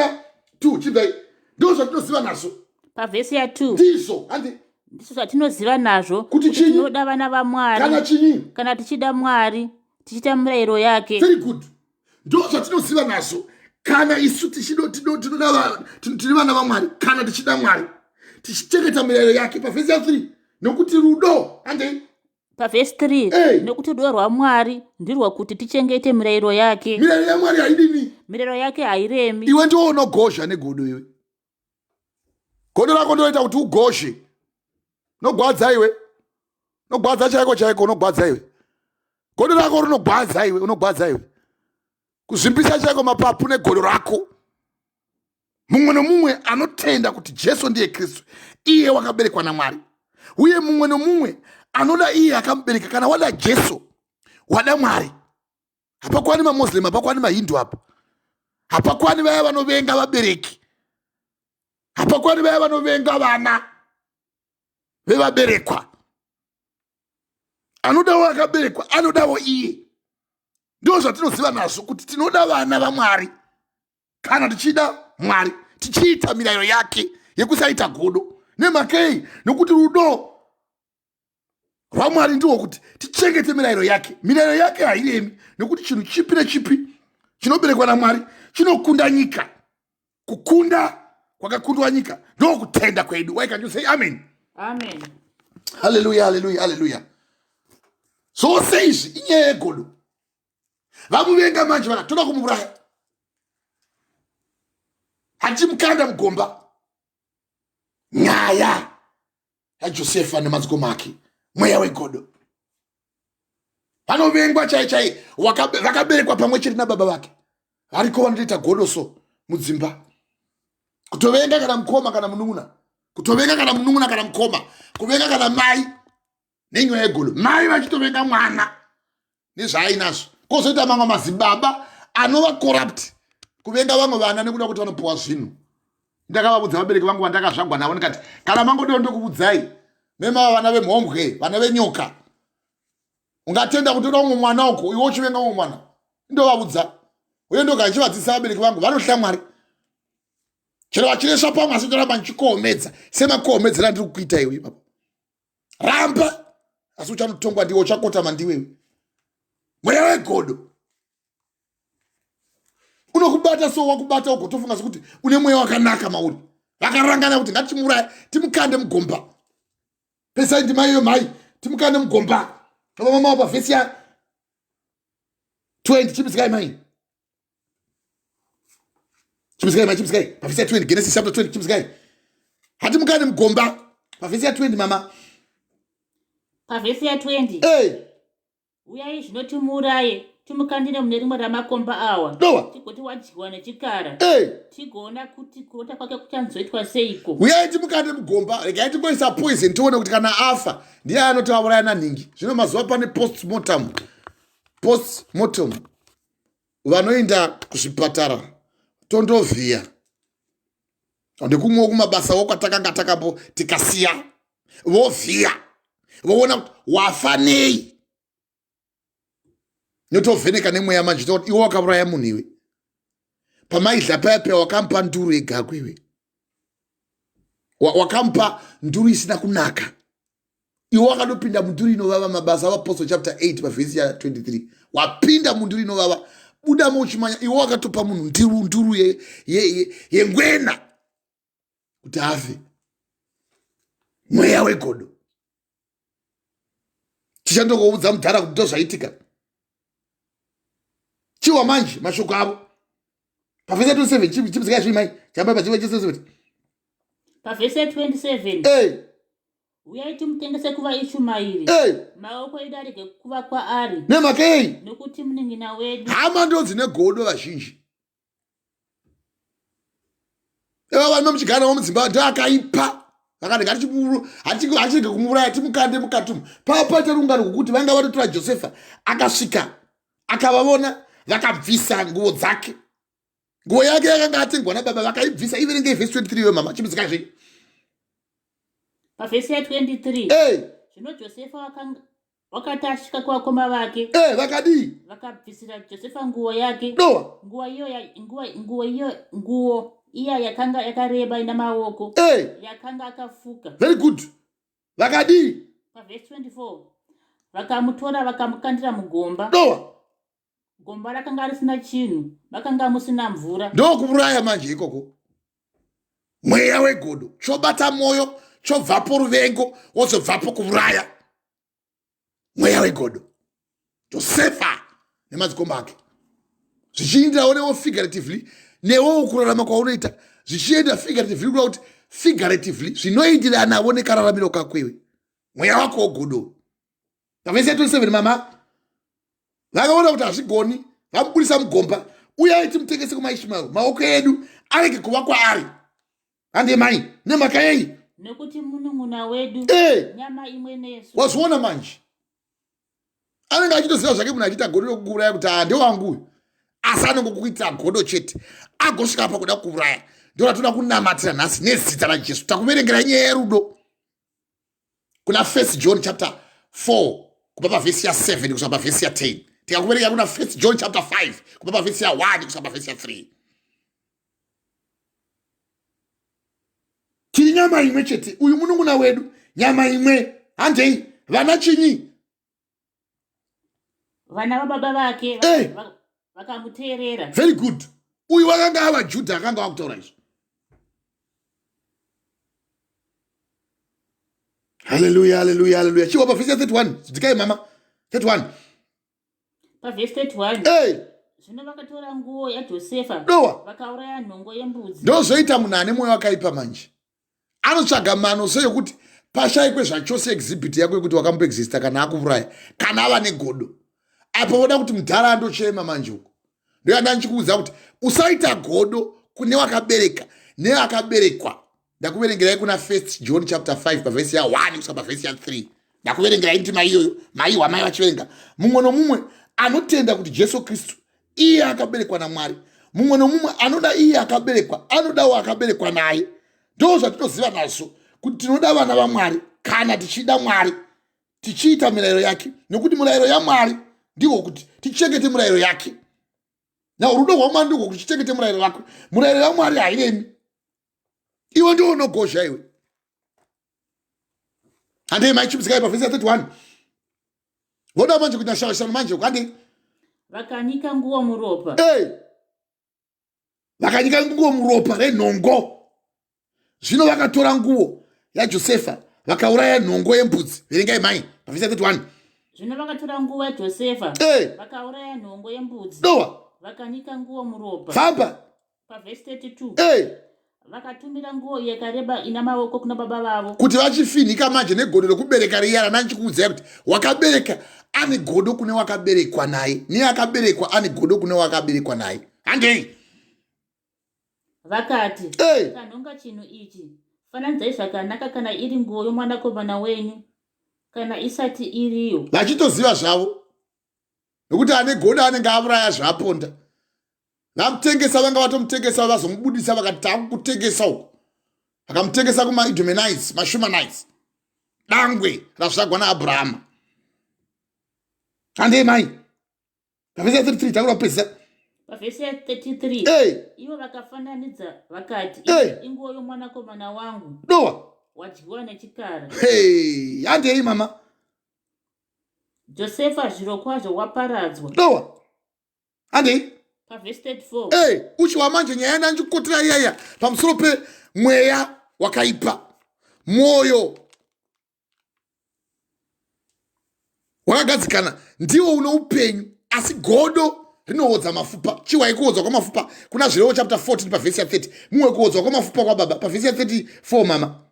A: 2 chibvai. Ndo zvatinoziva nazvo.
B: Pavhesi 2.
A: Ndizvo ande.
B: Ndiso zvatinoziva nazvo
A: kuti
B: tinoda vana vaMwari.
A: Kana chinyi? Kana
B: tichida Mwari tichita mirayiro yake.
A: Very good. Ndo zvatinoziva nazvo. Kana isu tinoda tiri vana vaMwari kana tichida Mwari tichichengeta mirayiro yake. Pavhesi 3 nokuti rudo ande.
B: Pavhesi 3 nokuti rudo rwaMwari ndirwo kuti tichengete mirayiro yake.
A: Mirayiro yaMwari haidini?
B: Mirayiro yake hairemi.
A: Iwe ndiwo unogozha negodo iwe. Godo rako ndoita kuti ugozhe. Nogwadza iwe. Nogwadza chaiko unogwadza iwe. Godo rako rinogwadza iwe, unogwadza iwe. Kuzvimbisa chaiko mapapu negodo rako. Mumwe nomumwe anotenda kuti Jesu ndiye Kristu iye wakaberekwa naMwari. Uye mumwe nomumwe anoda iye akamubereka. Kana wada Jesu wada Mwari. Hapakwani maMuslim, hapakwani maHindu hapa. Hapakwani vaya vanovenga vabereki. Hapakwani vaya vanovenga vana vevaberekwa. Anodawo akaberekwa anodawo iye. Ndo zvatinoziva nazvo kuti tinoda vana vaMwari kana tichida Mwari tichiita mirayiro yake yekusaita godo. Nemakei nokuti rudo rwaMwari ndiwo kuti tichengete mirayiro yake. Mirayiro yake hairemi nokuti chinhu chipi nechipi chinoberekwa naMwari chinokunda nyika. Kukunda kwakakundwa nyika ndo kutenda kwedu. Why can you say amen?
B: Amen.
A: Hallelujah, hallelujah, hallelujah. Zvose izvi inyaya yegodo. Vamuvenga manje vakatoda kumuuraya. Hachimukanda mugomba. Nyaya yaJosefa nemadzikoma ake, mweya wegodo. Vanovengwa chai vakaberekwa pamwe chete nababa vake. Variko vanoita godoso mudzimba. Kutovenga kana mukoma kana munun'una. Kutovenga kana munun'una kana mukoma. Kuvenga kana mai nenyaya yegodo. Mai vachitovenga mwana nezvaainazvo. Kozoita mamwe madzibaba anova corrupt. Kuvenga vamwe vana nekuda kuti vanopuwa zvinhu. Ndakavabudza vabereki vangu vandakazvagwa navo ndikati kana mangodewo ndokubudzai mema vana vemhombwe, vana venyoka. Ungatenda kuti uno mwana uko iwe uchivenga umwe mwana. Ndovabudza. Uye ndokanchivadzisa vabereki vangu vanohla Mwari. Chero vachireswa pamwe asi ndoramba ndichikoomedza. Semakoomedzera ndiri kukuita iwe baba. Ramba asi uchanotongwa ndiwe, uchakotama ndiwewe. Mweya wegodo unokubata so wakubata ugotofunga sokuti une mweya wakanaka mauri. Vakarangana kuti ngatimuuraya timukande mugomba. Pesa ndi mai mai timukande mugomba. Baba mama pa verse ya 20 chimisikai mai. Chimisikai pa verse ya 20 Genesis chapter 20 chimisikai. Hatimukande mugomba pa verse ya 20 mama.
B: Pa verse ya 20. Uyai zvinotimuuraye timukandire mune rimwe ramakomba awa. Tigoti wadyiwa nechikara. Tigoona kuti kurota kwake kuchanzoitwa seiko.
A: Uyai timukande mugomba. Regai timboisa poison tione kuti kana afa ndiye anotauraya nanhingi. Zvino mazuva pane postmortem. Vanoenda kuzvipatara tondovhiya. Ndekumwe kumabasa wokwatakange takambo tikasiya. Vovhiya. Voona kuti wafa nei. Notovheneka nemweya manje kuti iwe wakauraya munhu iwe. Pamaidla paya wakampa nduru yegako iwe. Wakampa nduru isina kunaka. Iwe wakadopinda munduru inovava. Mabasa apostle chapter 8 pa verse ya 23. Wapinda munduru inovava. Buda mochimanya iwe wakatopa munhu nduru yengwena kuti afe. Mweya wegodo. Tichandokuudza mudhara kuti ndozvaitika. Chiwa manje mashoko avo. Pa verse 27 chimisikai zvimai. Chamba pa 27.
B: Pa verse 27. Uyai timutengese kuva Ishumairi. Maoko edu arege kuva kwaari.
A: Nemakei.
B: Nokuti munun'una wedu.
A: Hama ndo dzine godo vazhinji. Ewa vanhu muchigara mudzimba ndakaipa. Vakati hachige kumuuraya timukande mukatumu. Papaita rungano rwokuti vanga vatotora Josefa akasvika akavavona vakabvisa nguo dzake. Nguo yake yakanga atengwa nababa vakaibvisa. Iverenge verse 23 yo mama chimuzika zvi.
B: Pa verse ya 23. Zvino Josefa wakati asvika kuvakoma vake.
A: Vakadi.
B: Vakabvisira Josefa nguo yake. Nguo iya yakanga yakareba ina maoko. Yakanga akafuka.
A: Very good. Vakadi.
B: Pa verse 24. Vakamutora vakamukandira mugomba. Gomba rakanga risina chinhu. Vakanga musina mvura.
A: Ndo kuuraya manje ikoko. Mweya wegodo chobata moyo chobvapo ruvengo wozobvapo kuuraya. Mweya wegodo. Josefa nemadzikoma ake. Zvichiindirawo newo figuratively newo kurarama kwaunoita. Zvichienda figuratively kuda kuti figuratively zvinoenderanawo nekararamiro kako iwe. Mweya wako wogodo. Pavese 27 mama. Vakaona kuti hazvigoni vamubudisa mugomba. Uyai timutengese kumaIshumaeri. Maoko edu arege kuva kwaari. Ande mai nemhaka yei.
B: Nokuti munun'una wedu nyama imwe nesu.
A: Wazviona manje. Anenge achitoziva zvake munhu achiita godo rokuuraya kuti ndewangu. Asi anongokuitira godo chete. Agosvika pakuda kuuraya. Ndoratinoda kunamatira nhasi nezita raJesu. Takuverengera nyaya yerudo. Kuna 1 John chapter 4 kubva pa verse ya 7 kusvika pa verse ya 10. Tikakuverengera kuna 1 John chapter 5 kubva pa verse ya 1 kusvika pa verse ya 3. Tiri nyama imwe chete. Uyu munun'una wedu nyama imwe. Handei vana chinyi.
B: Vana vababa vake vakamuteerera.
A: Very good. Uyu wakanga ava Judha akanga wakutaura izvo. Hallelujah, hallelujah, hallelujah. Chiwa pavhesi 31. Dzikai mama. 31.
B: Pavhesi 31.
A: Hey.
B: Zvino vakatora nguo yaJosefa vakauraya nhongo yembudzi.
A: Ndozoita munhu ane mwoyo wakaipa manje. Anotsvaga mano seyokuti pashayikwe zvachose exhibit yako yekuti wakamuexista kana akuuraya kana ava negodo. Apo voda kuti mudhara andochema manje uko. Ndoyanda ndichikuudza kuti usaita godo kune wakabereka neakaberekwa. Ndakuverengerai kuna 1 John chapter 5 pavhesi ya 1 kusvika pavhesi ya 3. Ndakuverengerai ndima iyoyo mai wamai vachiverenga. Mumwe nomumwe anotenda kuti Jesu Kristu iye akaberekwa naMwari. Mumwe nomumwe anoda iye akaberekwa, anodawo akaberekwa naye. Ndo zvatinoziva nazvo kuti tinoda vana vaMwari kana tichida Mwari, tichiita mirayiro yake, nekuti mirayiro yaMwari ndiko kuti tichengete mirayiro yake. Na rudo rwaMwari ndiko kuti tichengete mirayiro yake. Mirayiro yaMwari hairemi. Iwe ndio unogozha iwe. Ande maichipisikai pavhesi 31. Voda manje kuti nashawashana manje ukande
B: vakanyika nguo muropa.
A: Vakanyika nguo muropa renhongo. Zvino vakatora nguo yaJosefa vakauraya nhongo yembudzi. Verengai mai pavhesi 31.
B: Zvino vakatora nguo yaJosefa vakauraya nhongo yembudzi. Vakanyika nguo muropa.
A: Famba
B: pavhesi 32. Vakatumira nguo yakareba ina maoko kuna baba vavo
A: kuti vachifinika manje negodo rokubereka riyara. Nanchikuudzai kuti wakabereka ane godo kune wakaberekwa naye, neakaberekwa ane godo kune wakaberekwa naye. Handei
B: vakati kanhonga chinhu ichi fananidzai zvakanaka kana iri nguo yomwanakomana wenyu kana isati iriyo.
A: Vachitoziva zvavo nokuti ane godo anenge auraya zvaponda. Vamutengesa vanga vatomutengesa vazomubudisa vakati takutengesa uko. Vakamutengesa kumaIdumenites, maShumanites. Dangwe razvagwa naAbhurahama. Handei mai. Pavhesi 33 takura kupedzisa.
B: Pavhesi 33. Ivo vakafananidza vakati inguo yomwanakomana wangu. Wadyiwa nechikara.
A: Handei mama.
B: Josefa zvirokwazvo waparadzwa.
A: Handei.
B: Pavhesi 34.
A: Uchiwa manje nyaya yandanchikotera iyaya pamusoro pemweya wakaipa, mwoyo wakagadzikana ndiwo une upenyu, asi godo rinoodza mafupa. Chiwai kuodzwa kwamafupa kuna zvirevo chapter 14 pavhesi ya 30. Mumwe kuodzwa kwamafupa kwababa pavhesi ya 34 mama.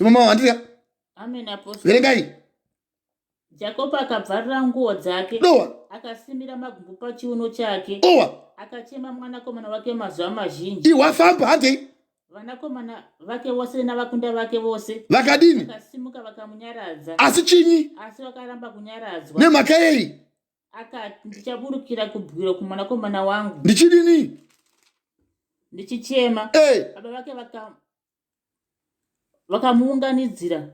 A: Mama wandira.
B: Amen apostle.
A: Verengai.
B: Jacob akabvarira nguo dzake akasimira magumbo pachiuno chake akachema mwanakomana wake mazuva mazhinji.
A: Iwafamba handei.
B: Vanakomana vake vose navakunda vake vose
A: vakadini
B: vakasimuka vakamunyaradza.
A: Asi chinyi?
B: Asi vakaramba kunyaradzwa.
A: Nemhaka yei?
B: Akati ndichaburukira kubwiro kumwanakomana wangu.
A: Ndichidini?
B: Ndichichema. Baba vake vakamuunganidzira.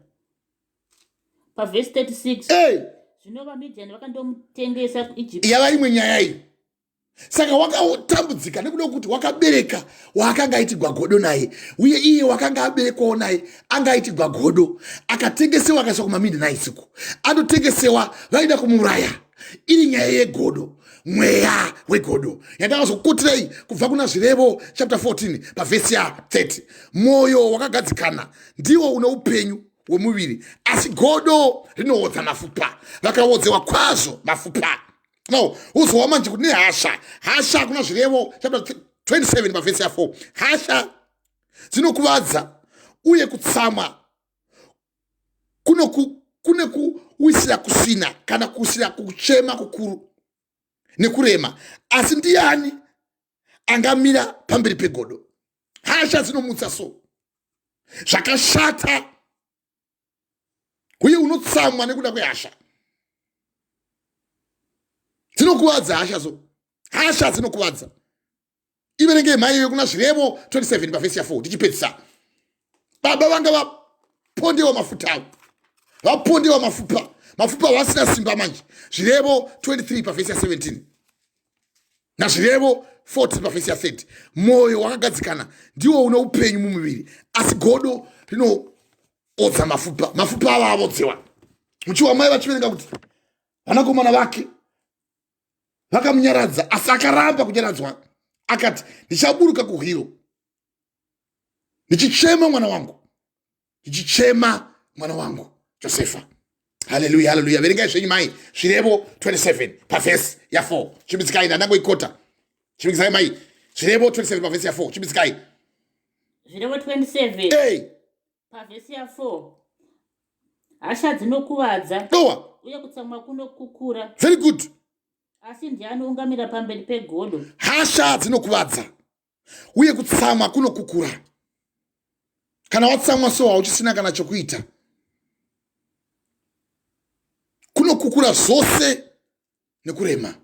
B: Pavhesi 36. Zvino vaMidhiani vakandomutengesa kuIjipiti.
A: Yava imwe nyaya iyi. Saka wakatambudzika nekuda kuti wakabereka waakanga aitigwa godo naye, uye iye wakanga aberekwawo naye anga aitigwa godo, akatengesewa akaiswa kumaMidhianites uko. Anotengesewa vaida kumuuraya. Iri nyaya yegodo, mweya wegodo. Yandakazokukotirai kubva kuna zvirevo chapter 14 pavhesi ya 30. Mwoyo wakagadzikana ndiwo une upenyu wemuviri, asi godo rinoodza mafupa. Vakaodzewa kwazvo mafupa. No, uzwa manje kuti nehasha. Hasha kuna zvirevo chapter 27 pavhesi ya 4. Hasha dzinokuvadza uye kutsamwa kune kuwisira kusina kana kuwisira kuchema kukuru nekurema. Asi ndiani angamira pamberi pegodo? Hasha dzinomutsa so zvakashata, uye unotsamwa nekuda kwehasha. Dzinokuvadza hasha so. Hasha dzinokuvadza. Iverenge mhaiyo kuna zvirevo 27 pavhesi ya 4 tichipedzisa. Baba vanga vapondewa mafuta avo, vapondewa mafupa, mafupa vasina simba manje. Zvirevo 23 pavhesi ya 17 nazvirevo 40 pavhesi ya 30. Mwoyo wakagadzikana ndiwo une upenyu mumuviri, asi godo rinoodza mafupa. Mafupa ava avodzewa. Muchiwa mai vachiverenga kuti vanakomana vake vakamunyaradza, asi akaramba kunyaradzwa. Akati, ndichaburuka kuhiro, ndichichema mwana wangu, ndichichema mwana wangu Josefa. Haleluya, haleluya. Verengai zvenyu mai zvirevo 27 pavhesi ya4. Chimbidzikai, ndandangoikota. Chimbidzikai mai zvirevo 27 pavhesi ya4. Chimbidzikai.
B: Zvirevo 27 pavhesi ya4. Hasha dzinokuvadza uye kutsamwa kunokukura.
A: Very good.
B: Asi ndiye anoungamira pamberi pegodo.
A: Hasha dzinokuvadza uye kutsamwa kunokukura. Kana watsamwa so hauchisina kana chokuita, kunokukura zvose nekurema.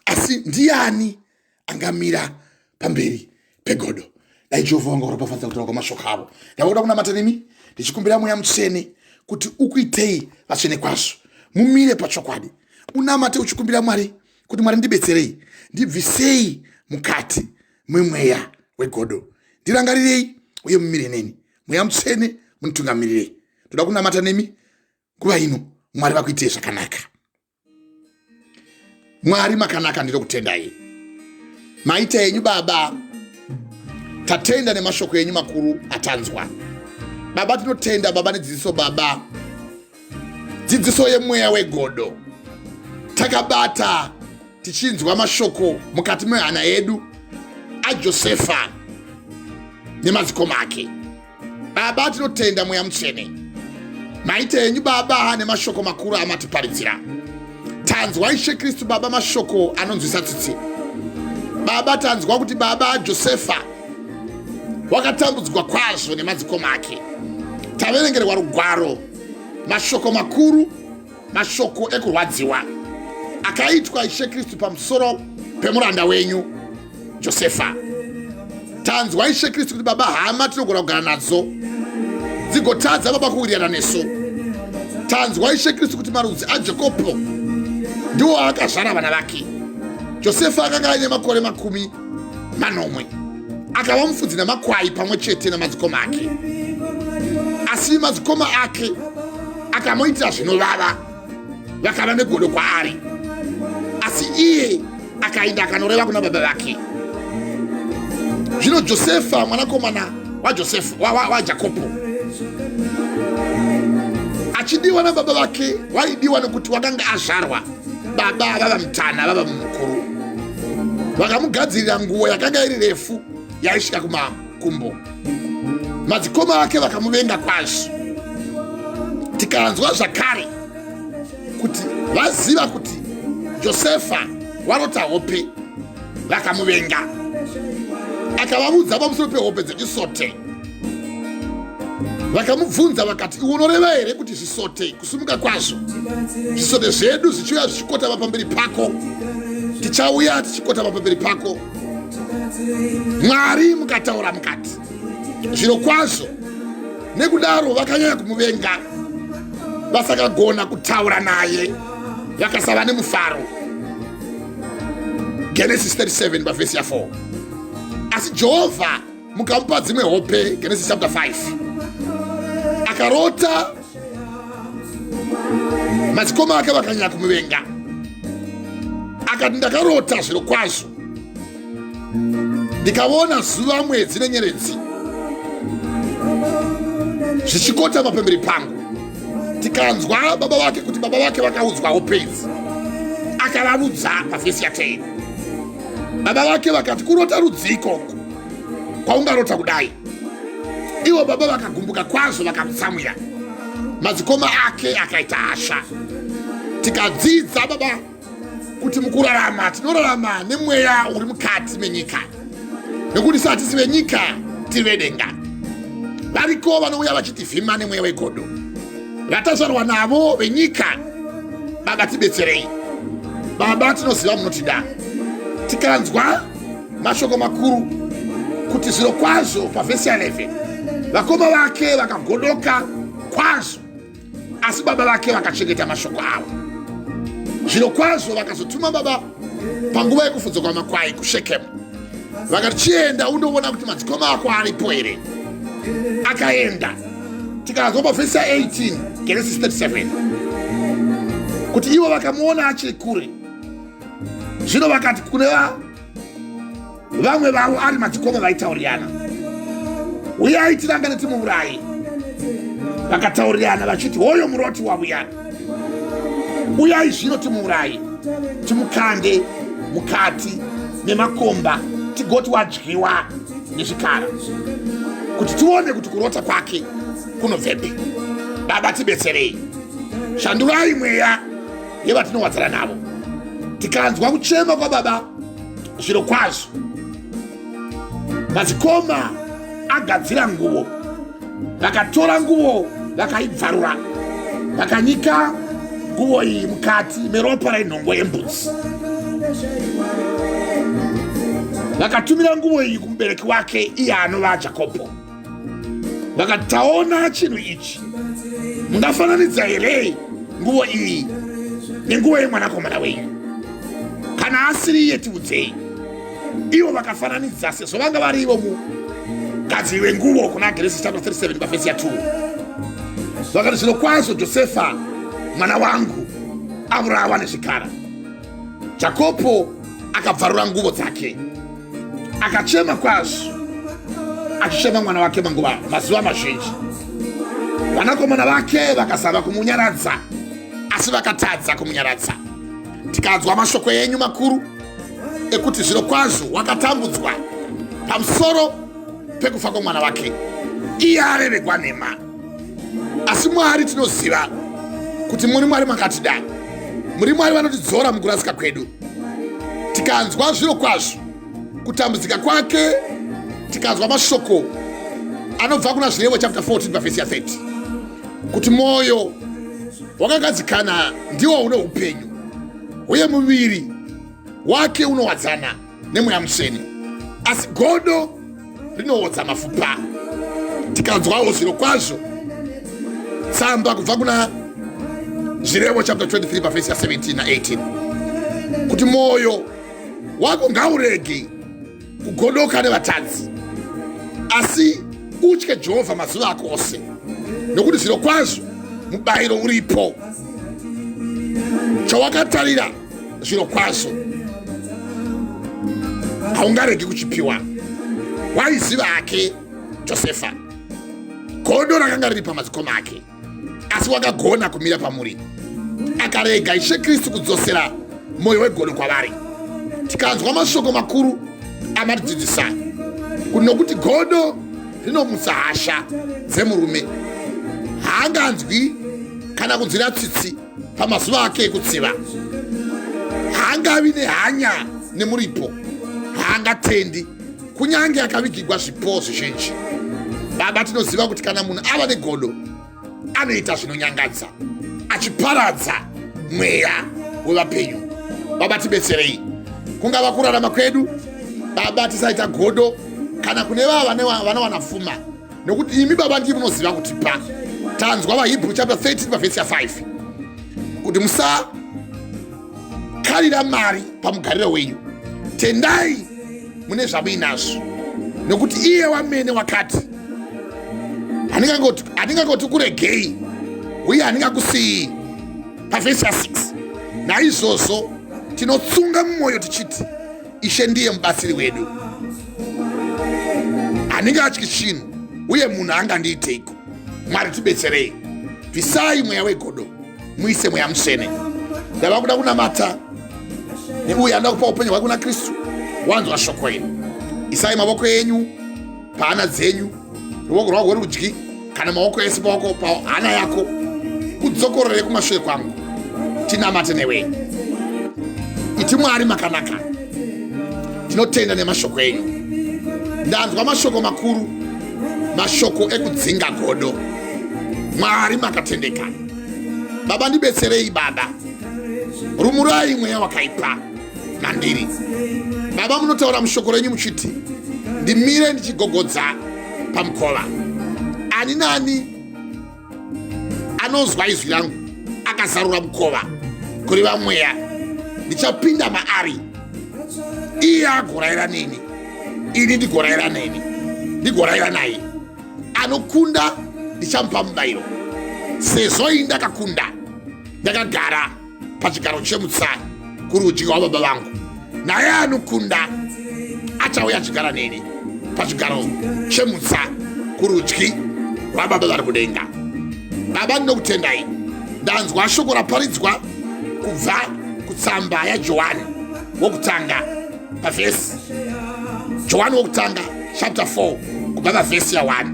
A: Asi ndiani angamira pamberi pegodo? Dai Jehovha wanga urapafadza kutaura kwamashoko avo. Ndauda kunamata nemi ndichikumbira Mweya Mutsvene kuti ukuitei vatsvene kwazvo. Mumire pachokwadi, unamate uchikumbira Mwari kuti Mwari ndibetserei, ndibvisei mukati mwemweya wegodo, ndirangarirei uye mumire neni. Mweya Mutsvene munitungamirire. Ndoda kunamata nemi nguva ino. Mwari vakuitei zvakanaka. Mwari makanaka, ndiri kutendai. Maita enyu Baba, tatenda nemashoko enyu makuru atanzwa. Baba, tinotenda Baba nedzidziso Baba, dzidziso yemweya wegodo. Takabata tichinzwa mashoko mukati mehana yedu aJosefa nemadzikoma ake. Baba, tinotenda Mweya Mutsvene, maita enyu Baba nemashoko makuru amatiparidzira. Tanzwa Ishe Kristu Baba mashoko anonzwisa tsitsi. Baba, tanzwa kuti Baba Josefa wakatambudzwa kwazvo nemadzikoma ake. Taverengerwa rugwaro, mashoko makuru, mashoko ekurwadziwa akaitwa Ishe Kristu pamusoro pemuranda wenyu Josefa. Tanzwa Ishe Kristu kuti Baba hama tinogona kugara nadzo dzigotadza Baba kuwirirana nesu. Tanzwa Ishe Kristu kuti marudzi aJakobo ndiwo akazvara vana vake. Josefa akanga aine makore 10, akava mufudzi namakwai pamwe chete namadzikoma ake. Asi madzikoma ake akamuitira zvinovava, vakava negodo kwaari. Asi iye akaenda akanoreva kuna baba vake. Zvino Josefa mwanakomana waJakobo achidiwa nababa vake, waidiwa nekuti wakanga azvarwa baba vava mutana, vava mukuru. Vakamugadzirira nguo yakanga iri refu yaisvika kumakumbo. Madzikoma ake vakamuvenga kwazvo. Tikanzwa zvakare kuti vaziva kuti Josefa warota hope, vakamuvenga. Akavavudza pamusoro pehope dzechisote. Vakamubvunza vakati, unoreva here kuti zvisote kusumuka kwazvo? Zvisote zvedu zvichiuya zvichikotama pamberi pako, tichauya tichikotama pamberi pako. Mwari mukataura mukati. Zviro kwazvo nekudaro vakanyanya kumuvenga, vasakagona kutaura naye, vakasava nemufaro. Genesis 37 pavhesi ya4. Asi Jehovha mukamupa dzimwe hope. Genesis chapter 5. Akarota, madzikoma ake vakanyanya kumuvenga. Akati, ndakarota zviro kwazvo, ndikaona zuva, mwedzi nenyeredzi zvichikotama pamberi pangu. Tikanzwa baba vake kuti baba vake vakaudzwa hope idzi. Akavavudza pavhesi ya10. Baba vake vakati, kurota rudziko kwaungarota kudai? Ivo baba vakagumbuka kwazvo, vakamutsamwira. Madzikoma ake akaita hasha. Tikadzidza baba kuti mukurarama tinorarama nemweya uri mukati menyika, nekuti satisi venyika tiri vedenga. Variko vanouya vachitivhima nemweya wegodo, vatazvarwa navo venyika. Baba, tibetserei. Baba, tinoziva munotida. Tikanzwa mashoko makuru kuti zviro kwazvo pavhesi ya11 vakoma vake vakagodoka kwazvo, asi baba vake vakachengeta mashoko avo. Zviro kwazvo vakazotuma baba panguva yekufudza kwamakwai kuShekemu. Vakati, chienda undoona kuti madzikoma ako aripo here. Akaenda. Tikanzwa pavhesi ya18 Genesis 37 kuti ivo vakamuona achiri kure, Zvino vakati kune vamwe vavo ari madzikoma vaitaurirana, uyai tirangane timuurayi. Vakataurirana vachiti, hoyo muroti wauya, uyai zvino timuurayi, timukande mukati nemakomba, tigoti wadyiwa nezvikara, kuti tione kuti kurota kwake kunobvepi. Baba, tibetserei. Shandurai mweya yevatinowadzana navo. Tikanzwa kuchema kwababa, zviro kwazvo madzikoma agadzira nguo, vakatora nguo vakaibvarura, vakanyika nguo iyi mukati meropa renhongo yembudzi, vakatumira nguo iyi kumubereki wake iye anova Jakobho. Vakataona chinhu ichi, mungafananidza here nguo iyi nenguo yemwanakomana wenyu? Kana asiri iye tiudzei. Ivo vakafananidza sezvo vanga vari ivo mugadziri wenguo kuna Genesis chapter 37 pavhesi ya 2. Vakati zvino kwazvo Josefa mwana wangu avurawa nezvikara. Jakobho akabvarura nguo dzake, akachema kwazvo, achichema mwana wake mazuva mazhinji. Vanakomana vake vakazama kumunyaradza, asi vakatadza kumunyaradza. Tikanzwa mashoko enyu makuru ekuti zviro kwazvo wakatambudzwa pamusoro pekufa kwemwana wake, iye areregwa nhema. Asi Mwari tinoziva kuti muri Mwari makatida, muri Mwari vanotidzora mukurasika kwedu. Tikanzwa zviro kwazvo kutambudzika kwake, tikanzwa mashoko anobva kuna Zvirevo chapter 14 pavhesi ya 30, kuti mwoyo wakagadzikana ndiwo une upenyu, uye muviri wake unowadzana nemweya mutsvene, asi godo rinowodza mapfupa. Tikanzwawo zviro kwazvo tsamba kubva kuna Zvirevo chapter 23 pavhesi ya 17 na 18, kuti mwoyo wako ngaurege kugodoka nevatadzi, asi utye Jehovha mazuva ako ose, nokuti zviro kwazvo mubayiro uripo. Chawakatarira zviro kwazvo haungaregi kuchipiwa. Waiziva hake Josefa godo rakanga riri pamadzikoma ake, asi wakagona kumira pamuri, akarega Ishe Kristu kudzosera mwoyo wegodo kwavari. Tikanzwa mashoko makuru amatidzidzisa nokuti godo rinomutsa hasha dzemurume. Haanganzwi kana kunzwira tsitsi pamazuva ake ekutsiva, haangavi nehanya nemuripo, haangatendi kunyange akavigirwa zvipo zvizhinji. Baba, tinoziva kuti kana munhu ava negodo anoita zvinonyangadza, achiparadza mweya wevapenyu. Baba, tibetserei. Kungava kurarama kwedu, Baba, tisaita godo kana kune vanowana pfuma, nokuti imi Baba ndimi munoziva kutipa. Tanzwa vaHebrew chapter 13 pavhesi ya 5, kuti musakarira mari pamugariro wenyu, tendai mune zvamuinazvo, nokuti iye wamene wakati handingangoti kuregei uye handingakusiyii, pavhesi ya 6. Naizvozvo tinotsunga mumwoyo tichiti Ishe ndiye mubatsiri wedu, handingatyi chinhu uye munhu angandiiteiko. Mwari, tibetserei. Bvisai mweya wegodo, muise mweya mutsvene. Ndava kuda kunamata neuye anoda kupa upenyu hwake kuna Kristu. Wanzwa shoko iri, isai mavoko enyu pahana dzenyu, ruoko rwako rwerudyi kana maoko ese pahana yako, udzokorere kumashure kwangu, tinamate newe. Iti Mwari makanaka, tinotenda nemashoko enyu. Ndanzwa mashoko makuru, mashoko ekudzinga godo. Mwari makatendeka. Baba, ndibetserei Baba, rumurai mweya wakaipa mandiri. Baba, munotaura mushoko renyu muchiti ndimire ndichigogodza pamukova. Ani nani anozwa izwi rangu akazarura mukova kuriva mweya, ndichapinda maari, iye agorayira neni, ini ndigorayira neni, ndigorayira naye. Anokunda ndichamupa mubayiro, sezvo ini ndakakunda, ndakagara pachigaro chemutsa kurudyi kwababa vangu. naye anokunda achauya achigara neni pachigaro chemutsa kurudyi rwababa vari kudenga. Baba, ndinokutendai. Ndanzwa shoko raparidzwa kubva kutsamba yaJohani wokutanga pavhesi Johani wokutanga chapter 4 kubva pavhesi ya1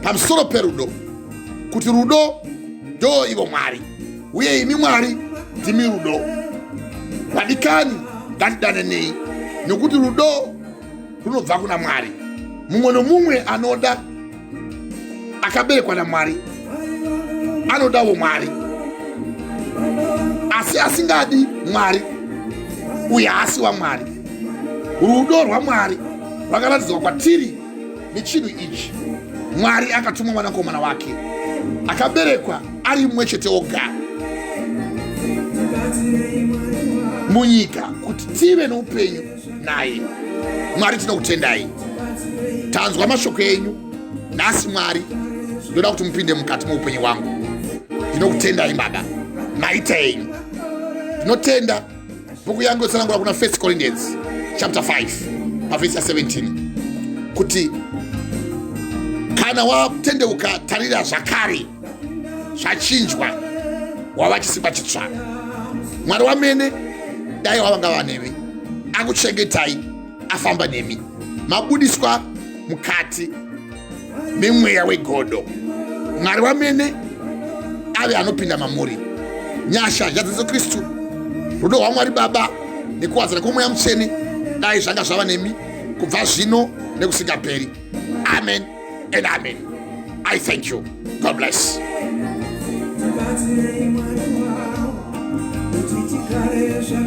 A: pamusoro perudo, kuti rudo ndo ivo Mwari uye imi Mwari ndimi rudo. Vadikani, ngatidananei nokuti rudo runobva kuna Mwari. Mumwe nomumwe anoda akaberekwa naMwari anodawo Mwari, asi asingadi Mwari uye haasi waMwari. Rudo rwaMwari rwakaratidzwa kwatiri nechinhu ichi: Mwari akatuma mwanakomana wake akaberekwa ari mumwe chete oga munyika kuti tive noupenyu naye. Mwari, tinokutendai. Tanzwa mashoko enyu nhasi Mwari, ndoda kuti mupinde mukati muupenyu wangu. Ndinokutendai Baba, maita enyu. Ndinotenda bhuku yangu yotsanangura kuna 1 Corinthians chapter 5 pavhesi ya 17 kuti kana watendeuka tarira zvakare zvachinjwa wava chisikwa chitsva. Mwari wamene dai wavanga vanevi akuchengetai, afamba nemi, mabudiswa mukati memweya wegodo. Mwari wamene ave anopinda mamuri. Nyasha yaJesu Kristu, rudo rwaMwari Baba nekuwadzana kwomweya mutsvene dai zvanga zvava nemi kubva zvino nekusingaperi. Amen and amen. I thank you. God bless.
C: Thank you.